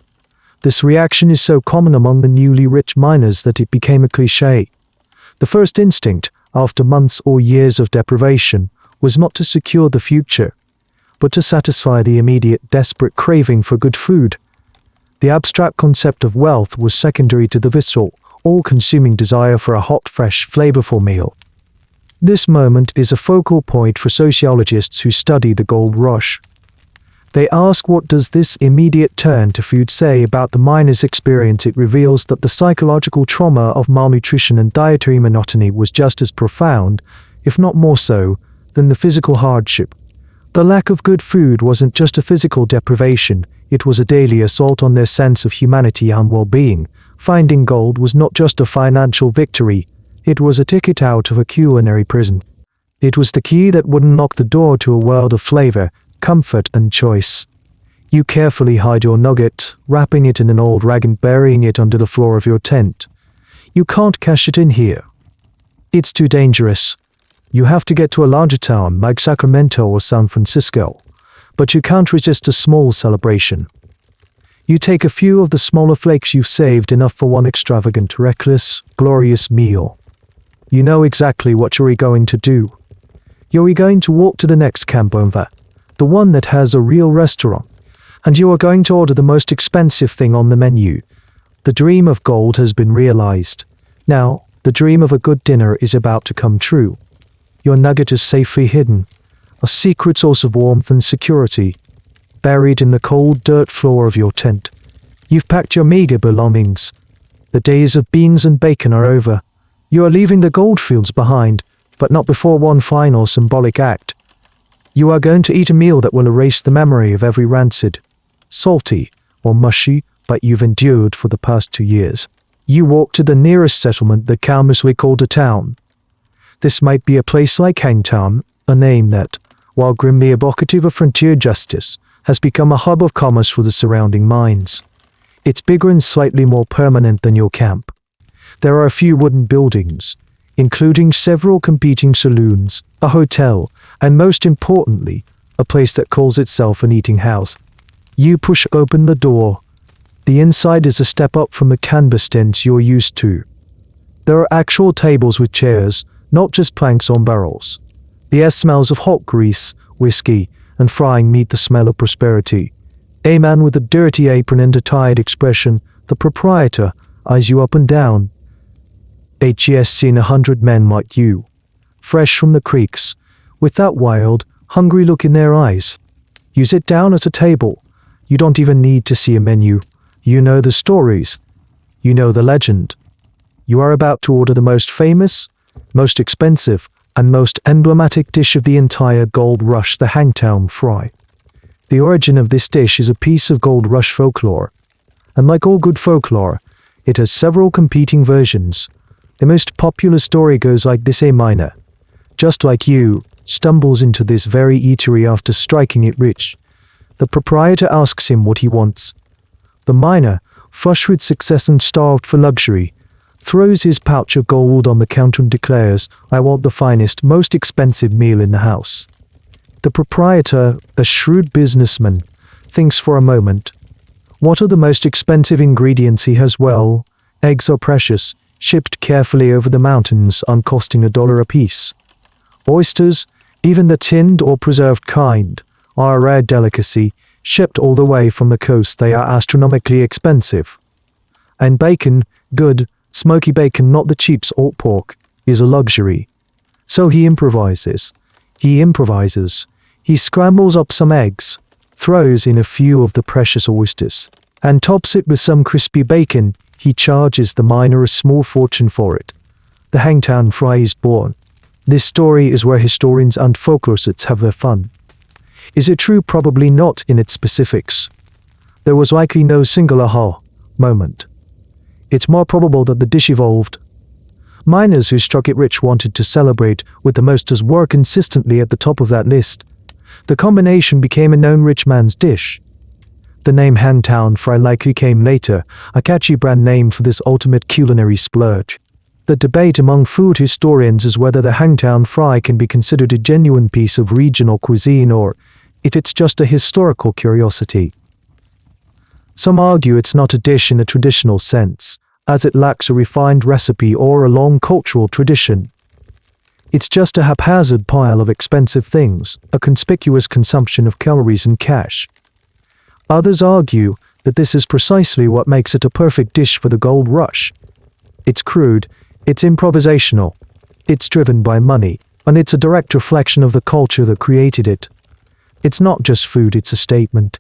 This reaction is so common among the newly rich miners that it became a cliché. The first instinct, after months or years of deprivation, was not to secure the future, but to satisfy the immediate, desperate craving for good food. The abstract concept of wealth was secondary to the visceral, all-consuming desire for a hot, fresh, flavorful meal. This moment is a focal point for sociologists who study the gold rush. They ask, what does this immediate turn to food say about the miner's experience? It reveals that the psychological trauma of malnutrition and dietary monotony was just as profound, if not more so, than the physical hardship. The lack of good food wasn't just a physical deprivation, it was a daily assault on their sense of humanity and well-being. Finding gold was not just a financial victory, it was a ticket out of a culinary prison. It was the key that would unlock the door to a world of flavor, comfort, and choice. You carefully hide your nugget, wrapping it in an old rag and burying it under the floor of your tent. You can't cash it in here. It's too dangerous. You have to get to a larger town like Sacramento or San Francisco, but you can't resist a small celebration. You take a few of the smaller flakes you've saved, enough for one extravagant, reckless, glorious meal. You know exactly what you're going to do. You're going to walk to the next camp over, the one that has a real restaurant, and you are going to order the most expensive thing on the menu. The dream of gold has been realized. Now, the dream of a good dinner is about to come true. Your nugget is safely hidden, a secret source of warmth and security, buried in the cold dirt floor of your tent. You've packed your meager belongings. The days of beans and bacon are over. You are leaving the goldfields behind, but not before one final symbolic act. You are going to eat a meal that will erase the memory of every rancid, salty, or mushy bite you've endured for the past 2 years. You walk to the nearest settlement that calmly called a town. This might be a place like Hangtown, a name that, while grimly evocative of frontier justice, has become a hub of commerce for the surrounding mines. It's bigger and slightly more permanent than your camp. There are a few wooden buildings, including several competing saloons, a hotel, and most importantly, a place that calls itself an eating house. You push open the door. The inside is a step up from the canvas tents you're used to. There are actual tables with chairs, not just planks on barrels. The air smells of hot grease, whiskey, and frying meat, the smell of prosperity. A man with a dirty apron and a tired expression, the proprietor, eyes you up and down. Has seen 100 men like you, fresh from the creeks, with that wild, hungry look in their eyes. You sit down at a table. You don't even need to see a menu. You know the stories. You know the legend. You are about to order the most famous, most expensive, and most emblematic dish of the entire gold rush, the Hangtown fry. The origin of this dish is a piece of gold rush folklore. And like all good folklore, it has several competing versions. The most popular story goes like this: a miner, just like you, stumbles into this very eatery after striking it rich. The proprietor asks him what he wants. The miner, flush with success and starved for luxury, throws his pouch of gold on the counter and declares, "I want the finest, most expensive meal in the house." The proprietor, a shrewd businessman, thinks for a moment. What are the most expensive ingredients he has? Well, eggs are precious, shipped carefully over the mountains and costing $1 apiece. Oysters, even the tinned or preserved kind, are a rare delicacy, shipped all the way from the coast. They are astronomically expensive. And bacon, good, smoky bacon, not the cheap salt pork, is a luxury. So he improvises. He scrambles up some eggs, throws in a few of the precious oysters, and tops it with some crispy bacon. He charges the miner a small fortune for it. The Hangtown fry is born. This story is where historians and folklorists have their fun. Is it true? Probably not in its specifics. There was likely no single aha moment. It's more probable that the dish evolved. Miners who struck it rich wanted to celebrate with the most as were consistently at the top of that list. The combination became a known rich man's dish. The name Hangtown fry likely came later, a catchy brand name for this ultimate culinary splurge. The debate among food historians is whether the Hangtown fry can be considered a genuine piece of regional cuisine or if it's just a historical curiosity. Some argue it's not a dish in the traditional sense, as it lacks a refined recipe or a long cultural tradition. It's just a haphazard pile of expensive things, a conspicuous consumption of calories and cash. Others argue that this is precisely what makes it a perfect dish for the gold rush. It's crude, it's improvisational, it's driven by money, and it's a direct reflection of the culture that created it. It's not just food, it's a statement.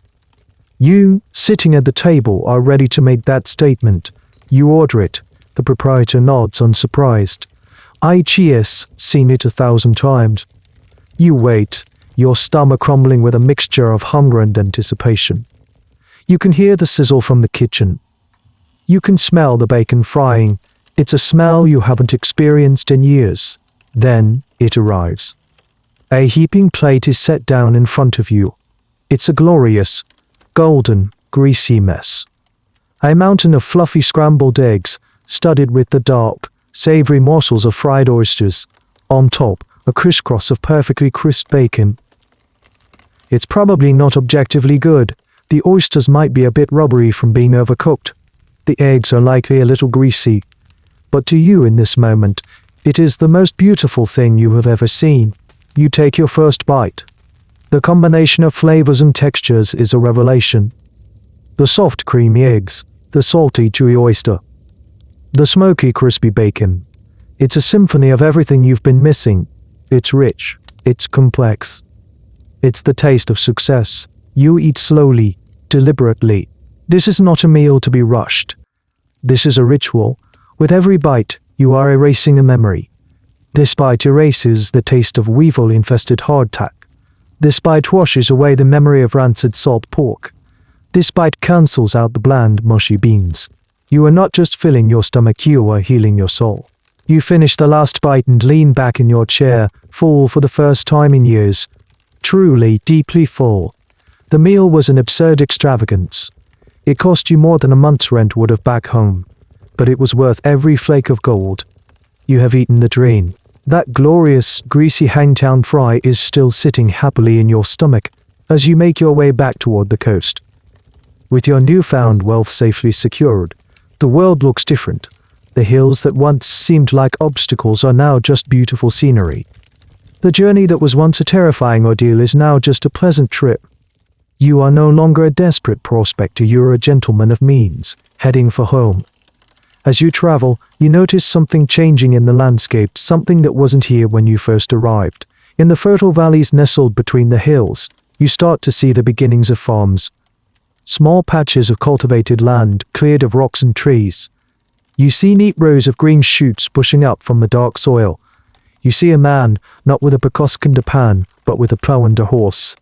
You, sitting at the table, are ready to make that statement. You order it. The proprietor nods, unsurprised. I've seen it 1,000 times. You wait, your stomach crumbling with a mixture of hunger and anticipation. You can hear the sizzle from the kitchen. You can smell the bacon frying. It's a smell you haven't experienced in years. Then it arrives. A heaping plate is set down in front of you. It's a glorious, golden, greasy mess. A mountain of fluffy scrambled eggs, studded with the dark, savory morsels of fried oysters. On top, a crisscross of perfectly crisp bacon. It's probably not objectively good. The oysters might be a bit rubbery from being overcooked. The eggs are likely a little greasy. But to you in this moment, it is the most beautiful thing you have ever seen. You take your first bite. The combination of flavors and textures is a revelation. The soft, creamy eggs, the salty, chewy oyster, the smoky, crispy bacon. It's a symphony of everything you've been missing. It's rich. It's complex. It's the taste of success. You eat slowly, deliberately. This is not a meal to be rushed. This is a ritual. With every bite, you are erasing a memory. This bite erases the taste of weevil-infested hardtack. This bite washes away the memory of rancid salt pork. This bite cancels out the bland, mushy beans. You are not just filling your stomach, you are healing your soul. You finish the last bite and lean back in your chair, full for the first time in years. Truly, deeply full. The meal was an absurd extravagance. It cost you more than a month's rent would have back home. But it was worth every flake of gold. You have eaten the dream. That glorious, greasy Hangtown fry is still sitting happily in your stomach as you make your way back toward the coast. With your newfound wealth safely secured, the world looks different. The hills that once seemed like obstacles are now just beautiful scenery. The journey that was once a terrifying ordeal is now just a pleasant trip. You are no longer a desperate prospector, you're a gentleman of means, heading for home. As you travel, you notice something changing in the landscape, something that wasn't here when you first arrived. In the fertile valleys nestled between the hills, you start to see the beginnings of farms. Small patches of cultivated land, cleared of rocks and trees. You see neat rows of green shoots pushing up from the dark soil. You see a man, not with a percussive and a pan, but with a plow and a horse.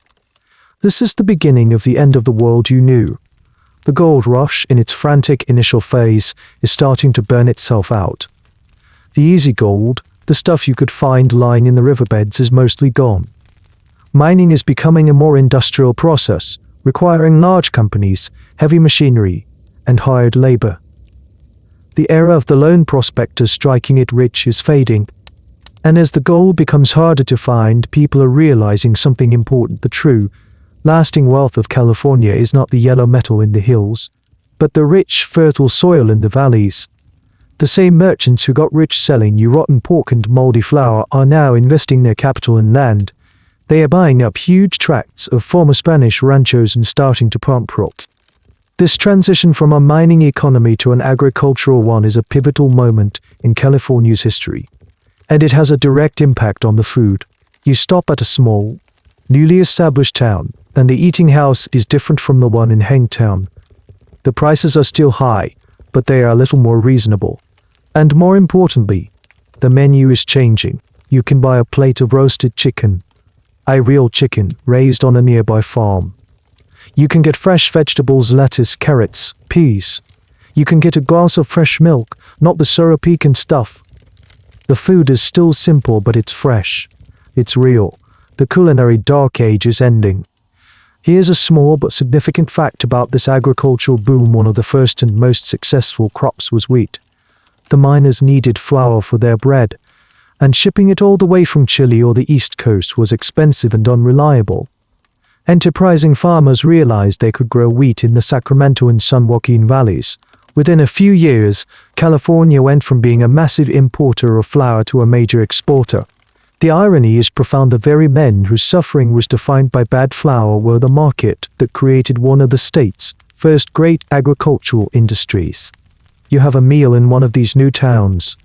This is the beginning of the end of the world you knew. The gold rush, in its frantic initial phase, is starting to burn itself out. The easy gold, the stuff you could find lying in the riverbeds, is mostly gone. Mining is becoming a more industrial process, requiring large companies, heavy machinery, and hired labor. The era of the lone prospectors striking it rich is fading, and as the gold becomes harder to find, people are realizing something important. The true, lasting wealth of California is not the yellow metal in the hills, but the rich, fertile soil in the valleys. The same merchants who got rich selling you rotten pork and moldy flour are now investing their capital in land. They are buying up huge tracts of former Spanish ranchos and starting to plant crops. This transition from a mining economy to an agricultural one is a pivotal moment in California's history, and it has a direct impact on the food. You stop at a small, newly established town, and the eating house is different from the one in Hangtown. The prices are still high, but they are a little more reasonable. And more importantly, the menu is changing. You can buy a plate of roasted chicken, a real chicken raised on a nearby farm. You can get fresh vegetables, lettuce, carrots, peas. You can get a glass of fresh milk, not the syrupy and stuff. The food is still simple, but it's fresh. It's real. The culinary dark age is ending. Here's a small but significant fact about this agricultural boom. One of the first and most successful crops was wheat. The miners needed flour for their bread, and shipping it all the way from Chile or the East Coast was expensive and unreliable. Enterprising farmers realized they could grow wheat in the Sacramento and San Joaquin valleys. Within a few years, California went from being a massive importer of flour to a major exporter. The irony is profound. The very men whose suffering was defined by bad flour were the market that created one of the state's first great agricultural industries. You have a meal in one of these new towns.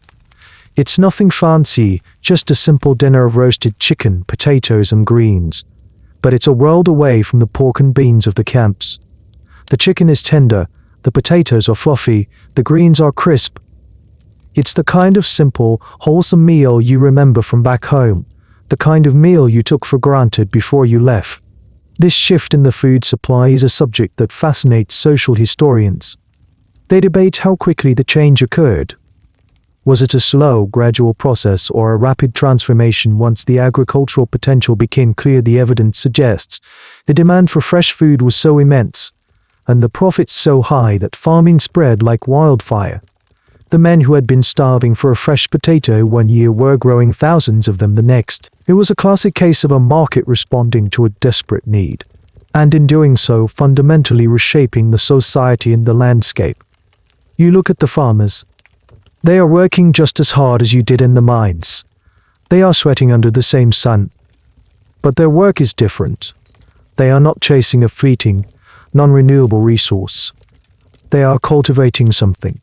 It's nothing fancy, just a simple dinner of roasted chicken, potatoes, and greens. But it's a world away from the pork and beans of the camps. The chicken is tender, the potatoes are fluffy, the greens are crisp. It's the kind of simple, wholesome meal you remember from back home, the kind of meal you took for granted before you left. This shift in the food supply is a subject that fascinates social historians. They debate how quickly the change occurred. Was it a slow, gradual process or a rapid transformation? Once the agricultural potential became clear, the evidence suggests the demand for fresh food was so immense, and the profits so high that farming spread like wildfire. The men who had been starving for a fresh potato one year were growing thousands of them the next. It was a classic case of a market responding to a desperate need, and in doing so fundamentally reshaping the society and the landscape. You look at the farmers. They are working just as hard as you did in the mines. They are sweating under the same sun. But their work is different. They are not chasing a fleeting, non-renewable resource. They are cultivating something.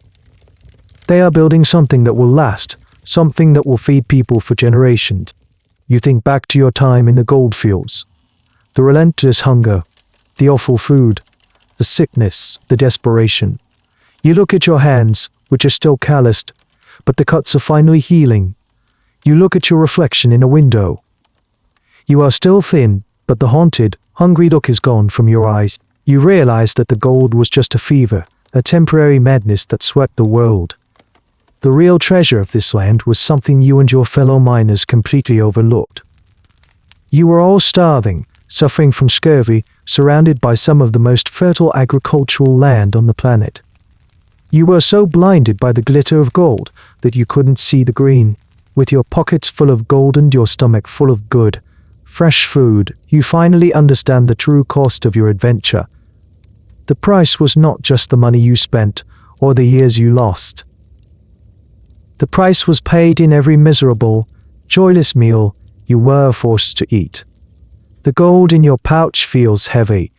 They are building something that will last, something that will feed people for generations. You think back to your time in the goldfields. The relentless hunger, the awful food, the sickness, the desperation. You look at your hands, which are still calloused, but the cuts are finally healing. You look at your reflection in a window. You are still thin, but the haunted, hungry look is gone from your eyes. You realize that the gold was just a fever, a temporary madness that swept the world. The real treasure of this land was something you and your fellow miners completely overlooked. You were all starving, suffering from scurvy, surrounded by some of the most fertile agricultural land on the planet. You were so blinded by the glitter of gold that you couldn't see the green. With your pockets full of gold and your stomach full of good, fresh food, you finally understand the true cost of your adventure. The price was not just the money you spent or the years you lost. The price was paid in every miserable, joyless meal you were forced to eat. The gold in your pouch feels heavy,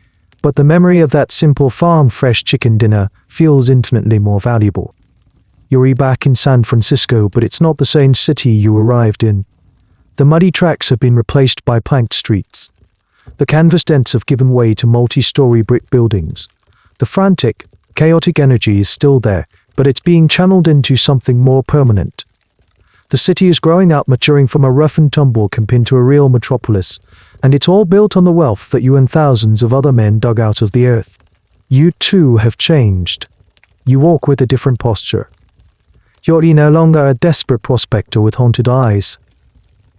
but the memory of that simple farm-fresh chicken dinner feels infinitely more valuable. You're back in San Francisco, but it's not the same city you arrived in. The muddy tracks have been replaced by planked streets. The canvas dents have given way to multi-story brick buildings. The frantic, chaotic energy is still there, but it's being channeled into something more permanent. The city is growing up, maturing from a rough and tumble camp into a real metropolis, and it's all built on the wealth that you and thousands of other men dug out of the earth. You too have changed. You walk with a different posture. You're no longer a desperate prospector with haunted eyes.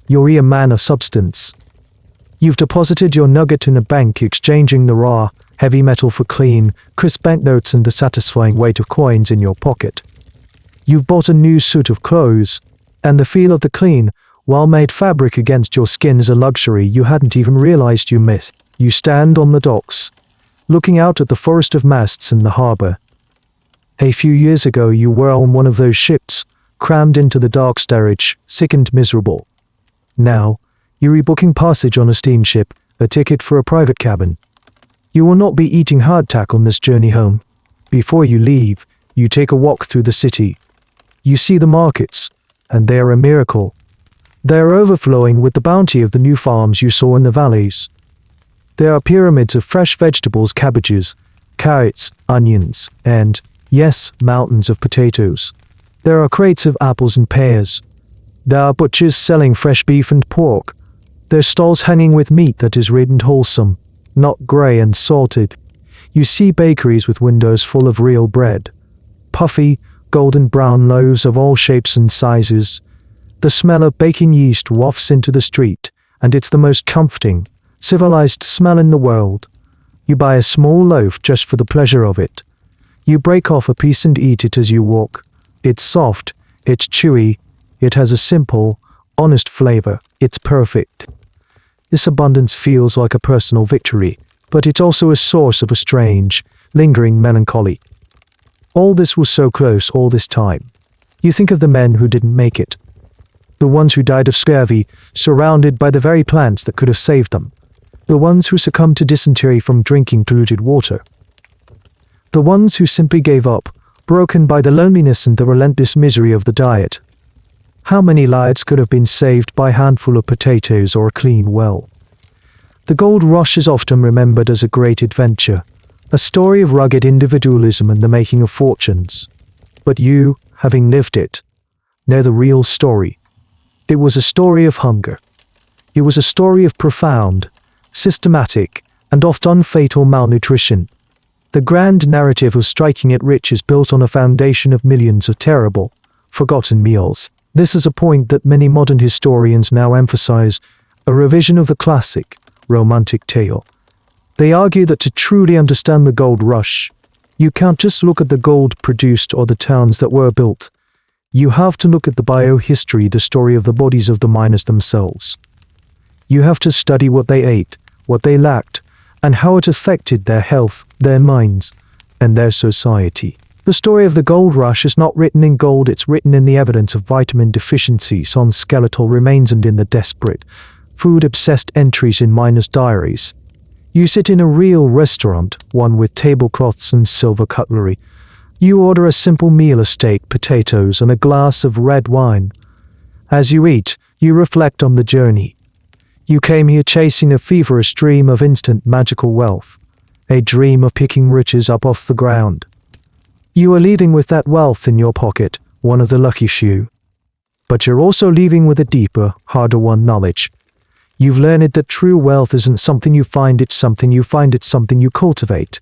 You're a man of substance. You've deposited your nugget in a bank, exchanging the raw, heavy metal for clean, crisp banknotes and the satisfying weight of coins in your pocket. You've bought a new suit of clothes, and the feel of the clean, well-made fabric against your skin is a luxury you hadn't even realized you missed. You stand on the docks, looking out at the forest of masts in the harbor. A few years ago you were on one of those ships, crammed into the dark steerage, sick and miserable. Now, you're rebooking passage on a steamship, a ticket for a private cabin. You will not be eating hardtack on this journey home. Before you leave, you take a walk through the city. You see the markets, and they are a miracle. They are overflowing with the bounty of the new farms you saw in the valleys. There are pyramids of fresh vegetables, cabbages, carrots, onions, and, yes, mountains of potatoes. There are crates of apples and pears. There are butchers selling fresh beef and pork. There are stalls hanging with meat that is red and wholesome, not grey and salted. You see bakeries with windows full of real bread. Puffy, golden brown loaves of all shapes and sizes. The smell of baking yeast wafts into the street, and it's the most comforting, civilized smell in the world. You buy a small loaf just for the pleasure of it. You break off a piece and eat it as you walk. It's soft, it's chewy, it has a simple, honest flavor. It's perfect. This abundance feels like a personal victory, but it's also a source of a strange, lingering melancholy. All this was so close all this time. You think of the men who didn't make it. The ones who died of scurvy, surrounded by the very plants that could have saved them. The ones who succumbed to dysentery from drinking polluted water. The ones who simply gave up, broken by the loneliness and the relentless misery of the diet. How many lives could have been saved by a handful of potatoes or a clean well? The gold rush is often remembered as a great adventure, a story of rugged individualism and the making of fortunes. But you, having lived it, know the real story. It was a story of hunger. It was a story of profound, systematic, and often fatal malnutrition. The grand narrative of striking it rich is built on a foundation of millions of terrible, forgotten meals. This is a point that many modern historians now emphasize, a revision of the classic, romantic tale. They argue that to truly understand the gold rush, you can't just look at the gold produced or the towns that were built. You have to look at the biohistory, the story of the bodies of the miners themselves. You have to study what they ate, what they lacked, and how it affected their health, their minds, and their society. The story of the gold rush is not written in gold, it's written in the evidence of vitamin deficiencies on skeletal remains and in the desperate, food-obsessed entries in miners' diaries. You sit in a real restaurant, one with tablecloths and silver cutlery. You order a simple meal, a steak, potatoes, and a glass of red wine. As you eat, you reflect on the journey. You came here chasing a feverish dream of instant magical wealth, a dream of picking riches up off the ground. You are leaving with that wealth in your pocket, one of the lucky few. But you're also leaving with a deeper, harder-won knowledge. You've learned that true wealth isn't something you find, it's something you find, it's something you cultivate.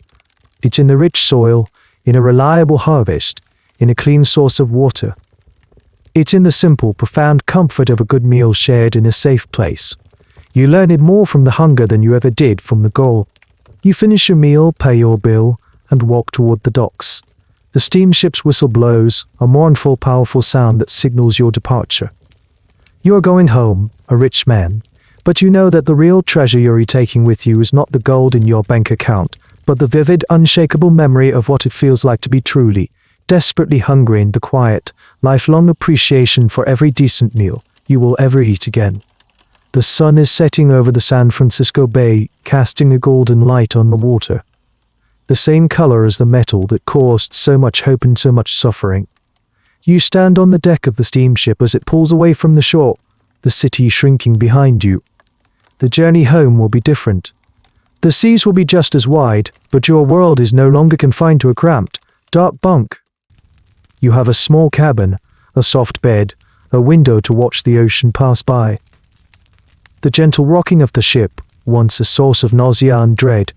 It's in the rich soil, in a reliable harvest, in a clean source of water. It's in the simple, profound comfort of a good meal shared in a safe place. You learn it more from the hunger than you ever did from the goal. You finish your meal, pay your bill, and walk toward the docks. The steamship's whistle blows, a mournful, powerful sound that signals your departure. You are going home, a rich man, but you know that the real treasure you're taking with you is not the gold in your bank account, but the vivid, unshakable memory of what it feels like to be truly, desperately hungry in the quiet, lifelong appreciation for every decent meal you will ever eat again. The sun is setting over the San Francisco Bay, casting a golden light on the water. The same color as the metal that caused so much hope and so much suffering. You stand on the deck of the steamship as it pulls away from the shore, the city shrinking behind you. The journey home will be different. The seas will be just as wide, but your world is no longer confined to a cramped, dark bunk. You have a small cabin, a soft bed, a window to watch the ocean pass by. The gentle rocking of the ship, once a source of nausea and dread,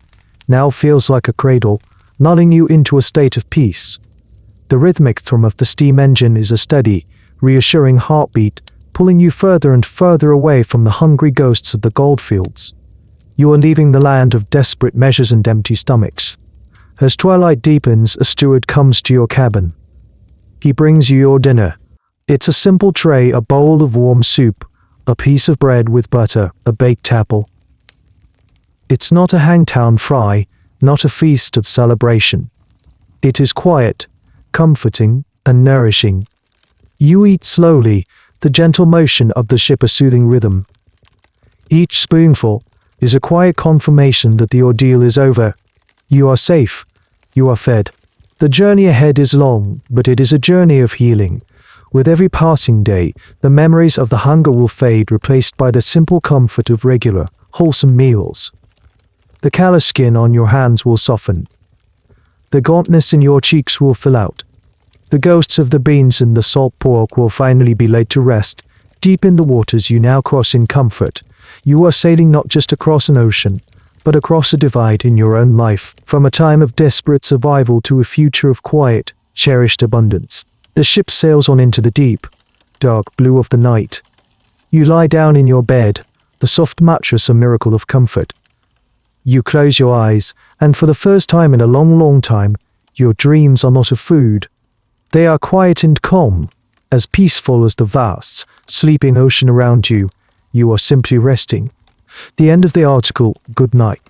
now feels like a cradle, lulling you into a state of peace. The rhythmic thrum of the steam engine is a steady, reassuring heartbeat, pulling you further and further away from the hungry ghosts of the goldfields. You are leaving the land of desperate measures and empty stomachs. As twilight deepens, a steward comes to your cabin. He brings you your dinner. It's a simple tray, a bowl of warm soup, a piece of bread with butter, a baked apple. It's not a hangtown fry, not a feast of celebration. It is quiet, comforting, and nourishing. You eat slowly, the gentle motion of the ship a soothing rhythm. Each spoonful is a quiet confirmation that the ordeal is over. You are safe. You are fed. The journey ahead is long, but it is a journey of healing. With every passing day, the memories of the hunger will fade, replaced by the simple comfort of regular, wholesome meals. The callous skin on your hands will soften. The gauntness in your cheeks will fill out. The ghosts of the beans and the salt pork will finally be laid to rest. Deep in the waters you now cross in comfort. You are sailing not just across an ocean, but across a divide in your own life, from a time of desperate survival to a future of quiet, cherished abundance. The ship sails on into the deep, dark blue of the night. You lie down in your bed, the soft mattress a miracle of comfort. You close your eyes, and for the first time in a long, long time, your dreams are not of food. They are quiet and calm, as peaceful as the vast, sleeping ocean around you. You are simply resting. The end of the article. Good night.